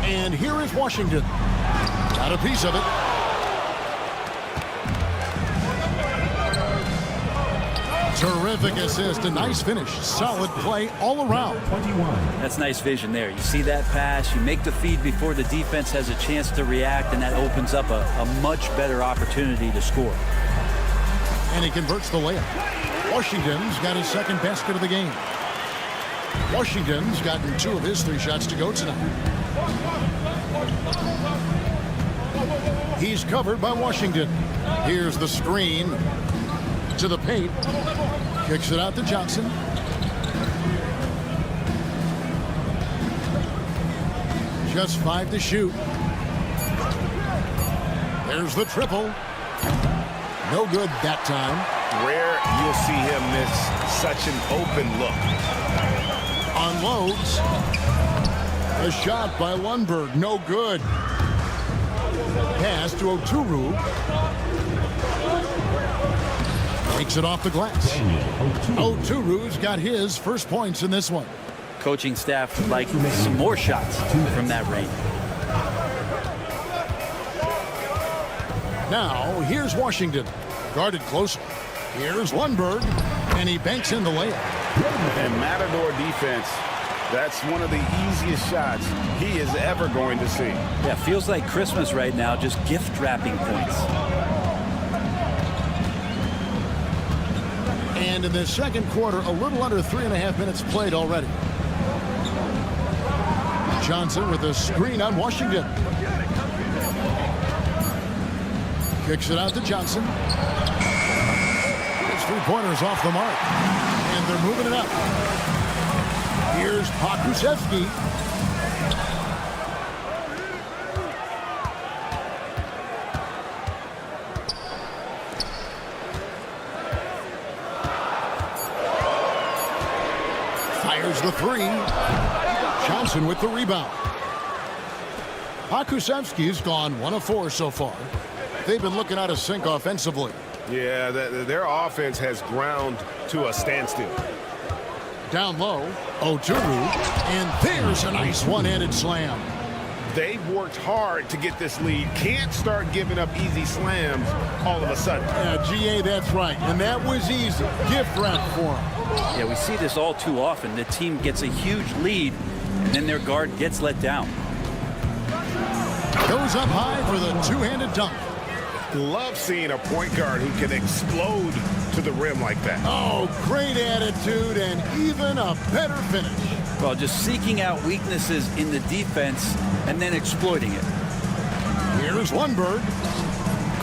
And here is Washington. Got a piece of it. Terrific assist, a nice finish. Solid play all around. That's nice vision there. You see that pass, you make the feed before the defense has a chance to react, and that opens up a much better opportunity to score. And he converts the layup. Washington's got his second basket of the game. Washington's gotten 2 of his 3 shots to go tonight. He's covered by Washington. Here's the screen to the paint. Kicks it out to Johnson. Just 5 to shoot. There's the triple. No good that time. Rare you'll see him miss such an open look. Unloads. A shot by Lundberg. No good. Pass to Oturu. Takes it off the glass. Oturu's got his first points in this one. Coaching staff would like some more shots from that range. Now, here's Washington. Guarded closely. Here's Lundberg. And he banks in the layup. And Matador defense, that's one of the easiest shots he is ever going to see. Yeah, feels like Christmas right now, just gift wrapping points. And in the second quarter, a little under 3.5 minutes played already. Johnson with a screen on Washington. Kicks it out to Johnson. His 3-pointers off the mark. And they're moving it up. Here's Pakusevsky. Fires the 3. Johnson with the rebound. Pakusevsky's gone 1 of 4 so far. They've been looking out of sync offensively. Yeah, their offense has ground to a standstill. Down low, Oturu, and there's a nice one-handed slam. They've worked hard to get this lead. Can't start giving up easy slams all of a sudden. Yeah, GA, that's right. And that was easy. Gift wrap for him. Yeah, we see this all too often. The team gets a huge lead, and then their guard gets let down. Goes up high for the two-handed dunk. Love seeing a point guard who can explode to the rim like that. Oh, great attitude and even a better finish. Well, just seeking out weaknesses in the defense and then exploiting it. Here's Lundberg.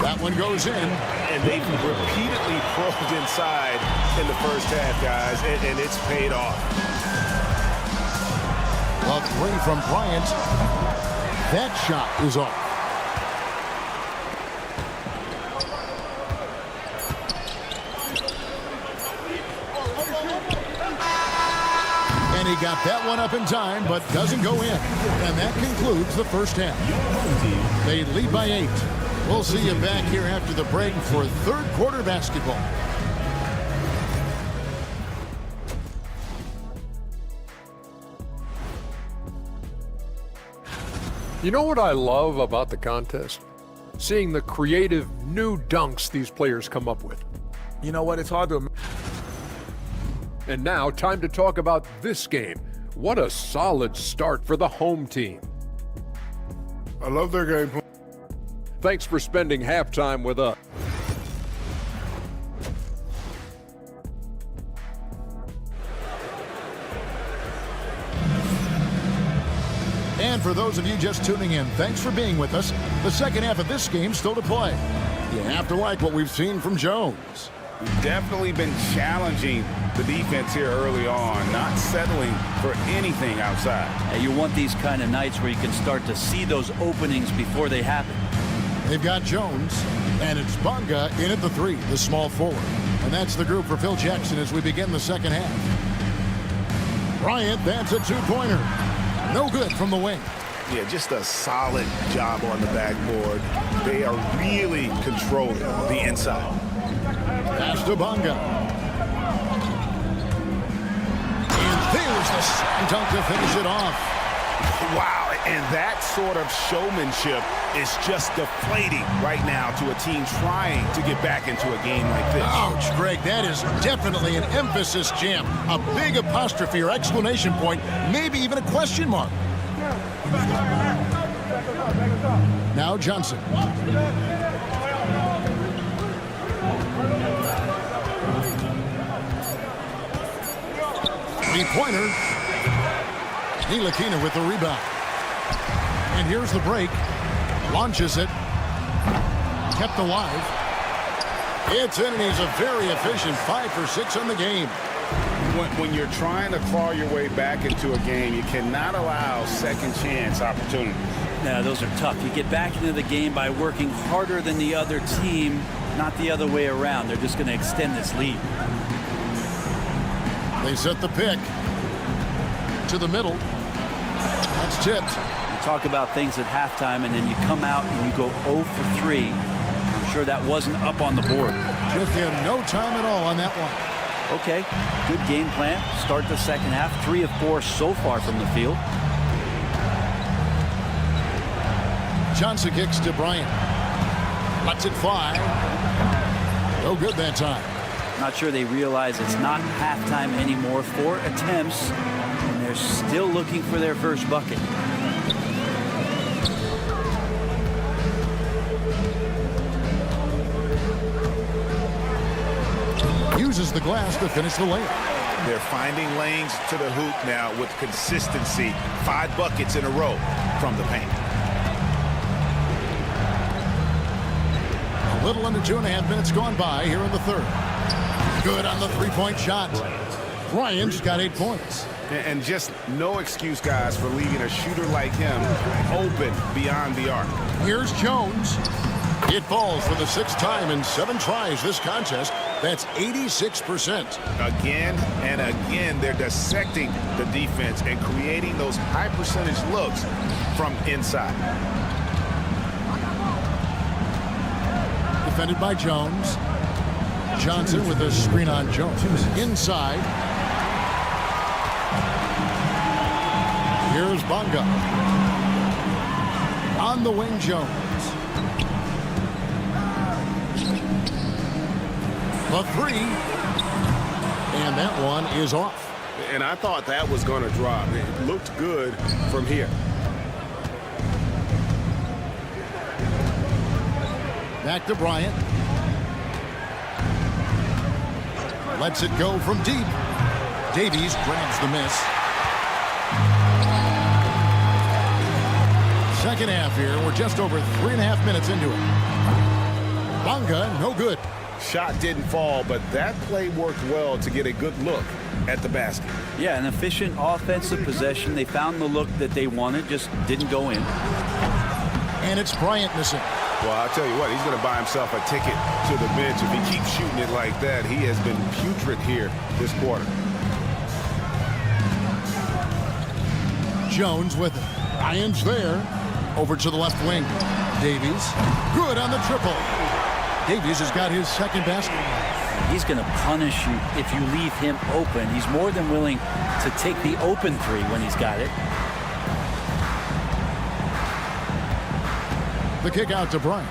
That one goes in. And they've repeatedly probed inside in the first half, guys, and it's paid off. A 3 from Bryant. That shot is off. And he got that one up in time, but doesn't go in. And that concludes the first half. They lead by 8. We'll see you back here after the break for third quarter basketball. You know what I love about the contest? Seeing the creative new dunks these players come up with. You know what? It's hard to. And now, time to talk about this game. What a solid start for the home team. I love their game plan. Thanks for spending halftime with us. And for those of you just tuning in, thanks for being with us. The second half of this game still to play. You have to like what we've seen from Jones. Definitely been challenging the defense here early on, not settling for anything outside. You want these kind of nights where you can start to see those openings before they happen. They've got Jones, and it's Bonga in at the 3, the small forward. And that's the group for Phil Jackson as we begin the second half. Bryant, that's a two-pointer. No good from the wing. Yeah, just a solid job on the backboard. They are really controlling the inside. Pass to Bonga. And there's the slam dunk to finish it off. Wow, and that sort of showmanship is just deflating right now to a team trying to get back into a game like this. Ouch, Greg, that is definitely an emphasis jam. A big apostrophe or exclamation point, maybe even a question mark. Now Johnson. Three-pointer. Ntilikina with the rebound. And here's the break. Launches it. Kept alive. It's in, and he's a very efficient 5 for 6 on the game. When you're trying to claw your way back into a game, you cannot allow second chance opportunities. Yeah, those are tough. You get back into the game by working harder than the other team, not the other way around. They're just going to extend this lead. They set the pick to the middle. That's tipped. You talk about things at halftime, and then you come out and you go 0 for 3. I'm sure that wasn't up on the board. Just had no time at all on that one. Okay, good game plan. Start the second half. 3 of 4 so far from the field. Johnson kicks to Bryant. Lets it fly. No good that time. Not sure they realize it's not halftime anymore. 4 attempts, and they're still looking for their first bucket. Uses the glass to finish the layup. They're finding lanes to the hoop now with consistency. 5 buckets in a row from the paint. A little under 2.5 minutes gone by here in the third. Good on the three-point shot. Bryant's got 8 points. And just no excuse, guys, for leaving a shooter like him open beyond the arc. Here's Jones. It falls for the 6th time in 7 tries this contest. That's 86%. Again and again, they're dissecting the defense and creating those high percentage looks from inside. Defended by Jones. Johnson with a screen on Jones. Inside. Here's Bonga. On the wing, Jones. The 3. And that one is off. And I thought that was going to drop. It looked good from here. Back to Bryant. Lets it go from deep. Davies grabs the miss. Second half here. We're just over 3.5 minutes into it. Bonga, no good. Shot didn't fall, but that play worked well to get a good look at the basket. Yeah, an efficient offensive possession. They found the look that they wanted, just didn't go in. And it's Bryant missing. Well, I'll tell you what, he's going to buy himself a ticket to the bench. If he keeps shooting it like that, he has been putrid here this quarter. Jones with it. Bryant's there. Over to the left wing. Davies. Good on the triple. Davies has got his second basket. He's going to punish you if you leave him open. He's more than willing to take the open 3 when he's got it. The kick out to Bryant.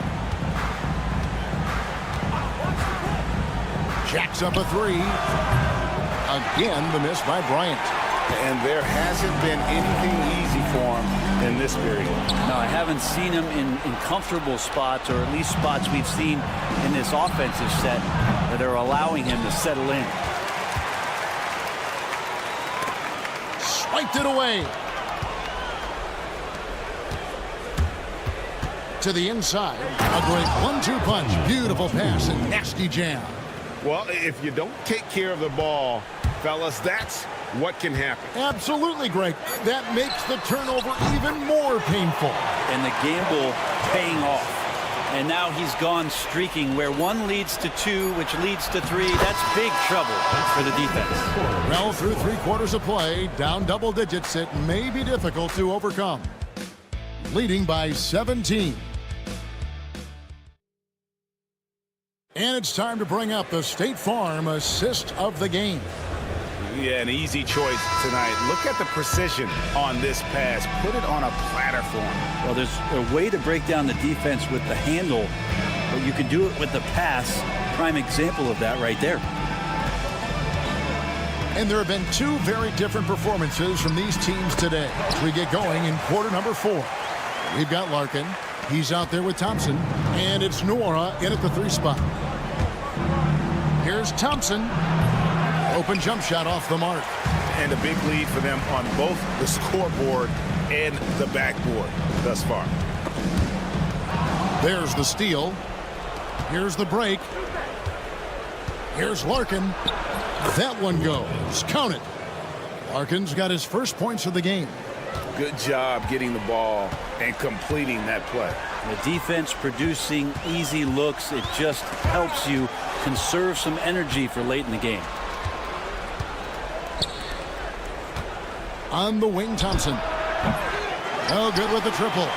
Jacks up a three. Again, the miss by Bryant. And there hasn't been anything easy for him in this period. No, I haven't seen him in comfortable spots, or at least spots we've seen in this offensive set that are allowing him to settle in. Swiped it away. To the inside. A great 1-2 punch. Beautiful pass and nasty jam. Well, if you don't take care of the ball, fellas, that's what can happen. Absolutely, Greg. That makes the turnover even more painful. And the gamble paying off. And now he's gone streaking where 1 leads to 2, which leads to 3. That's big trouble for the defense. Well, through 3 quarters of play, down double digits, it may be difficult to overcome. Leading by 17. And it's time to bring up the State Farm assist of the game. Yeah, an easy choice tonight. Look at the precision on this pass. Put it on a platter for him. Well, there's a way to break down the defense with the handle, but you can do it with the pass. Prime example of that right there. And there have been 2 very different performances from these teams today as we get going in quarter number 4. We've got Larkin. He's out there with Thompson. And it's Nora in at the 3 spot. Here's Thompson. Open jump shot off the mark. And a big lead for them on both the scoreboard and the backboard thus far. There's the steal. Here's the break. Here's Larkin. That one goes. Count it. Larkin's got his first points of the game. Good job getting the ball and completing that play. The defense producing easy looks. It just helps you conserve some energy for late in the game. On the wing, Thompson. Oh, good with the triple.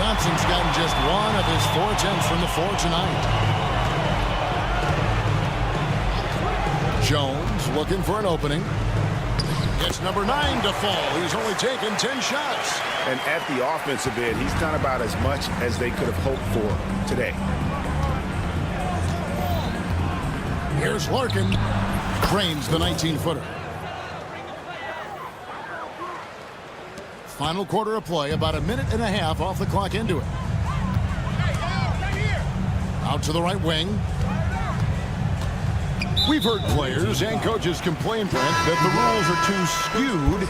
Thompson's gotten just 1 of his 4 attempts from the floor tonight. Jones looking for an opening. It's number 9 to fall. He's only taken 10 shots. And at the offensive end, he's done about as much as they could have hoped for today. Here's Larkin. Drains the 19-footer. Final quarter of play, about 1.5 minutes off the clock into it. Out to the right wing. We've heard players and coaches complain, Brent, that the rules are too skewed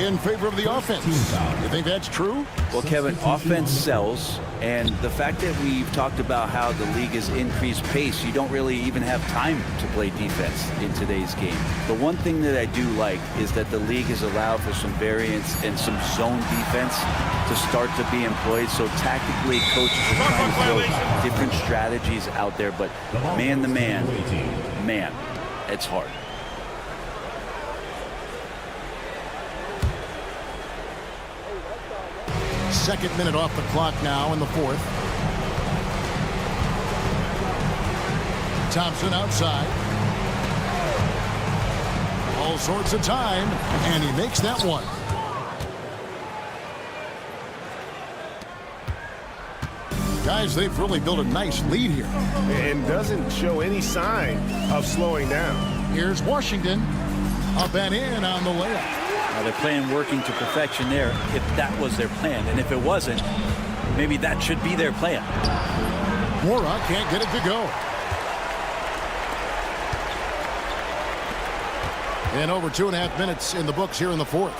in favor of the offense. You think that's true? Well, Kevin, offense sells, and the fact that we've talked about how the league has increased pace, you don't really even have time to play defense in today's game. The one thing that I do like is that the league has allowed for some variance and some zone defense to start to be employed. So tactically, coaches are trying to throw different strategies out there, but man-to-man, man, it's hard. Second minute off the clock now in the 4th. Thompson outside. All sorts of time, and he makes that one. Guys, they've really built a nice lead here. And doesn't show any sign of slowing down. Here's Washington. Up and in on the layup. They're playing working to perfection there if that was their plan. And if it wasn't, maybe that should be their plan. Mora can't get it to go. And over 2.5 minutes in the books here in the 4th.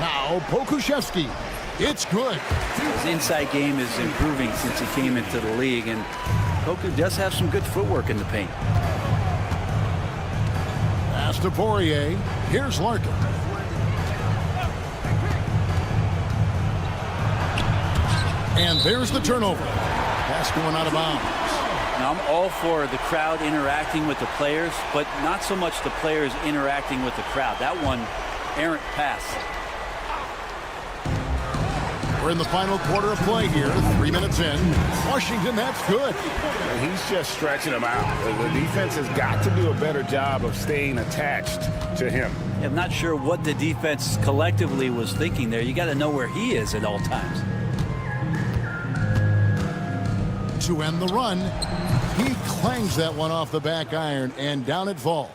Now Pokuševski. It's good. His inside game is improving since he came into the league, and Poku does have some good footwork in the paint. Pass to Poirier. Here's Larkin. And there's the turnover. Pass going out of bounds. Now, I'm all for the crowd interacting with the players, but not so much the players interacting with the crowd. That one, errant pass. We're in the final quarter of play here. 3 minutes in. Washington, that's good. And he's just stretching them out. The defense has got to do a better job of staying attached to him. I'm not sure what the defense collectively was thinking there. You got to know where he is at all times. To end the run, he clangs that one off the back iron, and down it falls.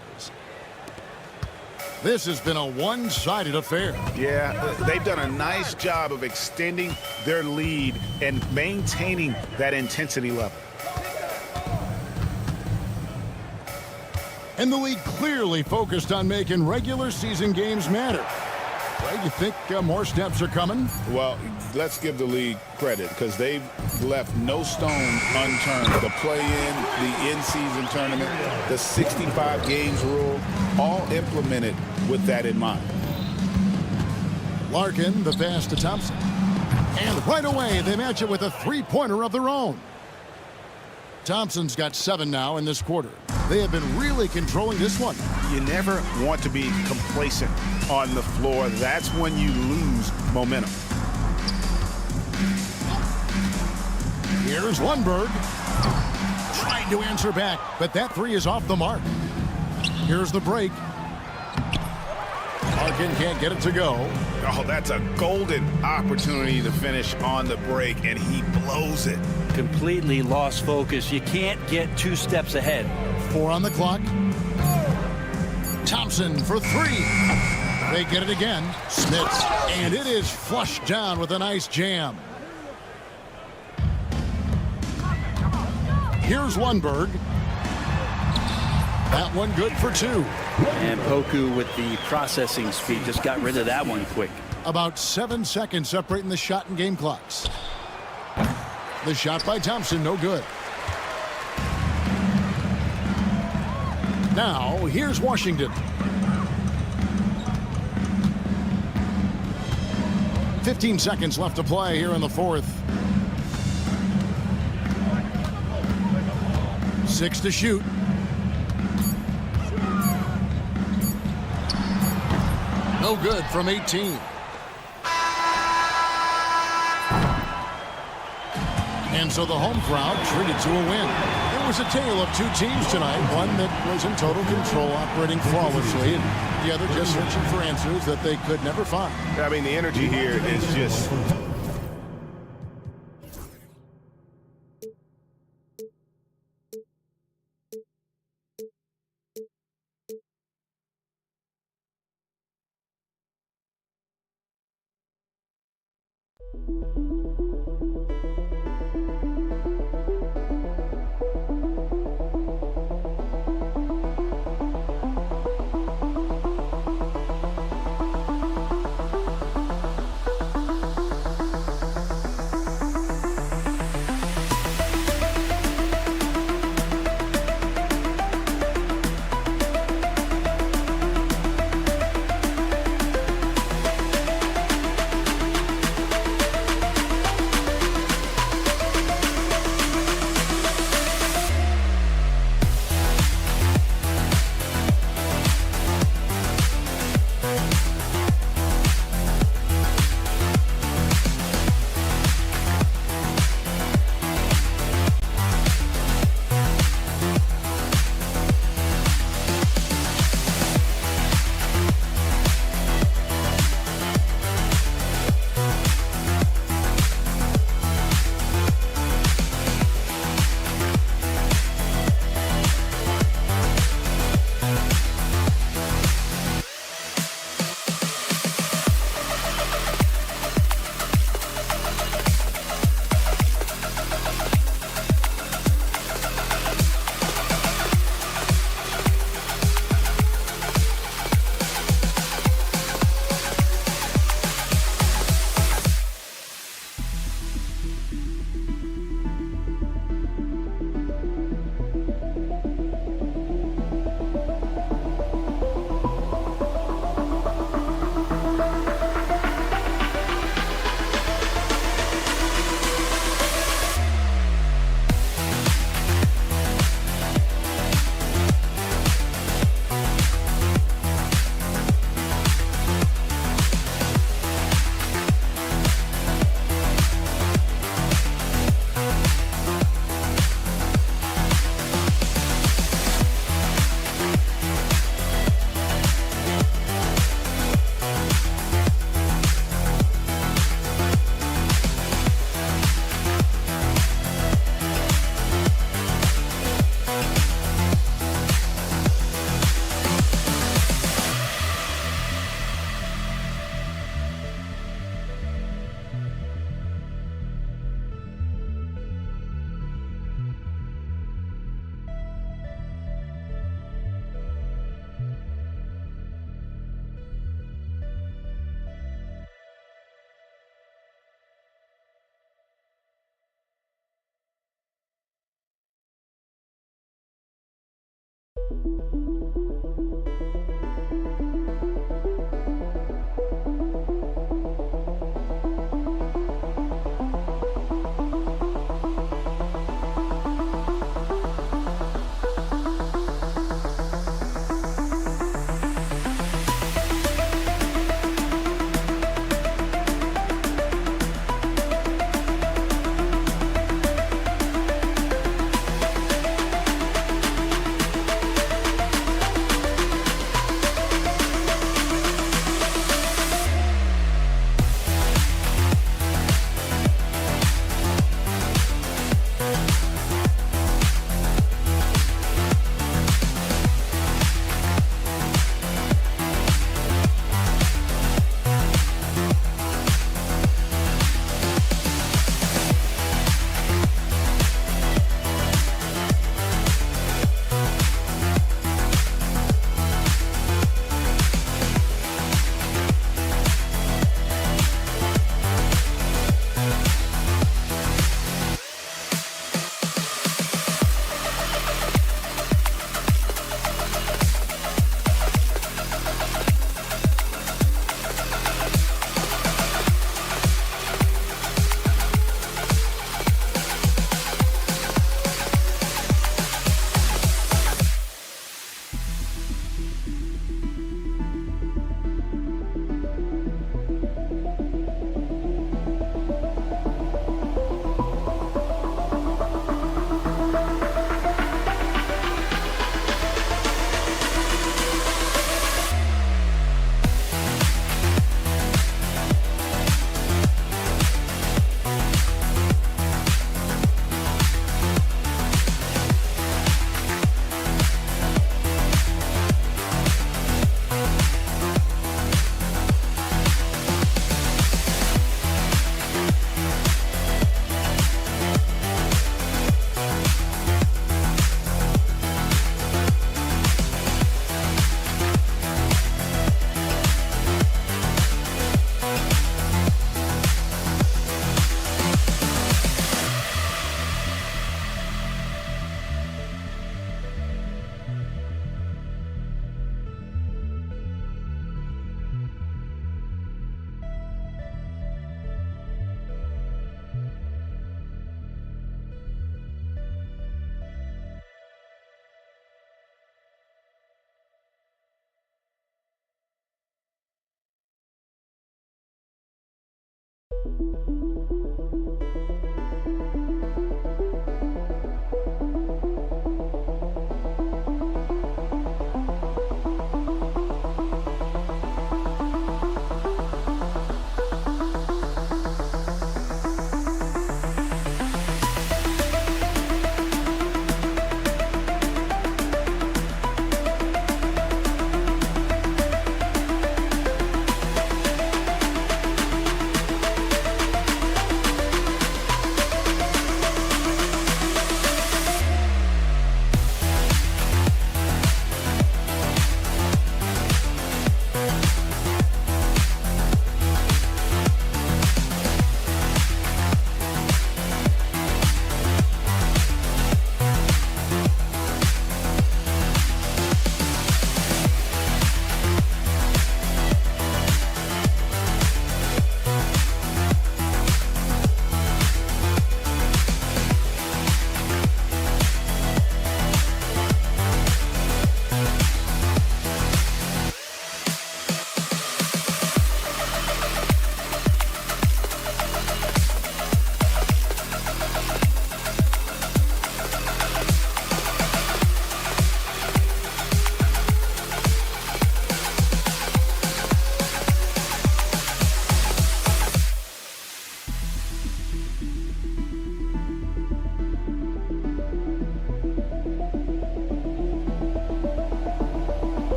This has been a one-sided affair. Yeah, they've done a nice job of extending their lead and maintaining that intensity level. And the league clearly focused on making regular season games matter. Greg, you think more steps are coming? Well, let's give the league credit because they've left no stone unturned. The play-in, the in-season tournament, the 65 games rule, all implemented with that in mind. Larkin, the pass to Thompson. And right away, they match it with a three-pointer of their own. Thompson's got 7 now in this quarter. They have been really controlling this one. You never want to be complacent on the floor. That's when you lose momentum. Here's Lundberg. Trying to answer back, but that three is off the mark. Here's the break. Larkin can't get it to go. Oh, that's a golden opportunity to finish on the break, and he blows it. Completely lost focus. You can't get 2 steps ahead. 4 on the clock. Thompson for 3. They get it again. Smits, and it is flushed down with a nice jam. Here's Lundberg. That one good for 2. And Poku with the processing speed just got rid of that one quick. About 7 seconds separating the shot and game clocks. The shot by Thompson, no good. Now, here's Washington. 15 seconds left to play here in the fourth. 6 to shoot. No good from 18. And so the home crowd treated to a win. It was a tale of 2 teams tonight. One that was in total control, operating flawlessly, and the other just searching for answers that they could never find. I mean, the energy here is just...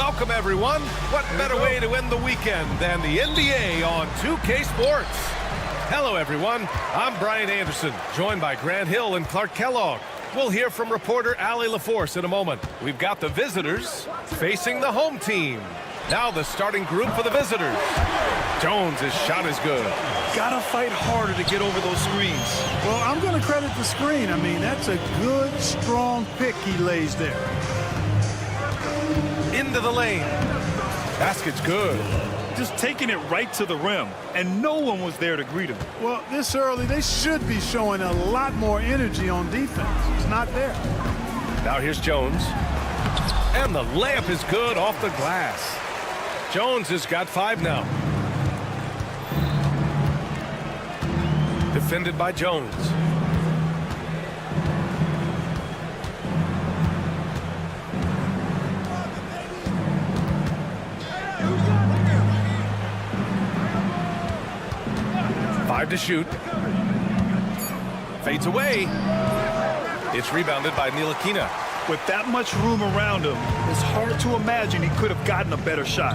Welcome, everyone. What better way to end the weekend than the NBA on 2K Sports? Hello, everyone. I'm Brian Anderson, joined by Grant Hill and Clark Kellogg. We'll hear from reporter Allie LaForce in a moment. We've got the visitors facing the home team. Now the starting group for the visitors. Jones' shot is good. Gotta fight harder to get over those screens. Well, I'm going to credit the screen. I mean, that's a good, strong pick he lays there. Into the lane. Basket's good. Just taking it right to the rim, and no one was there to greet him. Well, this early, they should be showing a lot more energy on defense. It's not there. Now here's Jones. And the layup is good off the glass. Jones has got 5 now. Defended by Jones. To shoot. Fades away. It's rebounded by Ntilikina. With that much room around him, it's hard to imagine he could have gotten a better shot.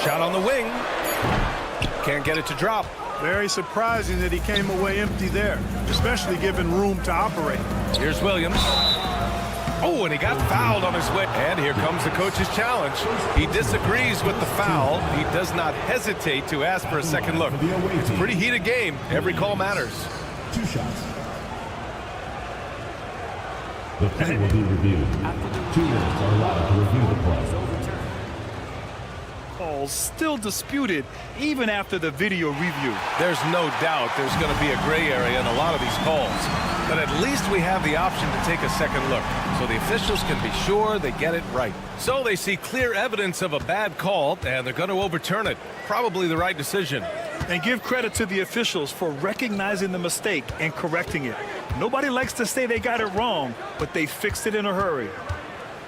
Shot on the wing. Can't get it to drop. Very surprising that he came away empty there, especially given room to operate. Here's Williams. Oh, and he got fouled on his way. And here comes the coach's challenge. He disagrees with the foul. He does not hesitate to ask for a second look. It's a pretty heated game. Every call matters. 2 shots. The play will be reviewed. 2 minutes are allowed to review the play. Still disputed even after the video review. There's no doubt there's going to be a gray area in a lot of these calls, but at least we have the option to take a second look so the officials can be sure they get it right. So they see clear evidence of a bad call and they're going to overturn it. Probably the right decision. And give credit to the officials for recognizing the mistake and correcting it. Nobody likes to say they got it wrong, but they fixed it in a hurry.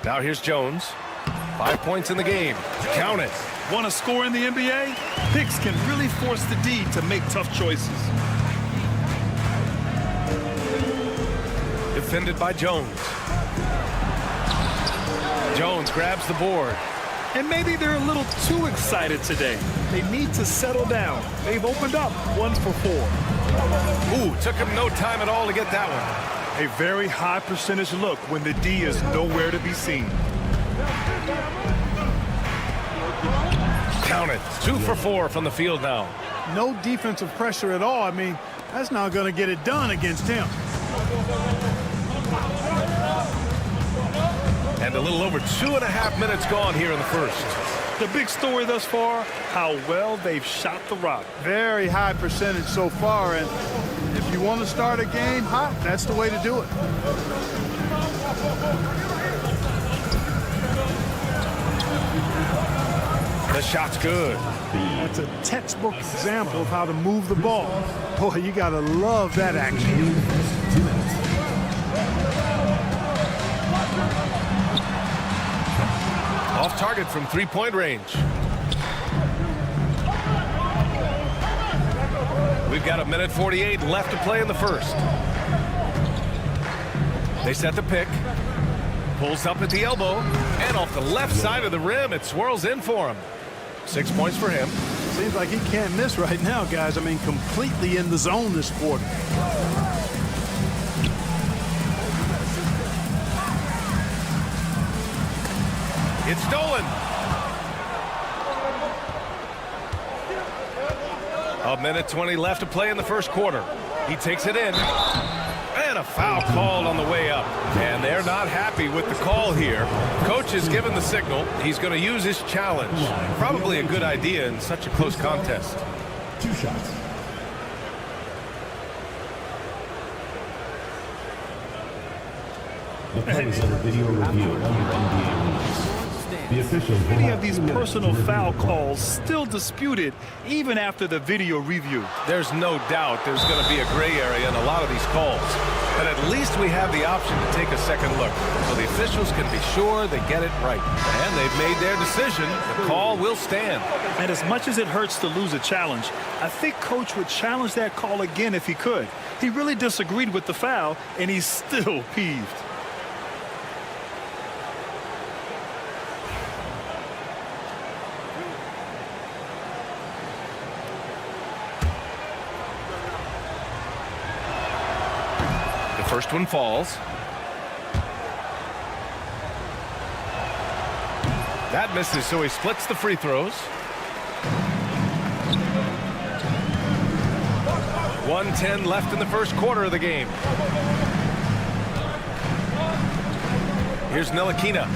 Now here's Jones. 5 points in the game. Count it. Want to score in the NBA? Picks can really force the D to make tough choices. Defended by Jones. Jones grabs the board. And maybe they're a little too excited today. They need to settle down. They've opened up 1 for 4. Ooh, took him no time at all to get that one. A very high percentage look when the D is nowhere to be seen. Count it. 2 for 4 from the field now. No defensive pressure at all. I mean, that's not going to get it done against him. And a little over 2.5 minutes gone here in the first. The big story thus far, how well they've shot the rock. Very high percentage so far, and if you want to start a game hot, that's the way to do it. The shot's good. That's a textbook example of how to move the ball. Boy, you got to love that action. 2 minutes. Off target from 3-point range. We've got 1:48 left to play in the first. They set the pick. Pulls up at the elbow. And off the left side of the rim, it swirls in for him. 6 points for him. Seems like he can't miss right now, guys. I mean, completely in the zone this quarter. It's stolen. 1:20 left to play in the first quarter. He takes it in. And a foul called on the way up. And they're not happy with the call here. Coach has given the signal. He's going to use his challenge. Probably a good idea in such a close contest. 2 shots. The play is under video review under NBA rules. The officials will Many have of these 2 minutes personal to review foul the call. calls still disputed even after the video review. There's no doubt there's going to be a gray area in a lot of these calls. But at least we have the option to take a second look, so the officials can be sure they get it right. And they've made their decision. The call will stand. And as much as it hurts to lose a challenge, I think Coach would challenge that call again if he could. He really disagreed with the foul, and he's still peeved. First one falls. That misses, so he splits the free throws. 1:10 left in the first quarter of the game. Here's Ntilikina.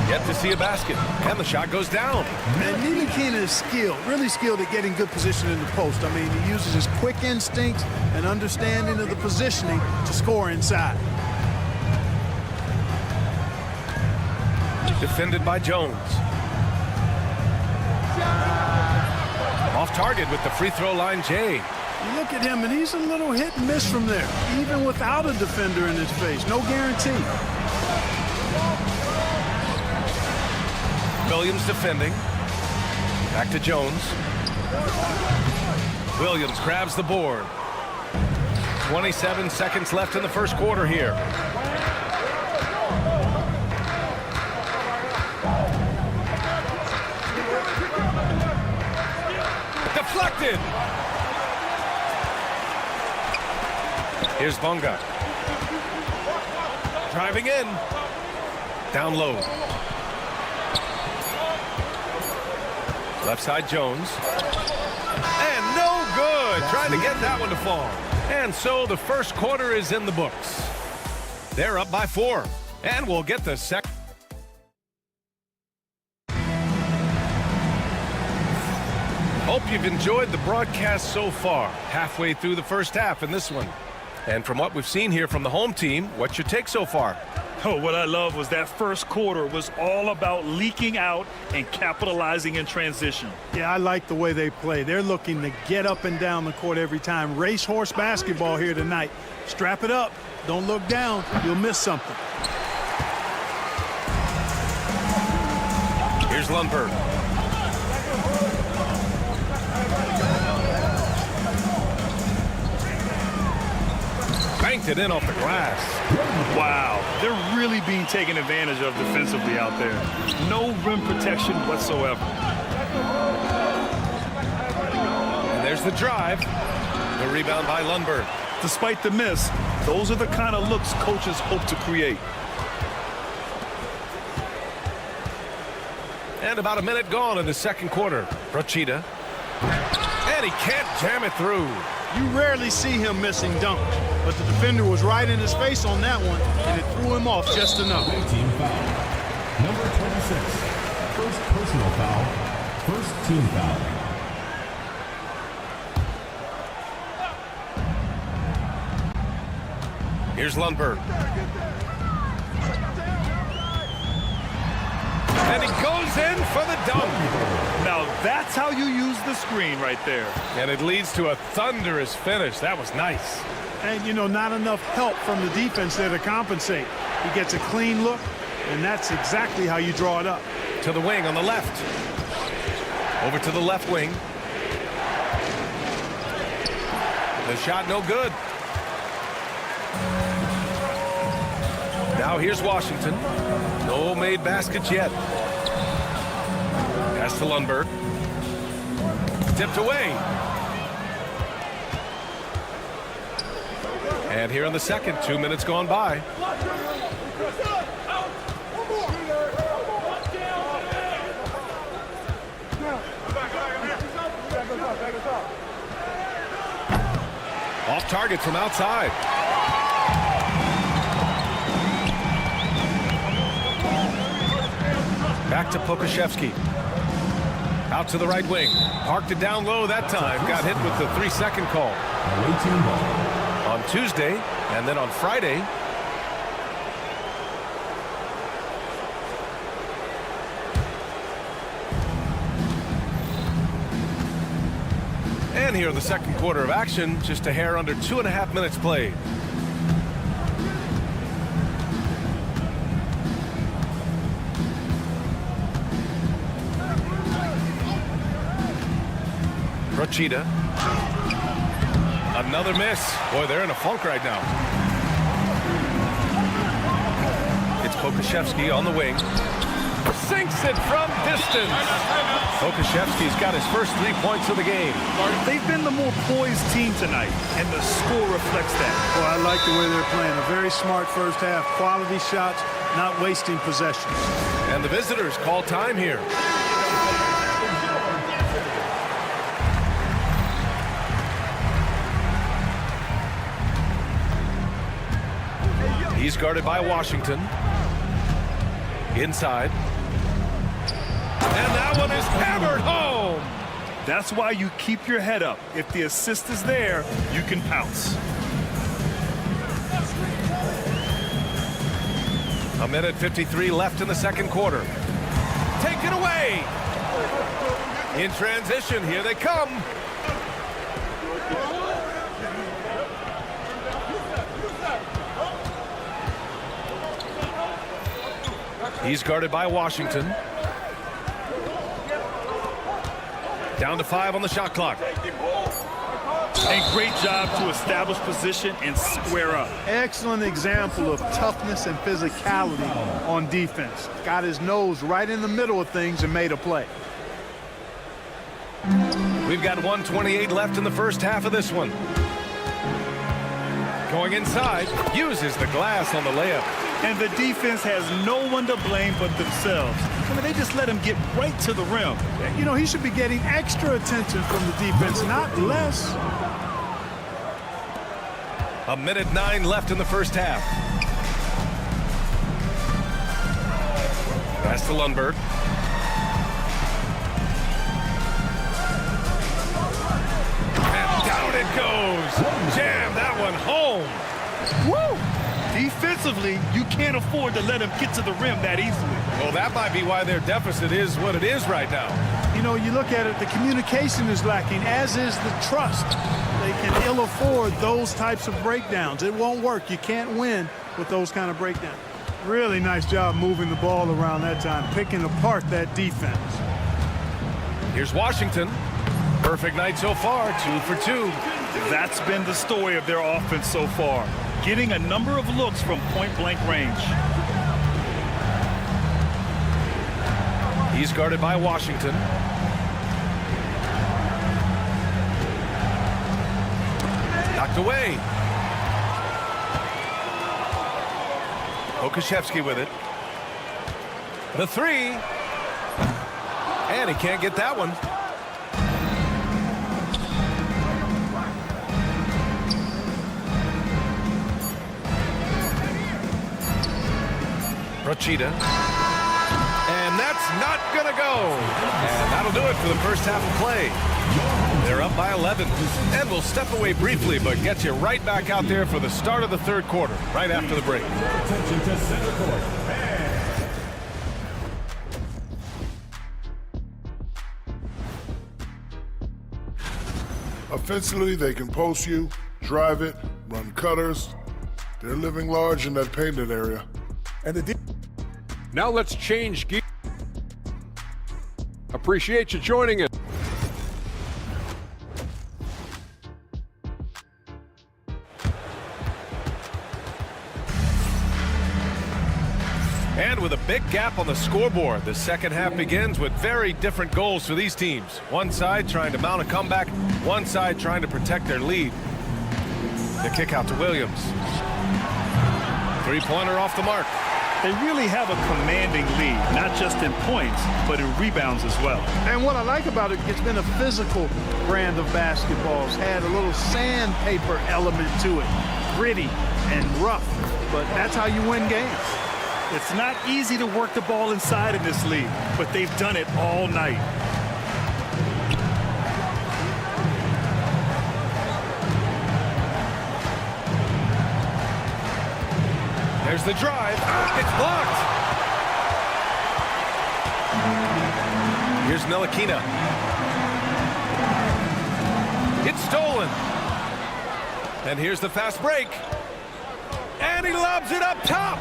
Yet to see a basket, and the shot goes down. And Ntilikina is skilled, really skilled at getting good position in the post. I mean, he uses his quick instincts and understanding of the positioning to score inside. Defended by Jones. Off target with the free throw line, Jay. You look at him, and he's a little hit and miss from there, even without a defender in his face. No guarantee. Williams defending. Back to Jones. Williams grabs the board. 27 seconds left in the first quarter here. Deflected. Here's Bonga. Driving in. Down low. Left side Jones. And no good. Trying to get that one to fall. And so the first quarter is in the books. They're up by 4. And we'll get the second. Hope you've enjoyed the broadcast so far. Halfway through the first half in this one. And from what we've seen here from the home team, what's your take so far? Oh, what I love was that first quarter was all about leaking out and capitalizing in transition. Yeah, I like the way they play. They're looking to get up and down the court every time. Racehorse basketball here tonight. Strap it up. Don't look down. You'll miss something. Here's Lundberg. Banked it in off the glass. Wow, they're really being taken advantage of defensively out there. No rim protection whatsoever. And there's the drive. The rebound by Lundberg. Despite the miss, those are the kind of looks coaches hope to create. And about a minute gone in the second quarter. Procida. And he can't jam it through. You rarely see him missing dunks, but the defender was right in his face on that one, and it threw him off just enough. Team foul. Number 26. First personal foul. First team foul. Here's Lundberg. And he goes in for the dunk. Now that's how you use the screen right there. And it leads to a thunderous finish. That was nice. And, you know, not enough help from the defense there to compensate. He gets a clean look, and that's exactly how you draw it up. To the wing on the left. Over to the left wing. The shot no good. Now here's Washington. No made baskets yet. Pass to Lundberg. Tipped away. And here in the second, 2 minutes gone by. Off target from outside. Back to Pokashevsky. Out to the right wing. Parked it down low that time. Got hit with the 3-second call. On Tuesday, and then on Friday. And here in the second quarter of action, just a hair under 2.5 minutes played. Rochita. Another miss. Boy, they're in a funk right now. It's Pokashevsky on the wing. Sinks it from distance. Pokashevsky's got his first 3 points of the game. They've been the more poised team tonight, and the score reflects that. Well, I like the way they're playing. A very smart first half. Quality shots, not wasting possessions. And the visitors call time here. He's guarded by Washington. Inside. And that one is hammered home. That's why you keep your head up. If the assist is there, you can pounce. A minute 53 left in the second quarter. Take it away. In transition, here they come. He's guarded by Washington. Down to 5 on the shot clock. A great job to establish position and square up. Excellent example of toughness and physicality on defense. Got his nose right in the middle of things and made a play. We've got 1:28 left in the first half of this one. Going inside, uses the glass on the layup. And the defense has no one to blame but themselves. I mean, they just let him get right to the rim. You know, he should be getting extra attention from the defense, not less. A minute 9 left in the first half. Pass to Lundberg. And down it goes. Jam that one home. Woo! Defensively, you can't afford to let him get to the rim that easily. Well, that might be why their deficit is what it is right now. You know, you look at it, the communication is lacking, as is the trust. They can ill afford those types of breakdowns. It won't work. You can't win with those kind of breakdowns. Really nice job moving the ball around that time, picking apart that defense. Here's Washington. Perfect night so far, 2 for 2. That's been the story of their offense so far. Getting a number of looks from point-blank range. He's guarded by Washington. Knocked away. Pokashevsky with it. The 3. And he can't get that one. Rochita. And that's not going to go. And that'll do it for the first half of play. They're up by 11. And we'll step away briefly, but get you right back out there for the start of the third quarter, right after the break. Attention to center court. Offensively, they can post you, drive it, run cutters. They're living large in that painted area. And now let's change gear. Appreciate you joining us. And with a big gap on the scoreboard, the second half begins with very different goals for these teams. One side trying to mount a comeback, one side trying to protect their lead. The kick out to Williams. Three-pointer off the mark. They really have a commanding lead, not just in points, but in rebounds as well. And what I like about it, it's been a physical brand of basketball. It's had a little sandpaper element to it, gritty and rough, but that's how you win games. It's not easy to work the ball inside in this league, but they've done it all night. There's the drive. It's blocked. Here's Ntilikina. It's stolen. And here's the fast break. And he lobs it up top.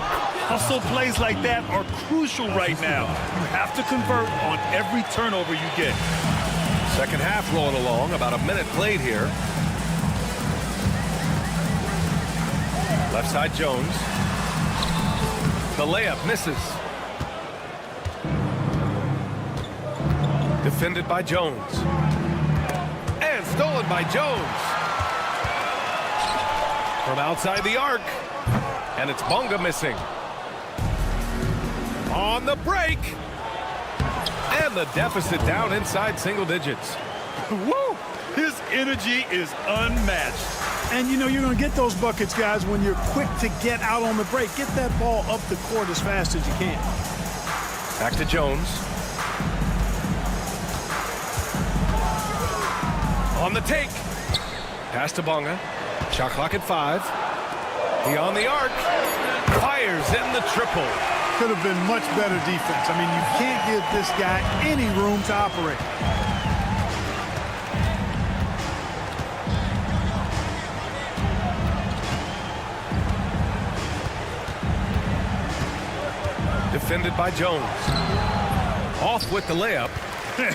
Hustle plays like that are crucial right now. You have to convert on every turnover you get. Second half rolling along, about a minute played here. Left side Jones. The layup misses. Defended by Jones. And stolen by Jones. From outside the arc. And it's Bonga missing. On the break. And the deficit down inside single digits. Woo! His energy is unmatched. And, you know, you're going to get those buckets, guys, when you're quick to get out on the break. Get that ball up the court as fast as you can. Back to Jones. On the take. Pass to Bonga. Shot clock at 5. Beyond the arc. Fires in the triple. Could have been much better defense. I mean, you can't give this guy any room to operate. Defended by Jones. Off with the layup.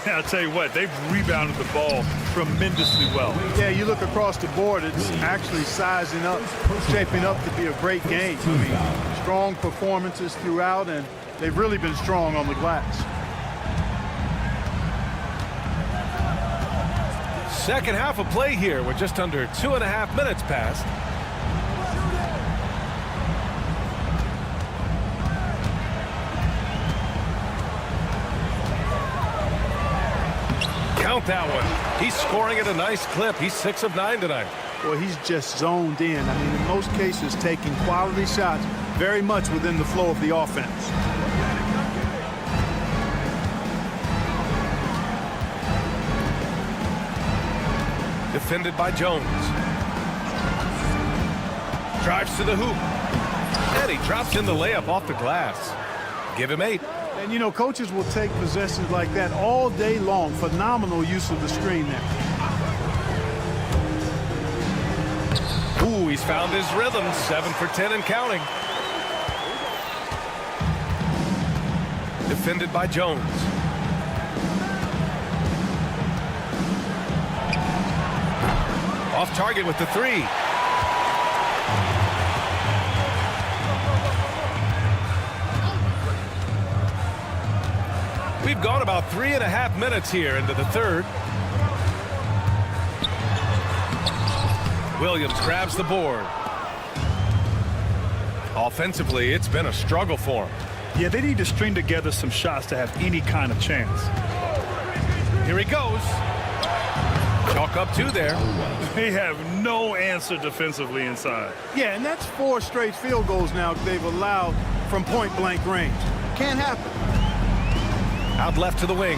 I'll tell you what, they've rebounded the ball tremendously well. Yeah, you look across the board, it's actually sizing up, shaping up to be a great game. I mean, strong performances throughout, and they've really been strong on the glass. Second half of play here. We're just under 2.5 minutes past. Count that one. He's scoring at a nice clip. He's 6 of 9 tonight. Well, he's just zoned in. I mean, in most cases, taking quality shots very much within the flow of the offense. Defended by Jones. Drives to the hoop. And he drops in the layup off the glass. Give him 8. And, you know, coaches will take possessions like that all day long. Phenomenal use of the screen there. Ooh, he's found his rhythm. 7 for 10 and counting. Defended by Jones. Off target with the 3. We've gone about 3.5 minutes here into the third. Williams grabs the board. Offensively, it's been a struggle for him. Yeah, they need to string together some shots to have any kind of chance. Here he goes. Chalk up 2 there. They have no answer defensively inside. Yeah, and that's 4 straight field goals now they've allowed from point-blank range. Can't happen. Out left to the wing.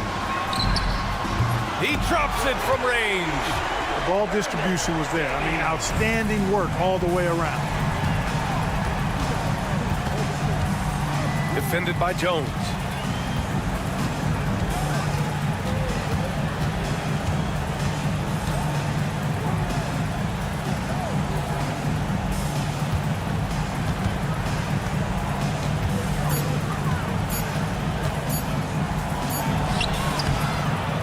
He drops it from range. The ball distribution was there. I mean, outstanding work all the way around. Defended by Jones.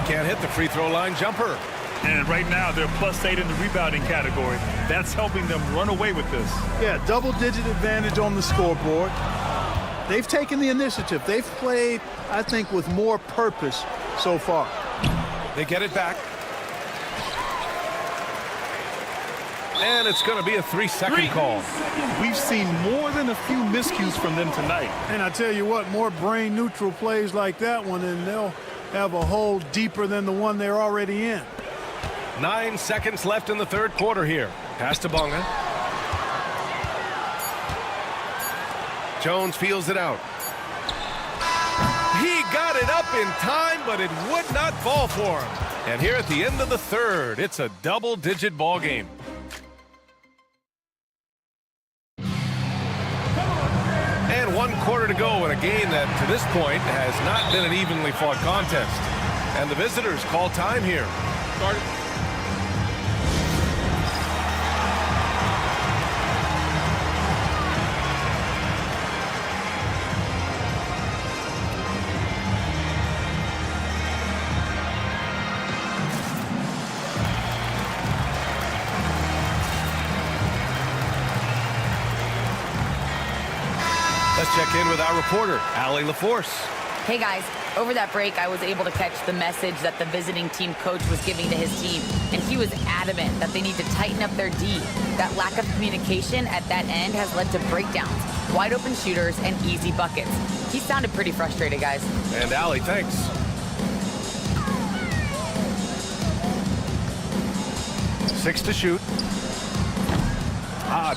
Can't hit the free throw line jumper. And right now, they're +8 in the rebounding category. That's helping them run away with this. Yeah, double-digit advantage on the scoreboard. They've taken the initiative. They've played, I think, with more purpose so far. They get it back. And it's going to be a 3-second call. We've seen more than a few miscues from them tonight. And I tell you what, more brain-neutral plays like that one, and they'll have a hole deeper than the one they're already in. 9 seconds left in the third quarter here. Pass to Bonga. Jones feels it out. He got it up in time, but it would not fall for him. And here at the end of the third, it's a double-digit ball game. And 1 quarter to go in a game that, to this point, has not been an evenly fought contest. And the visitors call time here. in with our reporter, Allie LaForce. Hey guys, over that break, I was able to catch the message that the visiting team coach was giving to his team, and he was adamant that they need to tighten up their D. That lack of communication at that end has led to breakdowns, wide open shooters, and easy buckets. He sounded pretty frustrated, guys. And Allie, thanks. Six to shoot.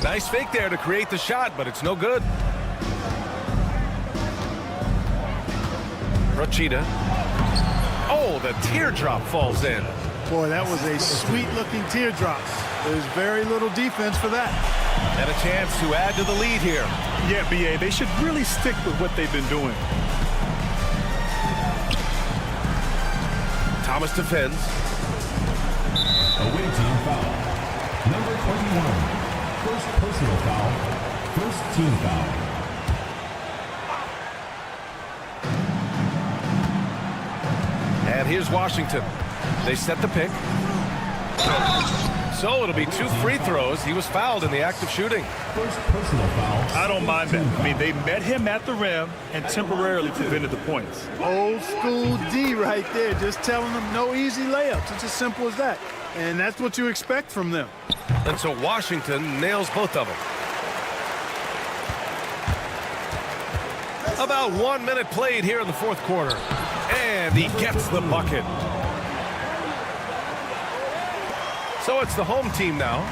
Nice fake there to create the shot, but it's no good. Rachida. Oh, the teardrop falls in. Boy, that was a sweet-looking teardrop. There's very little defense for that. And a chance to add to the lead here. Yeah, BA, they should really stick with what they've been doing. Thomas defends. Away team foul. Number 21. First personal foul. First team foul. And here's Washington. They set the pick. So it'll be 2 free throws. He was fouled in the act of shooting. First personal foul. I don't mind that. I mean, they met him at the rim and temporarily prevented the points. Old school D right there, just telling them no easy layups. It's as simple as that. And that's what you expect from them. And so Washington nails both of them. About 1 minute played here in the fourth quarter. And he gets the bucket. So it's the home team now.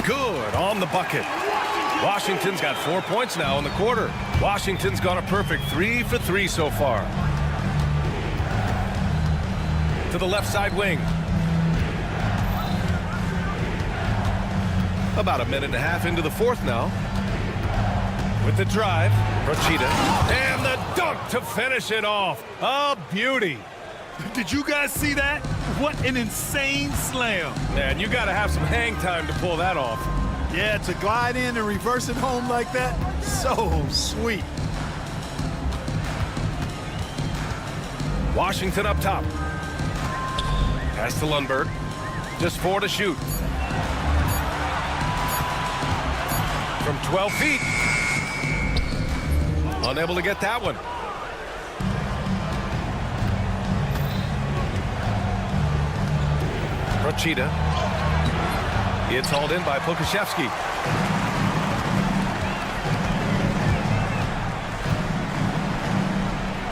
Good on the bucket. Washington's got 4 points now in the quarter. Washington's got a perfect 3 for 3 so far. To the left side wing. About a minute and a half into the fourth now. With the drive, Rachida. And the dunk to finish it off. A beauty. Did you guys see that? What an insane slam. Man, you got to have some hang time to pull that off. Yeah, to glide in and reverse it home like that, so sweet. Washington up top. Pass to Lundberg. Just 4 to shoot. From 12 feet. Unable to get that one. Rachida. It's hauled in by Pokashevsky.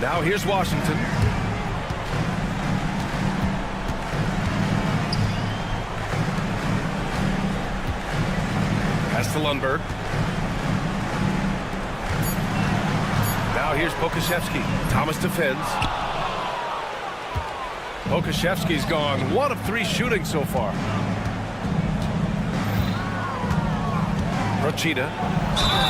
Now here's Washington. Pass to Lundberg. Now here's Pokashevsky. Thomas defends. Pokashevsky's gone 1 of 3 shooting so far. Rachida.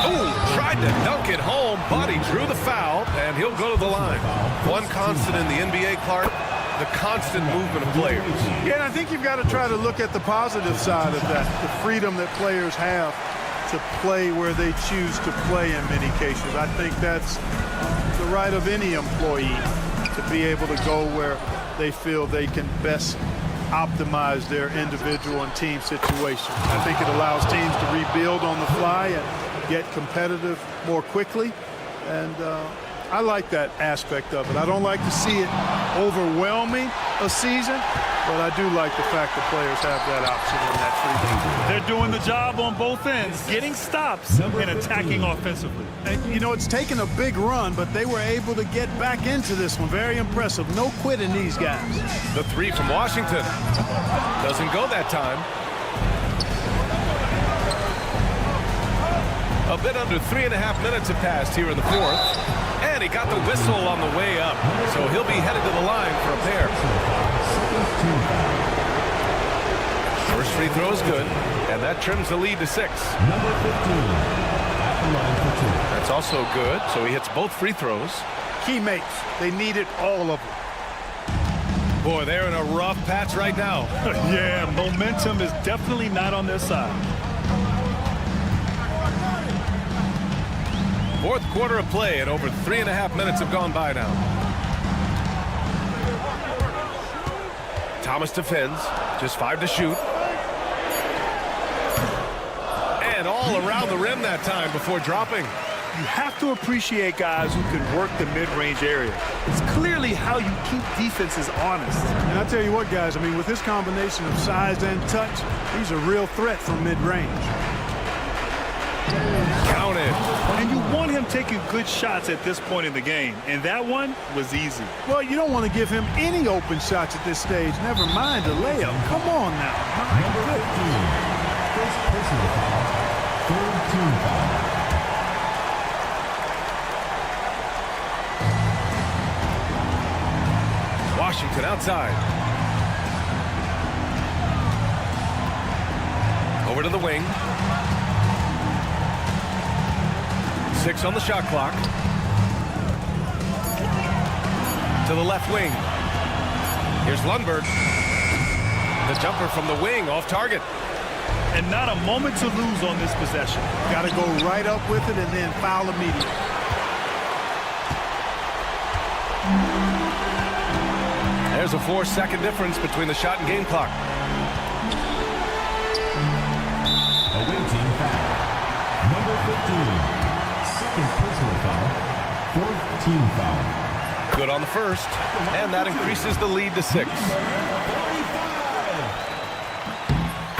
Oh, tried to dunk it home, but he drew the foul, and he'll go to the line. One constant in the NBA, Clark, the constant movement of players. Yeah, and I think you've got to try to look at the positive side of that, the freedom that players have to play where they choose to play in many cases. I think that's the right of any employee to be able to go where they feel they can best optimize their individual and team situation. I think it allows teams to rebuild on the fly and get competitive more quickly. And I like that aspect of it. I don't like to see it overwhelming a season, but I do like the fact that players have that option and that freedom. They're doing the job on both ends, getting stops and attacking offensively. And, you know, it's taken a big run, but they were able to get back into this one. Very impressive. No quitting these guys. The 3 from Washington. Doesn't go that time. A bit under 3.5 minutes have passed here in the fourth. And he got the whistle on the way up. So he'll be headed to the line for a pair. First free throw is good. And that trims the lead to 6. Number 15 at the line for 2. That's also good. So he hits both free throws. Key mates. They needed all of them. Boy, they're in a rough patch right now. Yeah, momentum is definitely not on their side. Fourth quarter of play, and over 3.5 minutes have gone by now. Thomas defends. Just 5 to shoot. the rim that time before dropping. You have to appreciate guys who can work the mid-range area. It's clearly how you keep defenses honest. And I'll tell you what, guys, I mean, with his combination of size and touch, he's a real threat from mid-range. Counted. And you want him taking good shots at this point in the game, and that one was easy. Well, you don't want to give him any open shots at this stage, never mind a layup. Come on now. Number 15. First personal foul. Third team foul. Washington outside. Over to the wing. 6 on the shot clock. To the left wing. Here's Lundberg. The jumper from the wing off target. And not a moment to lose on this possession. Got to go right up with it and then foul immediately. There's a 4-second difference between the shot and game clock. Away team foul. Number 15. Second personal foul. Fourth team foul. Good on the first, and that increases the lead to 6.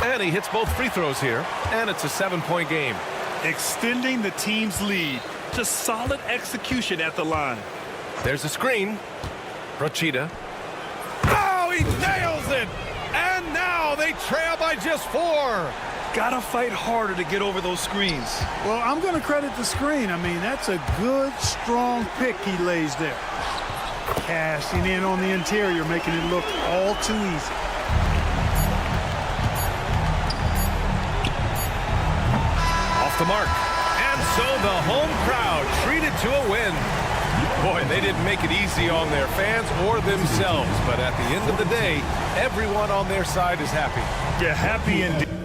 And he hits both free throws here, and it's a 7-point game. Extending the team's lead. Just solid execution at the line. There's a screen. Rochita. Oh, he nails it! And now they trail by just 4. Gotta fight harder to get over those screens. Well, I'm going to credit the screen. I mean, that's a good, strong pick he lays there. Cashing in on the interior, making it look all too easy. Off the mark. And so the home crowd treated to a win. Boy, they didn't make it easy on their fans or themselves, but at the end of the day, everyone on their side is happy. Yeah, happy indeed.